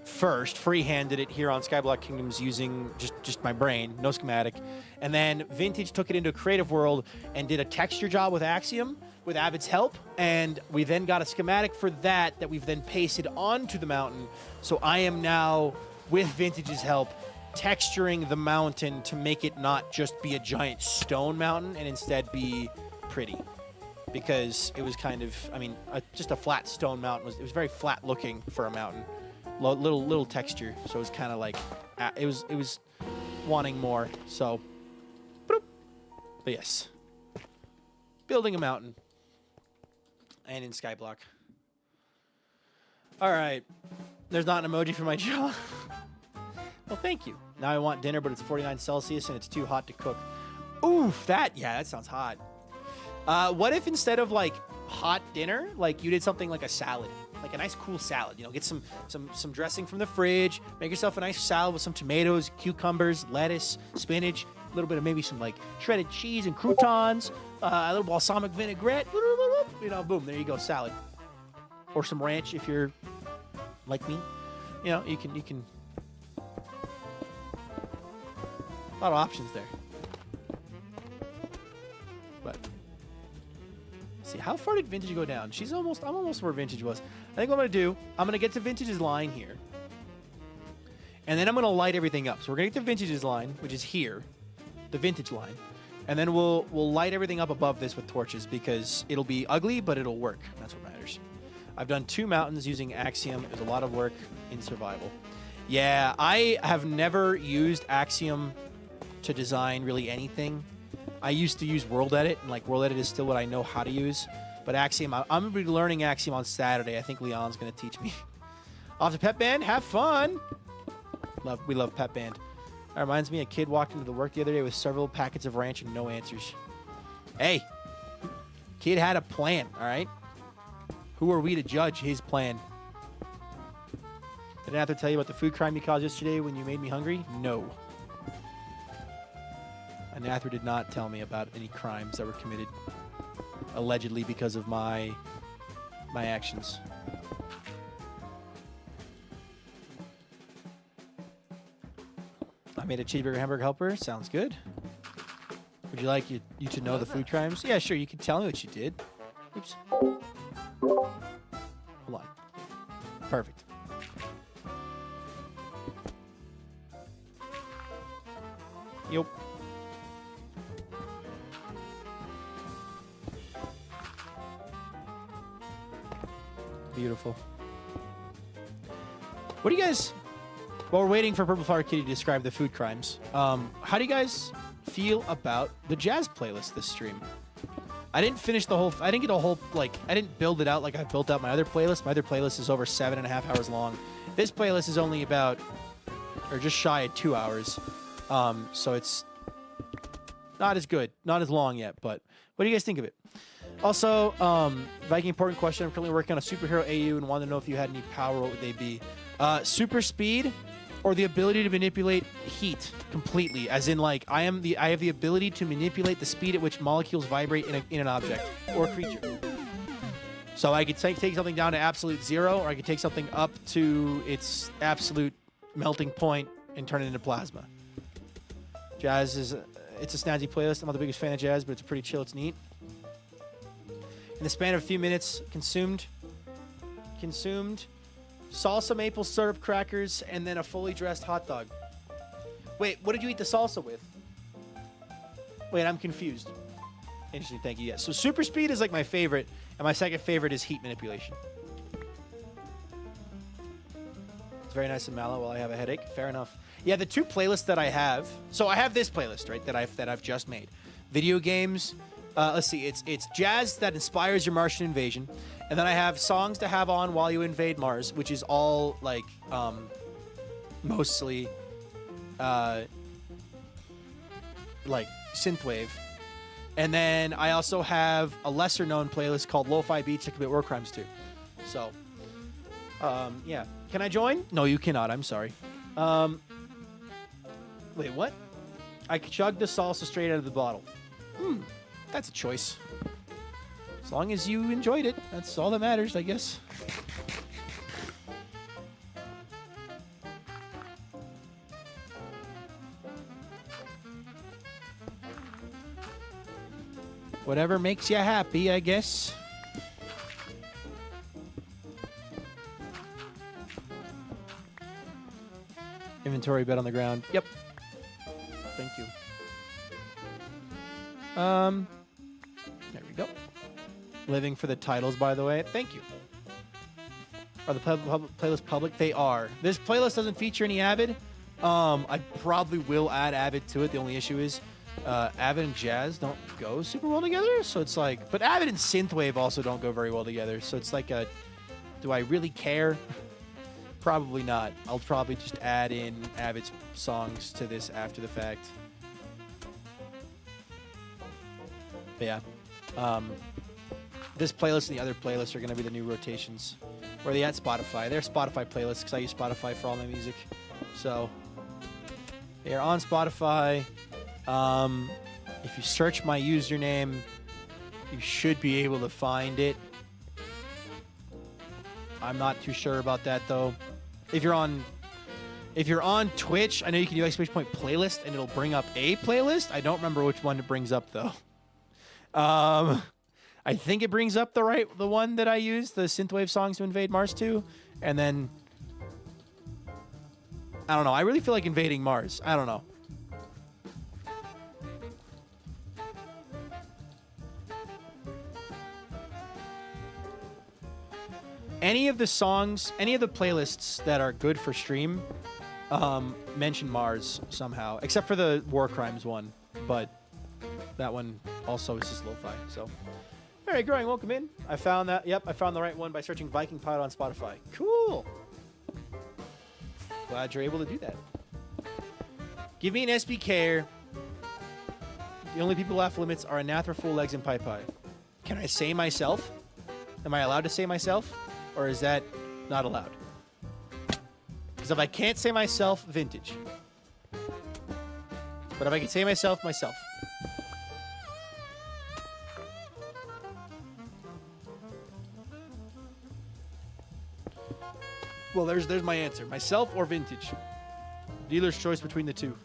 first, free-handed it here on Skyblock Kingdoms using just my brain, no schematic. And then Vintage took it into a creative world and did a texture job with Axiom with Avid's help, and we then got a schematic for that we've then pasted onto the mountain. So I am now, with Vintage's help, texturing the mountain to make it not just be a giant stone mountain and instead be pretty. Because it was kind of, just a flat stone mountain. It was very flat looking for a mountain. Little texture. So it was kind of like, it was wanting more. So, boop. But yes. Building a mountain. And in Skyblock. All right. There's not an emoji for my jaw. Well, thank you. Now I want dinner, but it's 49 Celsius and it's too hot to cook. Ooh, that sounds hot. What if instead of like hot dinner, like you did something like a salad, like a nice cool salad? You know, get some dressing from the fridge, make yourself a nice salad with some tomatoes, cucumbers, lettuce, spinach, a little bit of maybe some like shredded cheese and croutons, a little balsamic vinaigrette. You know, boom, there you go, salad. Or some ranch if you're like me. You know, you can. A lot of options there. But see, how far did Vintage go down? I'm almost where Vintage was. I think what I'm gonna do, I'm gonna get to Vintage's line here. And then I'm gonna light everything up. So we're gonna get to Vintage's line, which is here, the Vintage line. And then we'll light everything up above this with torches because it'll be ugly, but it'll work. That's what matters. I've done 2 mountains using Axiom. It was a lot of work in survival. Yeah, I have never used Axiom to design really anything. I used to use World Edit, and like World Edit is still what I know how to use. But Axiom, I'm going to be learning Axiom on Saturday. I think Leon's going to teach me. Off to Pep Band, have fun. We love Pep Band. That reminds me, a kid walked into the work the other day with several packets of ranch and no answers. Hey, kid had a plan, all right? Who are we to judge his plan? Did I have to tell you about the food crime you caused yesterday when you made me hungry? No. Anathra did not tell me about any crimes that were committed allegedly because of my actions. I made a cheeseburger hamburger helper. Sounds good. Would you like you to know the food crimes? Yeah, sure. You can tell me what you did. Oops. Hold on. Perfect. Yep. Beautiful. What do you guys... While we're waiting for Purple Flower Kitty to describe the food crimes, how do you guys feel about the jazz playlist this stream? I didn't finish the whole... I didn't get a whole... Like, I didn't build it out like I built out my other playlist. My other playlist is over 7.5 hours long. This playlist is only about... Or just shy of 2 hours. So it's not as good. Not as long yet, but... What do you guys think of it? Also, Viking, important question. I'm currently working on a superhero AU and wanted to know if you had any power, what would they be? Super speed or the ability to manipulate heat completely, as in like I have the ability to manipulate the speed at which molecules vibrate in an object or creature. So I could take something down to absolute 0, or I could take something up to its absolute melting point and turn it into plasma. Jazz is it's a snazzy playlist. I'm not the biggest fan of jazz, but it's pretty chill. It's neat. In the span of a few minutes, consumed salsa maple syrup crackers and then a fully dressed hot dog. Wait, what did you eat the salsa with? Wait, I'm confused. Interesting, thank you. Yes. So super speed is like my favorite, and my second favorite is heat manipulation. It's very nice and mellow while I have a headache. Fair enough. Yeah, the 2 playlists that I have. So I have this playlist, right, that I've just made. Video games. Let's see. It's jazz that inspires your Martian invasion, and then I have songs to have on while you invade Mars, which is all like mostly like synthwave. And then I also have a lesser known playlist called Lo-Fi Beats to commit war crimes to. So yeah. Can I join? No, you cannot. I'm sorry. Wait, what? I chugged the salsa straight out of the bottle. That's a choice. As long as you enjoyed it, that's all that matters, I guess. Whatever makes you happy, I guess. Inventory bed on the ground. Yep. Thank you. There we go. Living for the titles, by the way. Thank you. Are the playlist public? They are. This playlist doesn't feature any Avid. I probably will add Avid to it. The only issue is Avid and Jazz don't go super well together. So it's like, but Avid and Synthwave also don't go very well together. So it's like do I really care? Probably not. I'll probably just add in Avid's songs to this after the fact. But yeah. This playlist and the other playlists are going to be the new rotations. Where are they at? Spotify. They're Spotify playlists because I use Spotify for all my music. So they are on Spotify. If you search my username, you should be able to find it. I'm not too sure about that though. If you're on Twitch, I know you can do exclamation point playlist and it'll bring up a playlist. I don't remember which one it brings up though. I think it brings up the one that I use, the synthwave songs to invade Mars 2, and then I don't know. I really feel like invading Mars. I don't know. Any of the songs, any of the playlists that are good for stream, mention Mars somehow, except for the War Crimes one, but that one also is just lo-fi. So, all right, Growing, welcome in. I found that. Yep, I found the right one by searching VikingPilot on Spotify. Cool. Glad you're able to do that. Give me an SBK. The only people off limits are Anathra, Full Legs, and Pai Pai. Can I say myself? Am I allowed to say myself? Or is that not allowed? Because if I can't say myself, vintage. But if I can say myself, myself. Well, there's my answer. Myself or vintage. Dealer's choice between the two.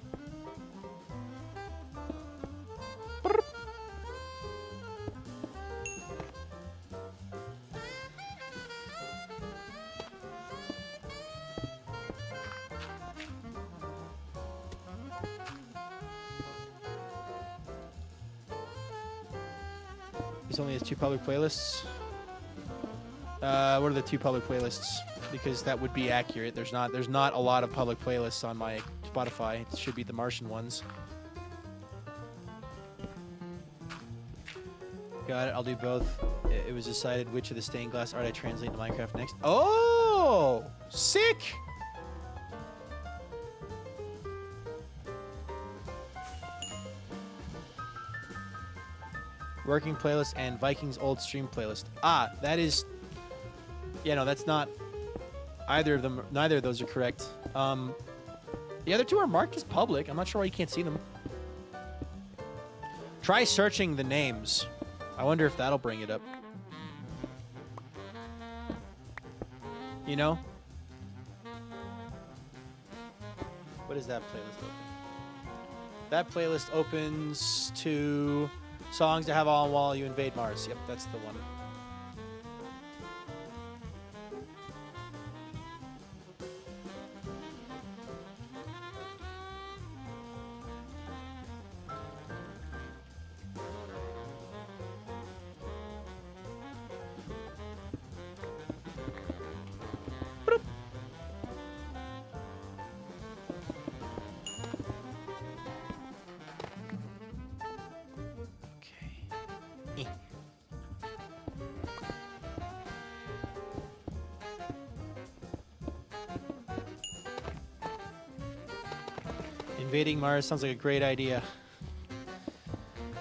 This only has 2 public playlists. What are the 2 public playlists? Because that would be accurate. There's not a lot of public playlists on my Spotify. It should be the Martian ones. Got it. I'll do both. It was decided which of the stained glass art I translate to Minecraft next. Oh, sick! Working playlist and Vikings old stream playlist. Ah, that is... Yeah, no, that's not... Either of them, neither of those are correct. The other 2 are marked as public. I'm not sure why you can't see them. Try searching the names. I wonder if that'll bring it up. You know? What is that playlist open? That playlist opens to songs to have on while you invade Mars. Yep, that's the one. Invading Mars sounds like a great idea.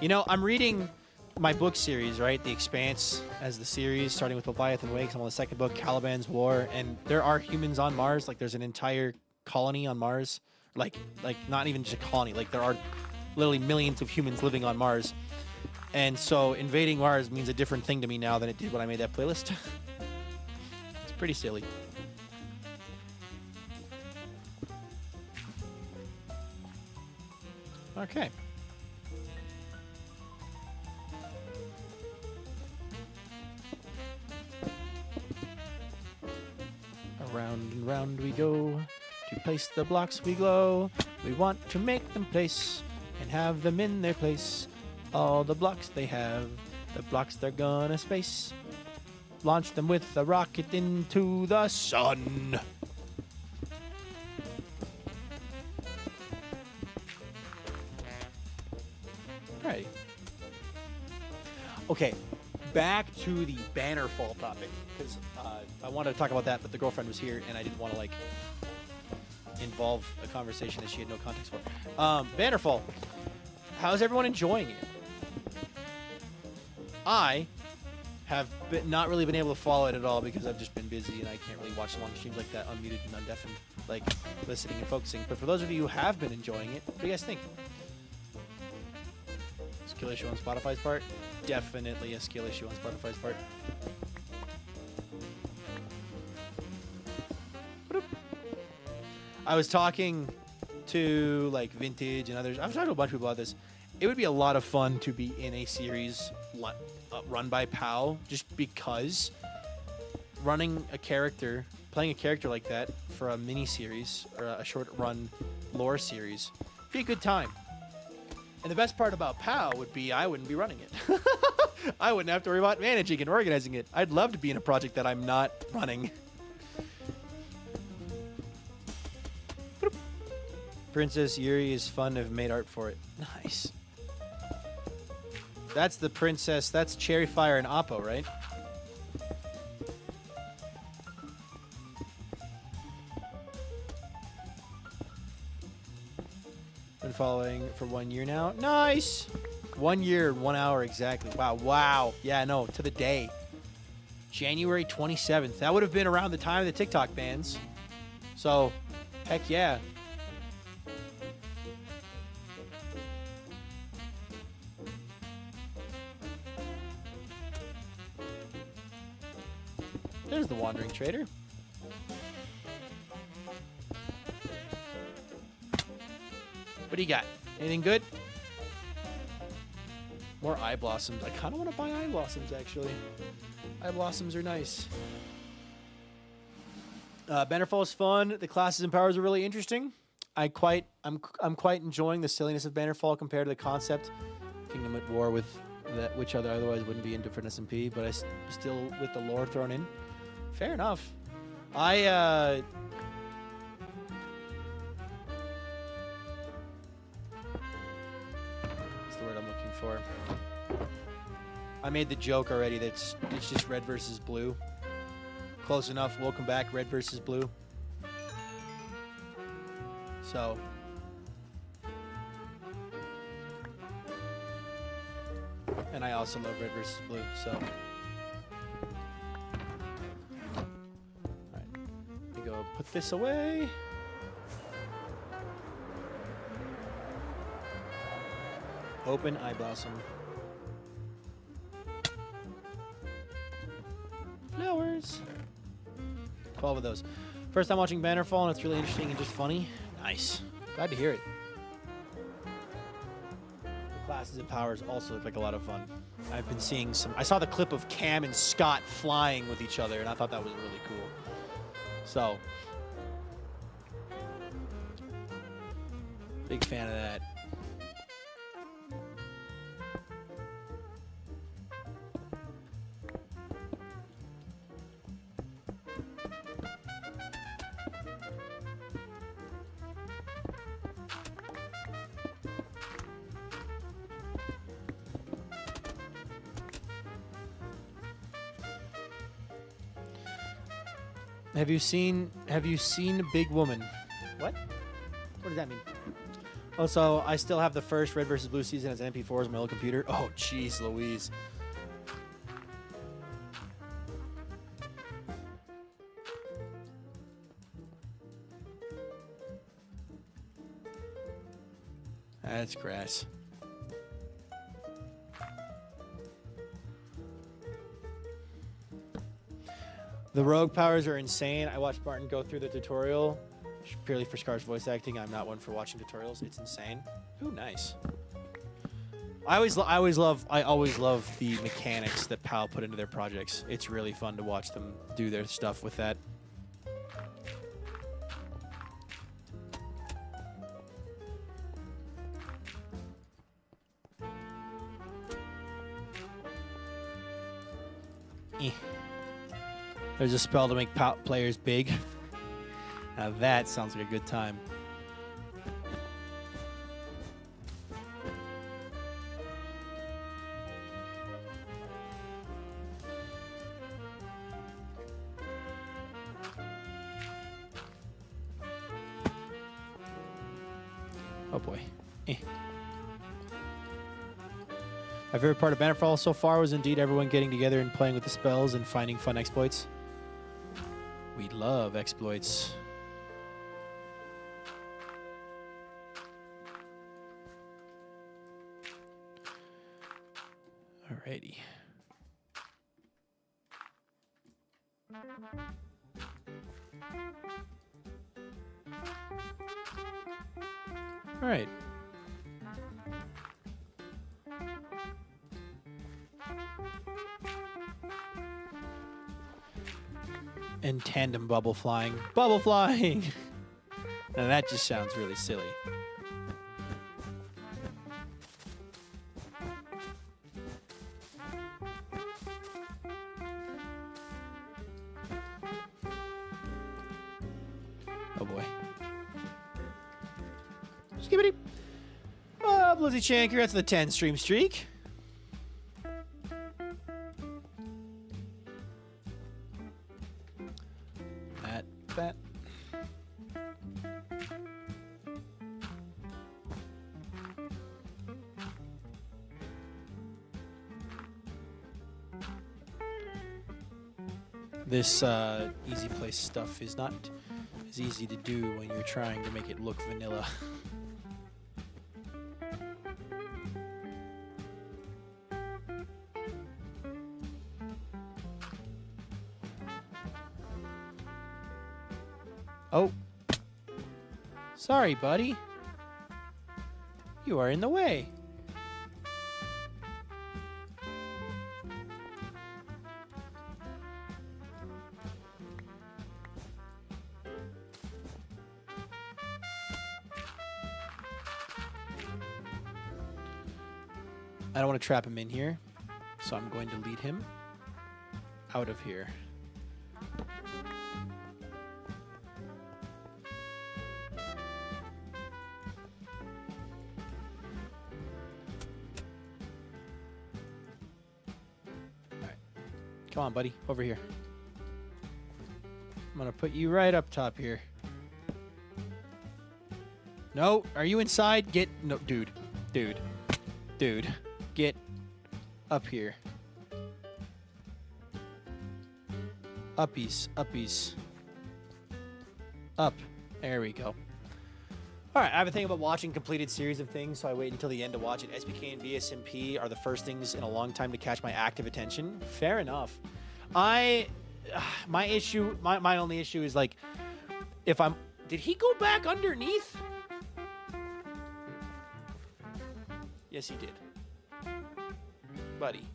You know, I'm reading my book series, right? The Expanse as the series, starting with Leviathan Wakes. I'm on the 2nd book, Caliban's War, and there are humans on Mars. Like, there's an entire colony on Mars. Like not even just a colony. Like, there are literally millions of humans living on Mars. And so invading Mars means a different thing to me now than it did when I made that playlist. It's pretty silly. Okay. Around and round we go. To place the blocks we glow. We want to make them place and have them in their place. All the blocks they have, the blocks they're gonna space. Launch them with a rocket into the sun. Alrighty. Okay, back to the banner fall topic, because I wanted to talk about that, but the girlfriend was here, and I didn't want to, like, involve a conversation that she had no context for. Bannerfall. How's everyone enjoying it? I have not really been able to follow it at all because I've just been busy and I can't really watch long streams like that unmuted and undeafened, like listening and focusing. But for those of you who have been enjoying it, what do you guys think? Skill issue on Spotify's part? Definitely a skill issue on Spotify's part. I was talking to like Vintage and others. I was talking to a bunch of people about this. It would be a lot of fun to be in a series run by PAL, just because playing a character like that for a mini series or a short run lore series, would be a good time. And the best part about PAL would be I wouldn't be running it. I wouldn't have to worry about managing and organizing it. I'd love to be in a project that I'm not running. Princess Yuri is fun. I've made art for it. Nice. That's the princess. That's Cherry Fire and Oppo, right? Been following for 1 year now. Nice. 1 year, 1 hour exactly. Wow. Wow. Yeah, no, to the day. January 27th. That would have been around the time of the TikTok bans. So, heck yeah. There's the Wandering Trader. What do you got? Anything good? More eye blossoms. I kind of want to buy eye blossoms, actually. Eye blossoms are nice. Bannerfall is fun. The classes and powers are really interesting. I'm quite enjoying the silliness of Bannerfall compared to the concept. Kingdom at War with that, which otherwise wouldn't be into for an SMP, but I still with the lore thrown in. Fair enough. What's the word I'm looking for? I made the joke already that it's just red versus blue. Close enough. Welcome back, red versus blue. So. And I also love red versus blue, so. Go put this away. Open eye blossom. Flowers. 12 of those. First time watching Bannerfall, and it's really interesting and just funny. Nice. Glad to hear it. The classes and powers also look like a lot of fun. I've been seeing some. I saw the clip of Cam and Scott flying with each other, and I thought that was really cool. So, big fan of that. Have you seen Big Woman? What? What does that mean? Oh, so I still have the first Red vs. Blue season as an MP4 on my old computer. Oh, jeez, Louise. That's grass. The rogue powers are insane. I watched Martin go through the tutorial purely for Scar's voice acting. I'm not one for watching tutorials. It's insane. Ooh, nice. I always love the mechanics that PAL put into their projects. It's really fun to watch them do their stuff with that. There's a spell to make players big. Now that sounds like a good time. Oh boy. My favorite part of Bannerfall so far was indeed everyone getting together and playing with the spells and finding fun exploits. We love exploits. Alrighty. All right. And tandem bubble flying. Bubble flying! Now that just sounds really silly. Oh boy. Skibbity. Oh, Blizzy Chanker, that's the 10 stream streak. That. This easy place stuff is not as easy to do when you're trying to make it look vanilla. Oh. Sorry, buddy. You are in the way. I don't want to trap him in here, so I'm going to lead him out of here. Come on, buddy. Over here. I'm going to put you right up top here. No. Are you inside? Get... No, dude. Dude. Dude. Get up here. Uppies. Uppies. Up. There we go. All right, I have a thing about watching completed series of things, so I wait until the end to watch it. SBK and VSMP are the first things in a long time to catch my active attention. Fair enough. My only issue is, like, if I'm... Did he go back underneath? Yes, he did. Buddy.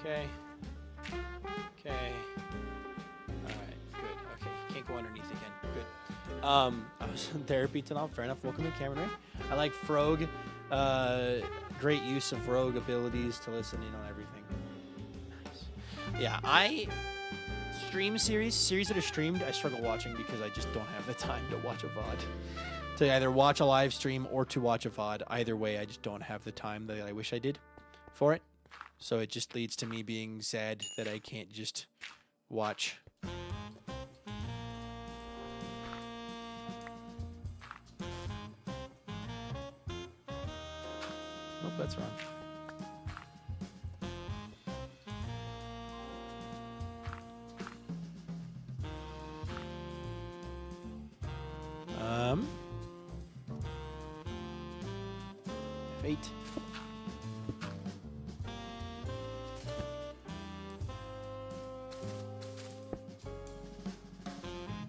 Okay. Okay. Alright, good. Okay, can't go underneath again. Good. I was in therapy tonight. Fair enough. Welcome to Cameron Ray. I like Frog. Great use of Rogue abilities to listen in on everything. Nice. Yeah, series that are streamed, I struggle watching because I just don't have the time to watch a VOD. To either watch a live stream or to watch a VOD. Either way, I just don't have the time that I wish I did for it. So it just leads to me being sad that I can't just watch. Nope, that's wrong. Fate.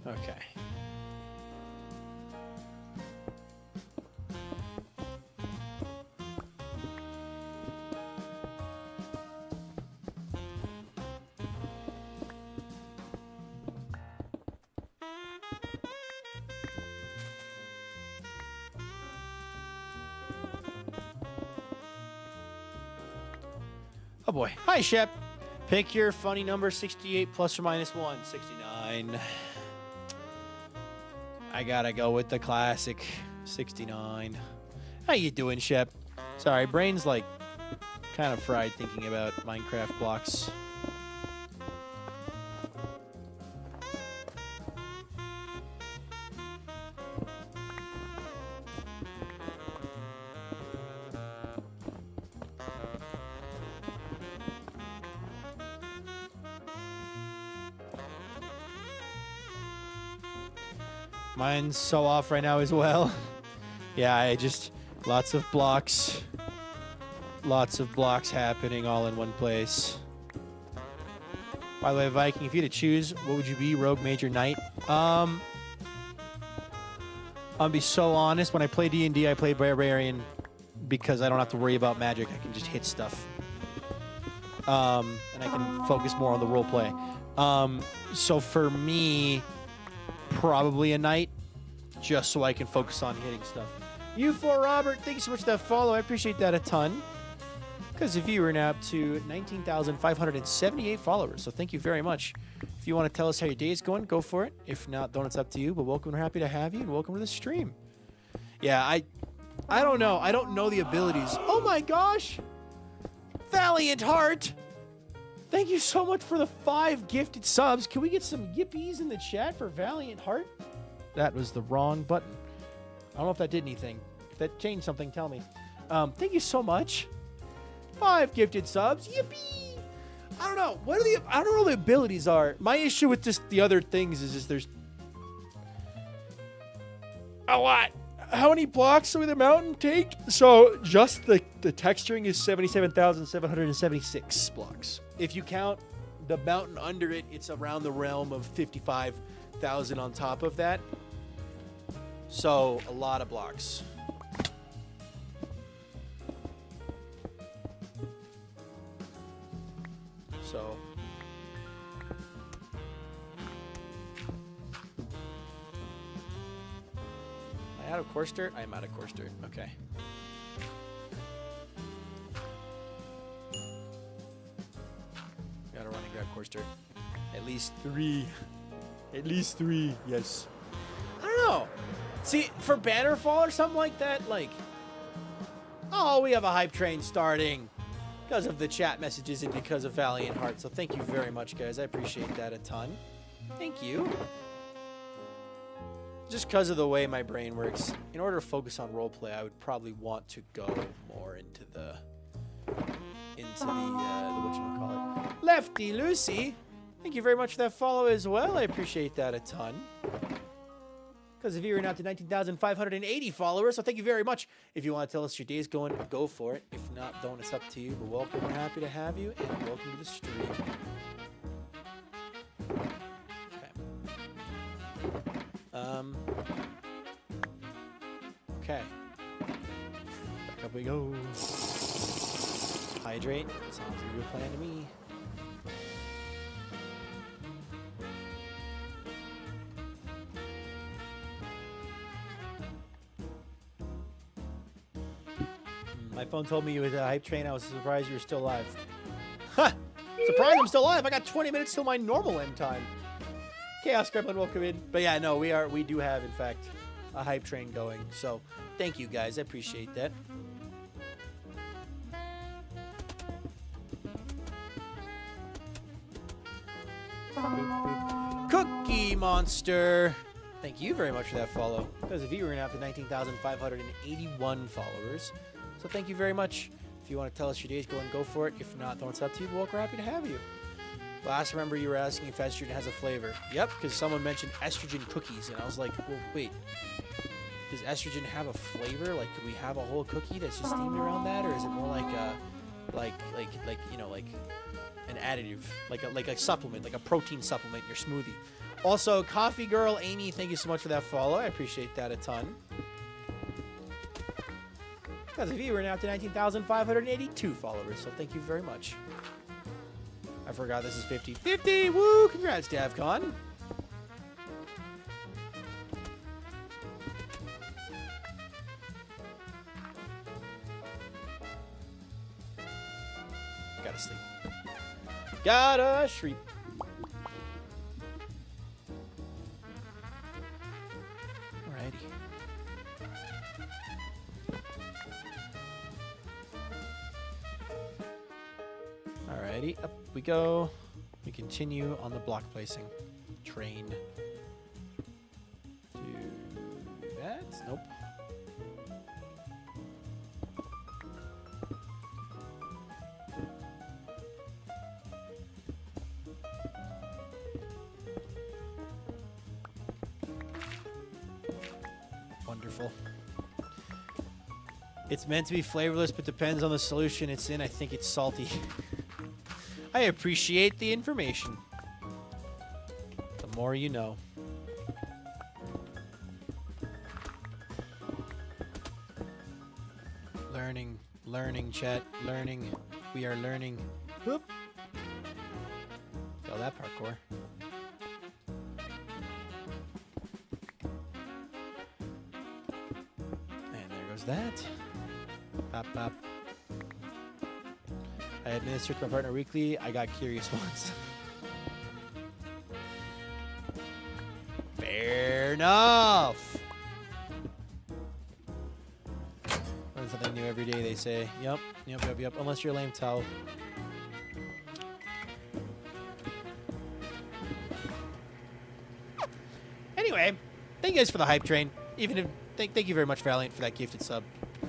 Okay. Oh boy. Hi, Shep. Pick your funny number, 68 plus or minus 1. 69. I gotta go with the classic 69. How you doing, Shep? Sorry, brain's like kind of fried thinking about Minecraft blocks. Mine's so off right now as well. Yeah, I just lots of blocks happening all in one place. By the way, Viking, if you had to choose, what would you be, rogue, mage, or knight? I'll be so honest. When I play D&D, I play barbarian because I don't have to worry about magic. I can just hit stuff, and I can focus more on the role play. So for me, probably a knight, just so I can focus on hitting stuff. U4 Robert, thank you so much for that follow. I appreciate that a ton. Because if you are now up to 19,578 followers, so thank you very much. If you want to tell us how your day is going, go for it. If not, then it's up to you. But welcome, we're happy to have you, and welcome to the stream. Yeah, I don't know. I don't know the abilities. Oh my gosh! Valiant Heart! Thank you so much for the 5 gifted subs. Can we get some yippies in the chat for Valiant Heart? That was the wrong button. I don't know if that did anything. If that changed something, tell me. Thank you so much. 5 gifted subs. Yippee! I don't know. I don't know what the abilities are. My issue with just the other things is there's a lot. How many blocks will the mountain take? So just the texturing is 77,776 blocks. If you count the mountain under it, it's around the realm of 55,000 on top of that. So a lot of blocks. So am I out of course dirt? I am out of course dirt. Okay. Gotta run and grab course dirt. At least 3. At least 3. Yes. I don't know. See, for Bannerfall or something like that, like, oh, we have a hype train starting because of the chat messages and because of Valiant Heart. So thank you very much, guys. I appreciate that a ton. Thank you. Just because of the way my brain works, in order to focus on roleplay, I would probably want to go more into the whatchamacallit. Lefty Lucy, thank you very much for that follow as well. I appreciate that a ton. Because if you're now to 19,580 followers, so thank you very much. If you want to tell us your day's going, go for it. If not, don't. It's up to you. But welcome. We're happy to have you, and welcome to the stream. Okay. Back up we go. Hydrate. Sounds like a good plan to me. My phone told me you was a hype train. I was surprised you were still alive. Ha! Surprised I'm still alive. I got 20 minutes till my normal end time. Chaos Gremlin, welcome in. But yeah, no, we do have, in fact, a hype train going. So thank you guys. I appreciate that. Cookie Monster. Thank you very much for that follow. Because if you were now to 19,581 followers. So thank you very much. If you want to tell us your day's going, go for it. If not, then it's up to you. But we're happy to have you. Last, remember you were asking if estrogen has a flavor. Yep, because someone mentioned estrogen cookies, and I was like, well, wait. Does estrogen have a flavor? Like, could we have a whole cookie that's just themed around that, or is it more like a, like you know, like an additive, like a supplement, like a protein supplement in your smoothie? Also, Coffee Girl Amy, thank you so much for that follow. I appreciate that a ton. Because of you, we're now up to 19,582 followers, so thank you very much. I forgot this is 50. 50! Woo! Congrats, Davcon. Gotta sleep. Gotta sleep. Alrighty. Alrighty, up we go. We continue on the block placing train. Do that? Nope. Wonderful. It's meant to be flavorless, but depends on the solution it's in. I think it's salty. I appreciate the information. The more you know. Learning, chat. Learning. We are learning. Whoop. Fail that parkour. And there goes that. Bop, bop. I administer to my partner weekly. I got curious once. Fair enough. Learn something new every day, they say. Yep. Unless you're a lame towel. Anyway, thank you guys for the hype train. Even if thank you very much, Valiant, for that gifted sub.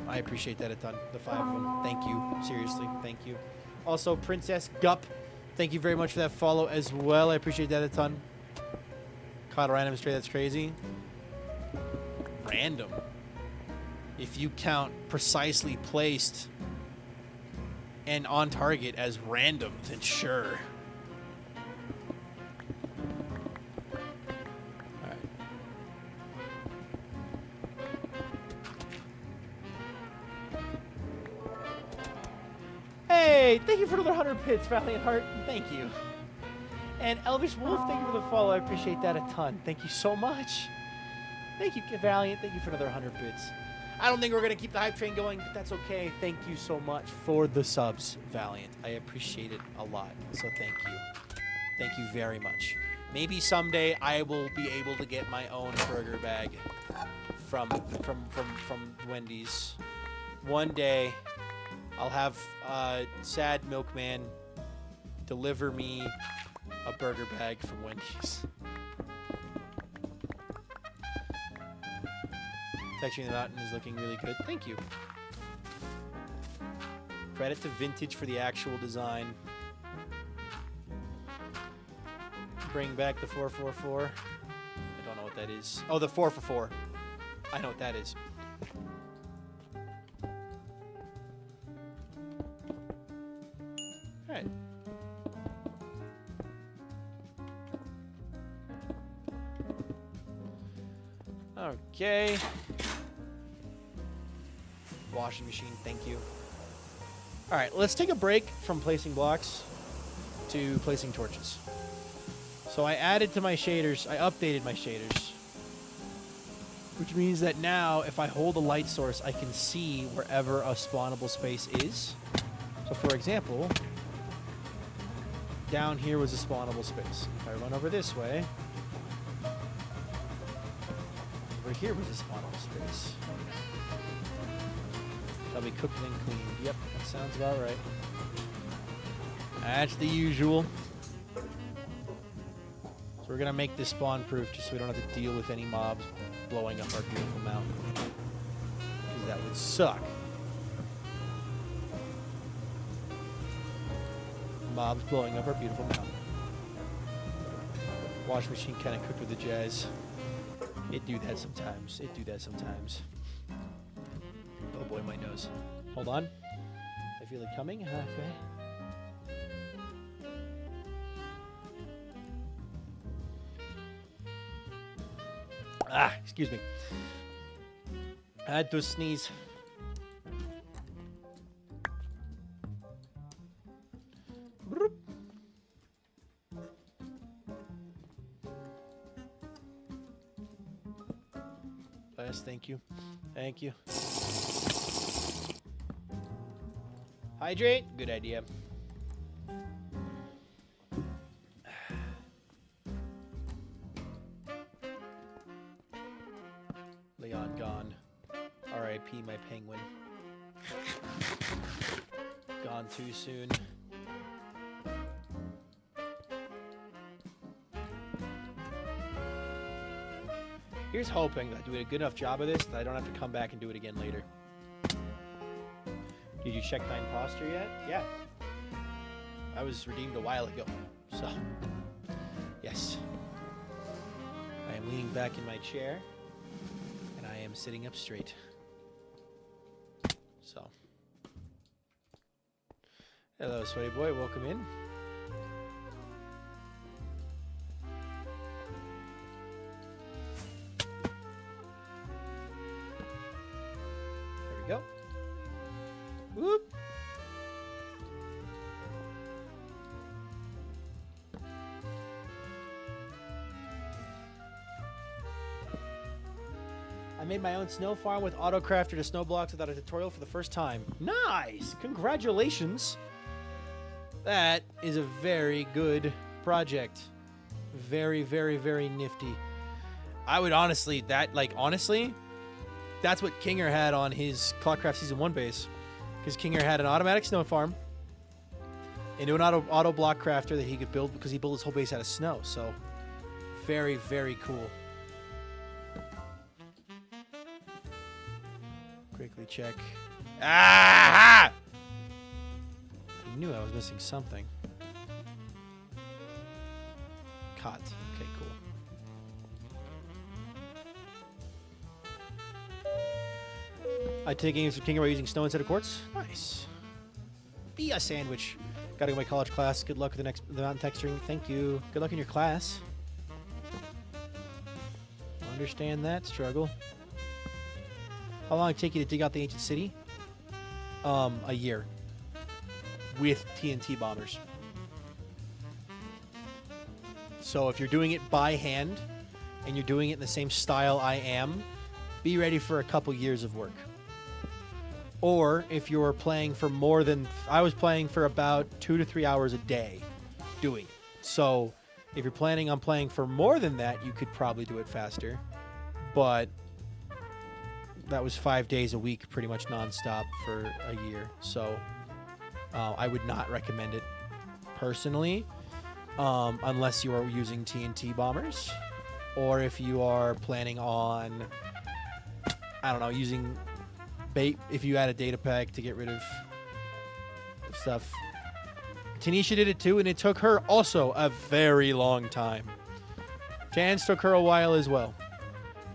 I appreciate that a ton. The 5 of them. Thank you. Seriously, thank you. Also, Princess Gup, thank you very much for that follow as well. I appreciate that a ton. Caught a random stray, that's crazy. Random. If you count precisely placed and on target as random, then sure. Alright. Hey, thank you for another 100 bits, Valiant Heart. Thank you. And Elvish Wolf, thank you for the follow. I appreciate that a ton. Thank you so much. Thank you, Valiant. Thank you for another 100 bits. I don't think we're going to keep the hype train going, but that's okay. Thank you so much for the subs, Valiant. I appreciate it a lot. So thank you. Thank you very much. Maybe someday I will be able to get my own burger bag from Wendy's. One day I'll have Sad Milkman deliver me a burger bag from Wendy's. Texturing the mountain is looking really good. Thank you. Credit to Vintage for the actual design. Bring back the 444. I don't know what that is. Oh, the 4 for 4. I know what that is. Alright. Okay. Washing machine, thank you. Alright, let's take a break from placing blocks to placing torches. So I added to my shaders, I updated my shaders. Which means that now, if I hold a light source, I can see wherever a spawnable space is. So for example, down here was a spawnable space. If I run over this way, over here was a spawnable space. Shall be cooked and cleaned. Yep, that sounds about right. That's the usual. So we're gonna make this spawn proof just so we don't have to deal with any mobs blowing up our beautiful mountain. Because that would suck. Mobs blowing up our beautiful mountain. Wash machine kind of cooked with the jazz. It do that sometimes. It do that sometimes. Oh boy, my nose. Hold on. I feel it coming. Okay. Ah, excuse me. I had to sneeze. Broop. Yes, thank you. Thank you. Hydrate? Good idea. Leon gone. R.I.P. my penguin. Gone too soon. Here's hoping that I do a good enough job of this that I don't have to come back and do it again later. Did you check thine posture yet? Yeah. I was redeemed a while ago. So, yes. I am leaning back in my chair, and I am sitting up straight. So. Hello, sweaty boy. Welcome in. There we go. Whoop. I made my own snow farm with auto-crafted to snow blocks without a tutorial for the first time. Nice! Congratulations! That is a very good project. Very, very, very nifty. I would honestly, honestly, that's what Kinger had on his Clockcraft Season 1 base. Because Kinger had an automatic snow farm into an auto block crafter that he could build because he built his whole base out of snow. So, very, very cool. Quickly check. Ah! I knew I was missing something. Cot. Okay, cool. I take games with King by using snow instead of quartz. Nice. Be a sandwich. Gotta go to my college class. Good luck with the mountain texturing. Thank you. Good luck in your class. Understand that struggle. How long did it take you to dig out the ancient city? A year. With TNT bombers. So if you're doing it by hand and you're doing it in the same style I am, be ready for a couple years of work. Or if you're playing for more than... I was playing for about 2 to 3 hours a day doing it. So if you're planning on playing for more than that, you could probably do it faster. But that was 5 days a week, pretty much nonstop for a year. So I would not recommend it personally, unless you are using TNT bombers, or if you are planning on, I don't know, using bait. If you add a data pack to get rid of stuff. Tanisha did it too, and it took her also a very long time. Jans took her a while as well,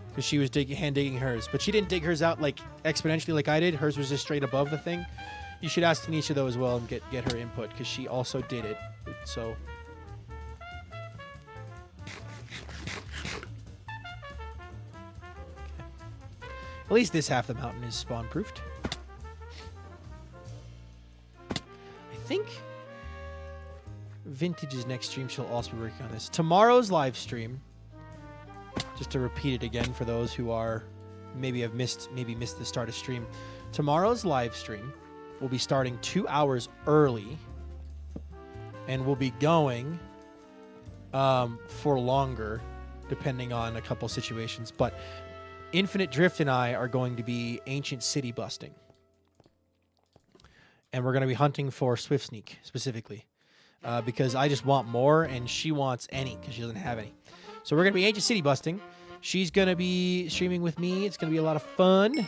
because she was hand digging hers, but she didn't dig hers out like exponentially like I did. Hers was just straight above the thing. You should ask Tanisha though as well and get her input, because she also did it. So at least this half the mountain is spawn proofed. I think Vintage's next stream she'll also be working on this. Tomorrow's live stream, just to repeat it again for those who are maybe missed the start of stream. Tomorrow's live stream will be starting 2 hours early, and we'll be going for longer, depending on a couple situations. But Infinite Drift and I are going to be ancient city busting, and we're going to be hunting for Swift Sneak specifically, because I just want more, and she wants any because she doesn't have any. So we're going to be ancient city busting. She's going to be streaming with me. It's going to be a lot of fun.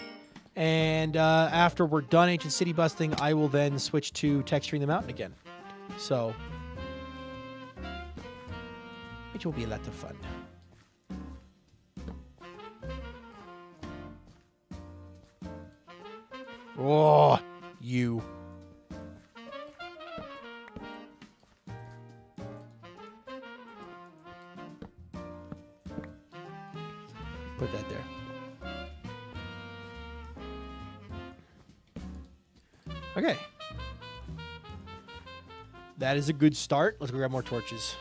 And after we're done ancient city busting, I will then switch to texturing the mountain again. So, which will be a lot of fun. Oh, you. Put that there. Okay. That is a good start. Let's go grab more torches.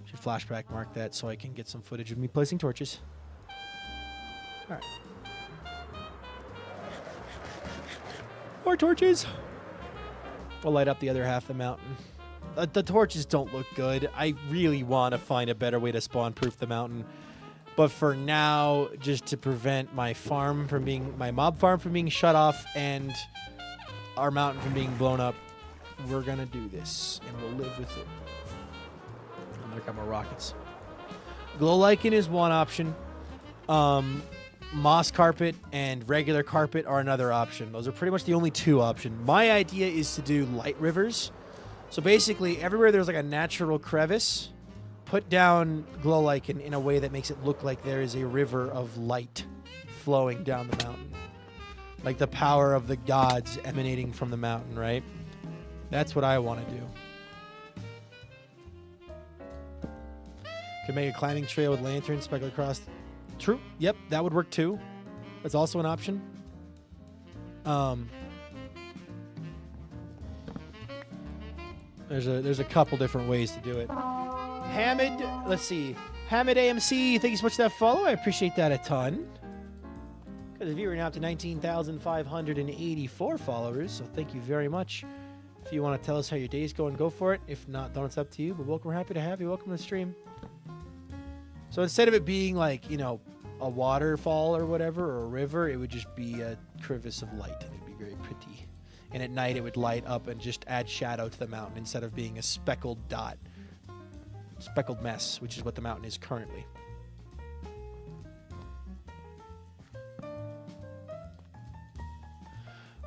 Should flashback mark that so I can get some footage of me placing torches. Alright. More torches! We'll light up the other half of the mountain. The torches don't look good. I really want to find a better way to spawn-proof the mountain. But for now, just to prevent my mob farm from being shut off and our mountain from being blown up, we're gonna do this, and we'll live with it. I'm gonna grab more rockets. Glow lichen is one option. Moss carpet and regular carpet are another option. Those are pretty much the only two options. My idea is to do light rivers. So basically, everywhere there's like a natural crevice, put down glow lichen in a way that makes it look like there is a river of light flowing down the mountain. Like the power of the gods emanating from the mountain, right? That's what I want to do. Could make a climbing trail with lanterns speckled across. True. Yep, that would work too. That's also an option. There's a couple different ways to do it. Hamid, let's see. Hamid AMC, thank you so much for that follow. I appreciate that a ton. Because if you are now up to 19,584 followers, so thank you very much. If you want to tell us how your day's going, go for it. If not, then it's up to you. But welcome, we're happy to have you. Welcome to the stream. So instead of it being like, you know, a waterfall or whatever, or a river, it would just be a crevice of light. It would be very pretty. And at night, it would light up and just add shadow to the mountain instead of being a speckled dot. Speckled mess, which is what the mountain is currently.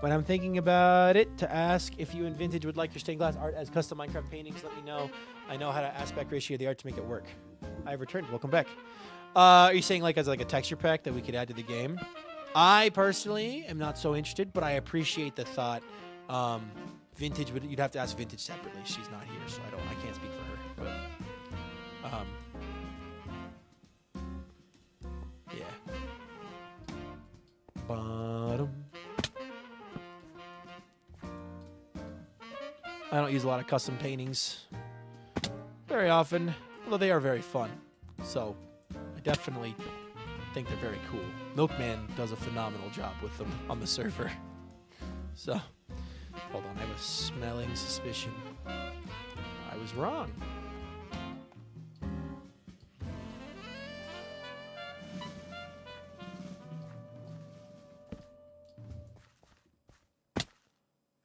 When I'm thinking about it, to ask if you in Vintage would like your stained glass art as custom Minecraft paintings, let me know. I know how to aspect ratio the art to make it work. I've returned. Welcome back. Are you saying like as like a texture pack that we could add to the game? I personally am not so interested, but I appreciate the thought. Vintage would, you'd have to ask Vintage separately. She's not here, so I can't speak for her. But yeah. Bottom. I don't use a lot of custom paintings very often, although they are very fun. So I definitely think they're very cool. Milkman does a phenomenal job with them on the server. So, hold on, I have a smelling suspicion. I was wrong.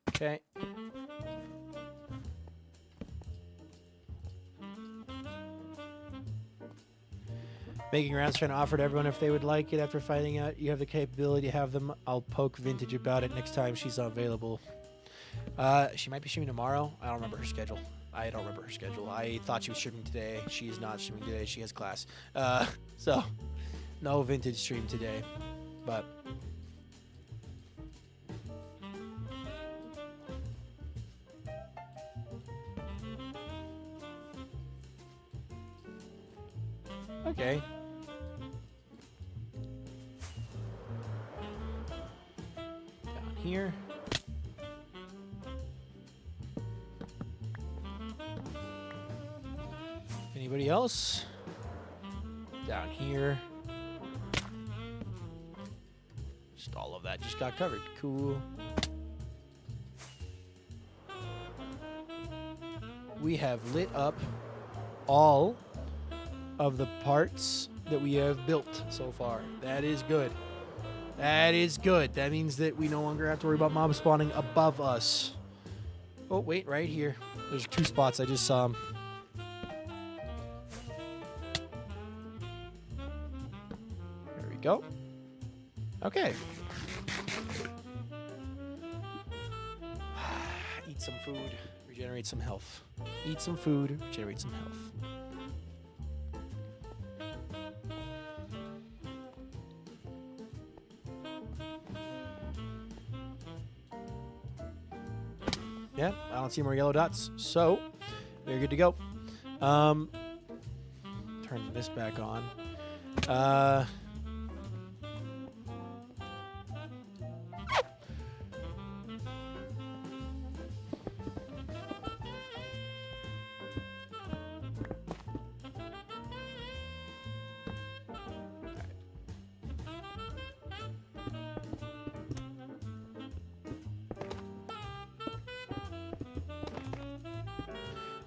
Okay. Making rounds trying to offer to everyone if they would like it after finding out you have the capability to have them. I'll poke Vintage about it next time she's available. She might be streaming tomorrow. I don't remember her schedule. I thought she was streaming today. She is not streaming today. She has class. So, no Vintage stream today. But... okay. Down here. Anybody else? Down here. Just all of that just got covered. Cool. We have lit up all of the parts that we have built so far. That is good. That is good. That means that we no longer have to worry about mobs spawning above us. Oh, wait, right here. There's two spots. I just saw them. There we go. Okay. Eat some food. Regenerate some health. Eat some food. Regenerate some health. Yeah, I don't see more yellow dots, so we're good to go. Turn this back on.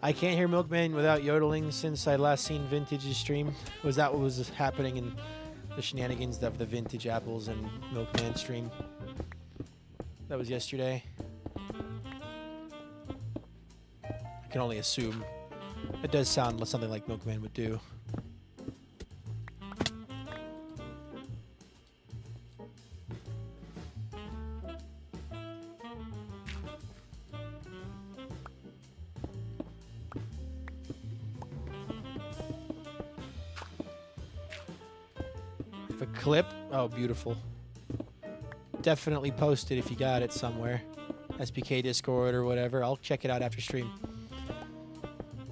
I can't hear Milkman without yodeling since I last seen Vintage's stream. Was that what was happening in the shenanigans of the Vintage Apples and Milkman stream? That was yesterday. I can only assume. It does sound something like Milkman would do. The clip? Oh, beautiful. Definitely post it if you got it somewhere. SBK Discord or whatever. I'll check it out after stream.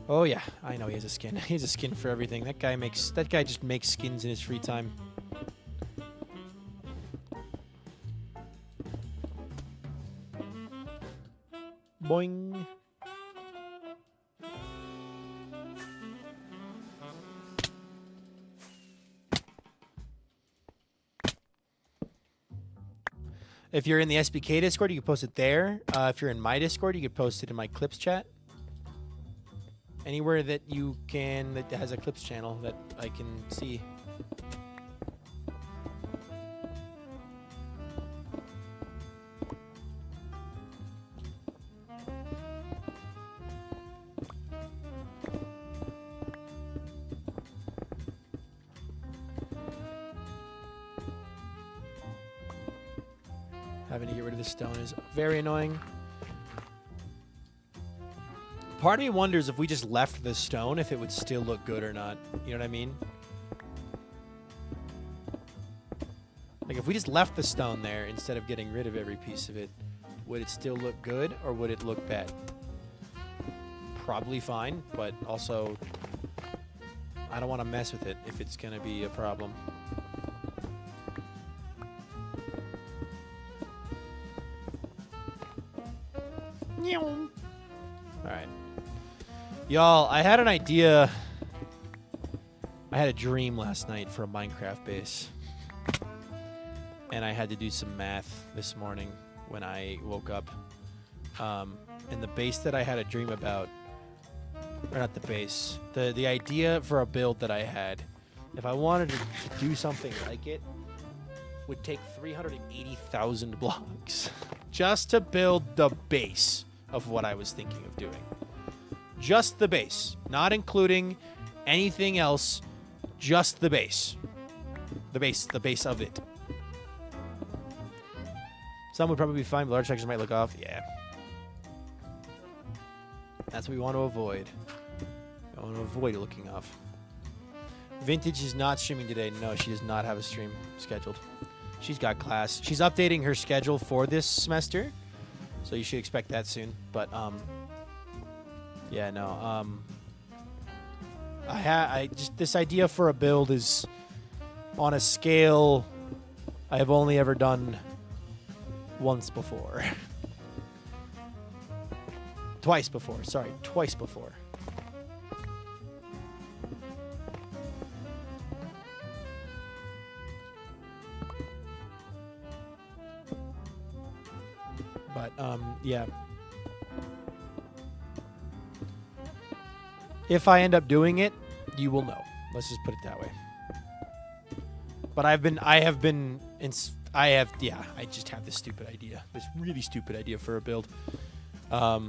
Oh yeah, I know he has a skin. He has a skin for everything. That guy just makes skins in his free time. Boing. If you're in the SBK Discord, you can post it there. If you're in my Discord, you can post it in my clips chat. Anywhere that you can that has a clips channel that I can see. Having to get rid of the stone is very annoying. Part of me wonders if we just left the stone, if it would still look good or not. You know what I mean? Like, if we just left the stone there instead of getting rid of every piece of it, would it still look good or would it look bad? Probably fine, but also I don't want to mess with it if it's going to be a problem. Alright. Y'all, I had an idea. I had a dream last night for a Minecraft base. And I had to do some math this morning when I woke up. And the base that I had a dream about, or not the base, the idea for a build that I had, if I wanted to do something like it, would take 380,000 blocks just to build the base of what I was thinking of doing. Just the base, not including anything else, just the base. The base of it. Some would probably be fine, but large sections might look off. Yeah. That's what we want to avoid. I want to avoid looking off. Vintage is not streaming today. No, she does not have a stream scheduled. She's got class. She's updating her schedule for this semester, so you should expect that soon. But yeah, no. I just this idea for a build is on a scale I have only ever done once before. Twice before. Sorry, twice before. But, yeah. If I end up doing it, you will know. Let's just put it that way. But I just have this stupid idea. This really stupid idea for a build. That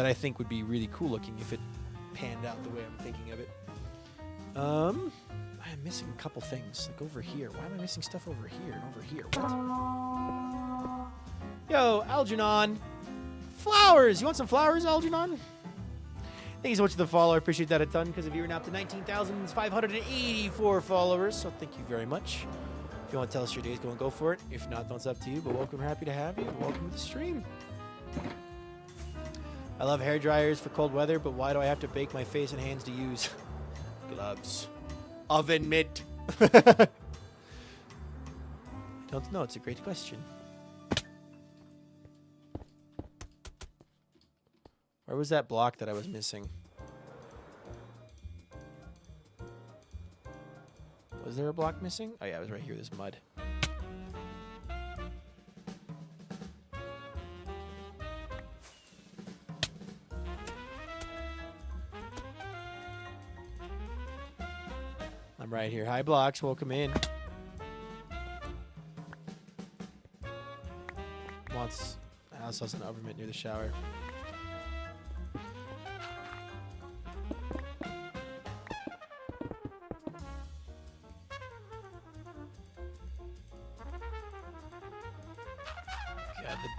I think would be really cool looking if it panned out the way I'm thinking of it. I'm missing a couple things. Like over here. Why am I missing stuff over here and over here? What? Yo, Algernon. Flowers! You want some flowers, Algernon? Thank you so much for the follow. I appreciate that a ton because if you're now up to 19,584 followers, so thank you very much. If you want to tell us your days, go for it. If not, then it's up to you. But welcome, happy to have you. Welcome to the stream. I love hair dryers for cold weather, but why do I have to bake my face and hands to use gloves? Oven mitt. I don't know. It's a great question. Where was that block that I was missing? Was there a block missing? Oh yeah, it was right here, this mud. I'm right here. Hi, Blocks. Welcome in. Wants the house has an oven mitt near the shower.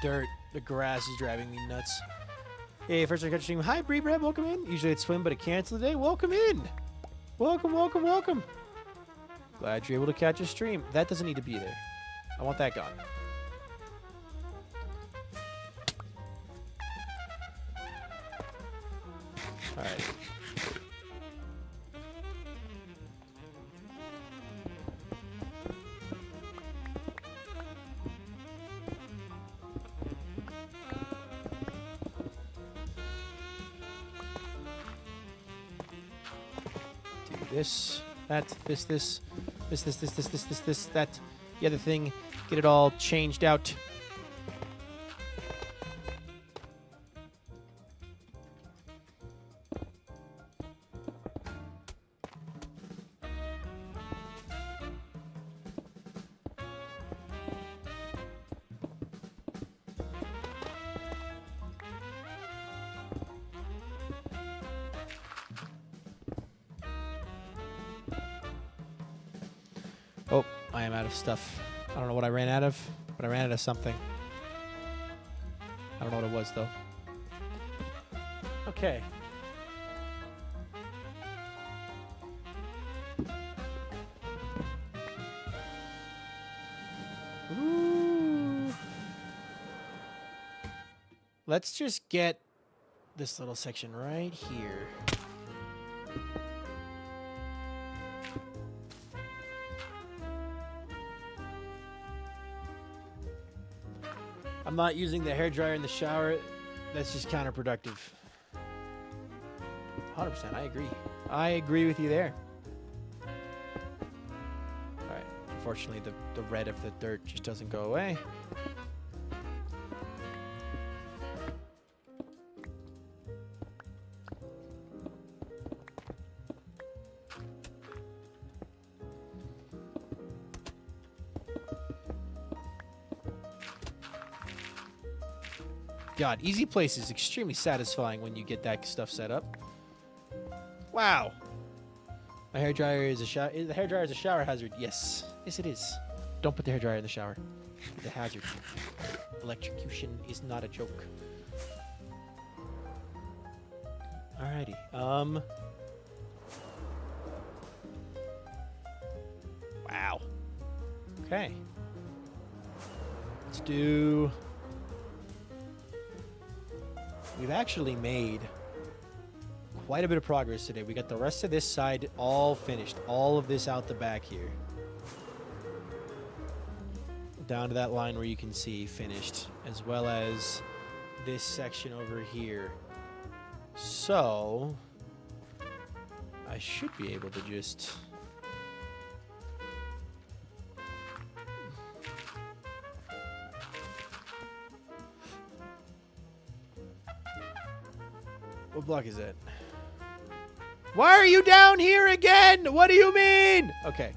Dirt, the grass is driving me nuts. Hey, first I catch stream. Hi, Bree Brad, welcome in. Usually it's swim, but it canceled today. Welcome in. Welcome, welcome, welcome. Glad you're able to catch a stream. That doesn't need to be there. I want that gone. All right. This, that, this, that, the other thing. Get it all changed out. Oh, I am out of stuff. I don't know what I ran out of, but I ran out of something. I don't know what it was, though. Okay. Ooh. Let's just get this little section right here. I'm not using the hairdryer in the shower. That's just counterproductive. 100%, I agree. I agree with you there. Alright, unfortunately the red of the dirt just doesn't go away. God, Easy Place is extremely satisfying when you get that stuff set up. Wow. My hairdryer is a shower. The hairdryer is a shower hazard. Yes. Yes, it is. Don't put the hairdryer in the shower. It's a hazard. Electrocution is not a joke. Alrighty. Wow. Okay. Let's do... We've actually made quite a bit of progress today. We got the rest of this side all finished. All of this out the back here. Down to that line where you can see finished. As well as this section over here. So, I should be able to just... What block is that? Why are you down here again? What do you mean? Okay.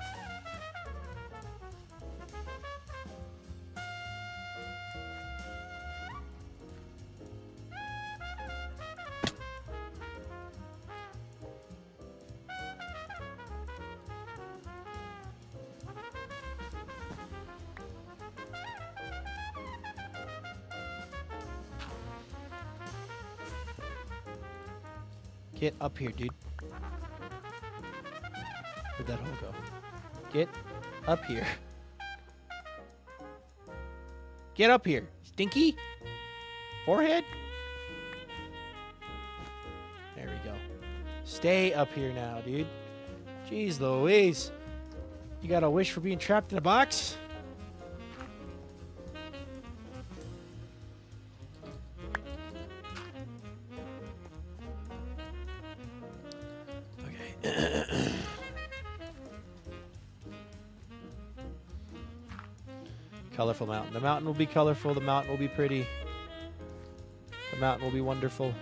Get up here, dude. Where'd that hole go? Get up here. Get up here. Stinky? Forehead? There we go. Stay up here now, dude. Jeez Louise. You got a wish for being trapped in a box? Colorful mountain. The mountain will be colorful. The mountain will be pretty. The mountain will be wonderful.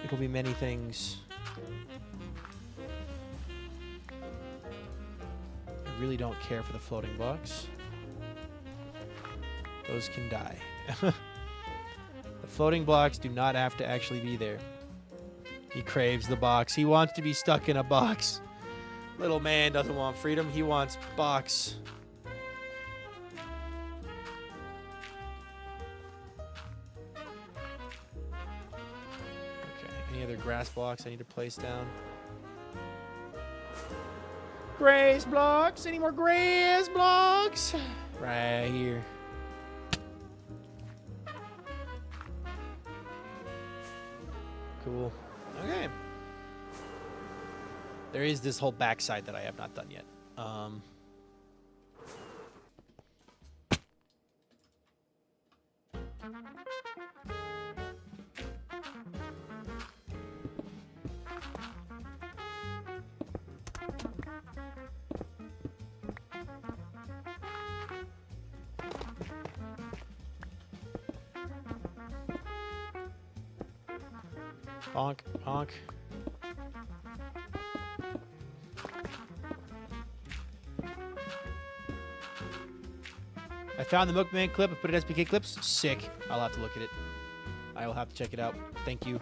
It will be many things. I really don't care for the floating blocks. Those can die. The floating blocks do not have to actually be there. He craves the box. He wants to be stuck in a box. Little man doesn't want freedom. He wants box. Okay, any other grass blocks I need to place down? Grace blocks. Any more grace blocks? Right here. Cool. Okay. There is this whole backside that I have not done yet. Honk, honk. I found the Milkman clip. I put it as SPK clips. Sick. I'll have to look at it. I will have to check it out. Thank you.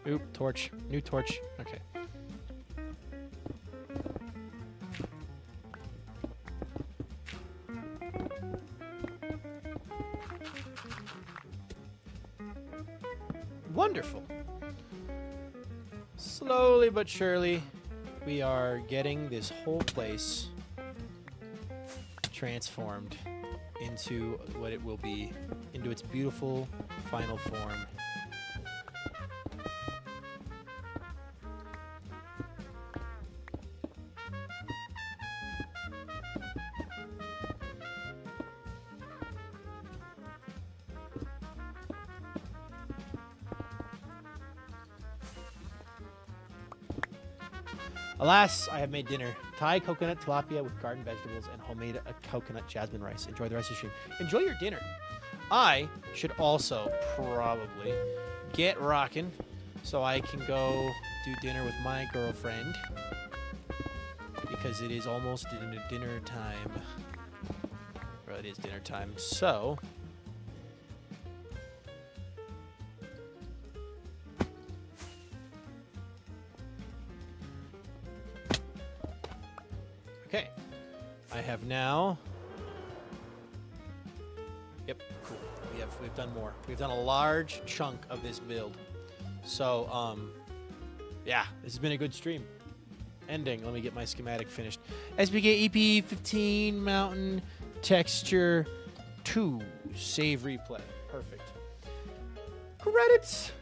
Oop, torch. New torch. Okay. Wonderful. Slowly but surely, we are getting this whole place transformed into what it will be, into its beautiful final form. Alas, I have made dinner. Thai coconut tilapia with garden vegetables and homemade coconut jasmine rice. Enjoy the rest of the stream. Enjoy your dinner. I should also probably get rocking so I can go do dinner with my girlfriend because it is almost dinner time. Well, it is dinner time. So okay, I have now. Yep, cool. We've done more. We've done a large chunk of this build. So, yeah, this has been a good stream. Ending. Let me get my schematic finished. SPK EP 15 Mountain Texture 2 Save Replay. Perfect. Credits.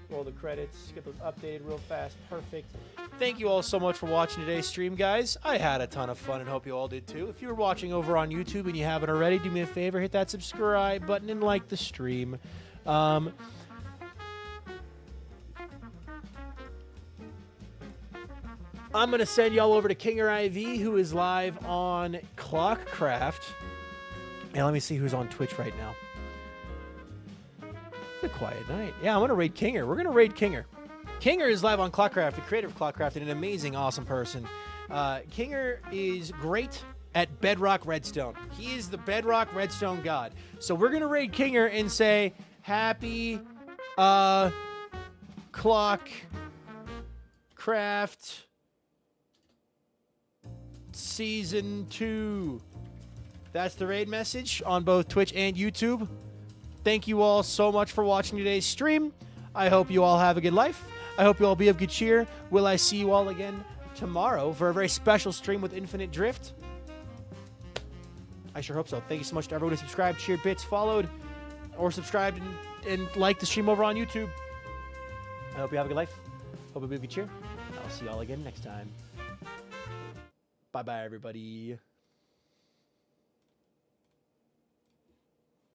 Roll the credits. Get those updated real fast. Perfect. Thank you all so much for watching today's stream, guys. I had a ton of fun and hope you all did too. If you're watching over on YouTube and you haven't already, do me a favor, hit that subscribe button and like the stream. I'm going to send y'all over to Kinger IV, who is live on Clockcraft. And let me see who's on Twitch right now. It's a quiet night. Yeah, I'm going to raid Kinger. We're going to raid Kinger. Kinger is live on Clockcraft, the creator of Clockcraft, and an amazing, awesome person. Kinger is great at Bedrock Redstone. He is the Bedrock Redstone god. So we're going to raid Kinger and say, happy Clockcraft Season 2. That's the raid message on both Twitch and YouTube. Thank you all so much for watching today's stream. I hope you all have a good life. I hope you all be of good cheer. Will I see you all again tomorrow for a very special stream with Infinite Drift? I sure hope so. Thank you so much to everyone who subscribed, cheered, bits, followed, or subscribed and liked the stream over on YouTube. I hope you have a good life. Hope you be of good cheer. I'll see you all again next time. Bye-bye, everybody.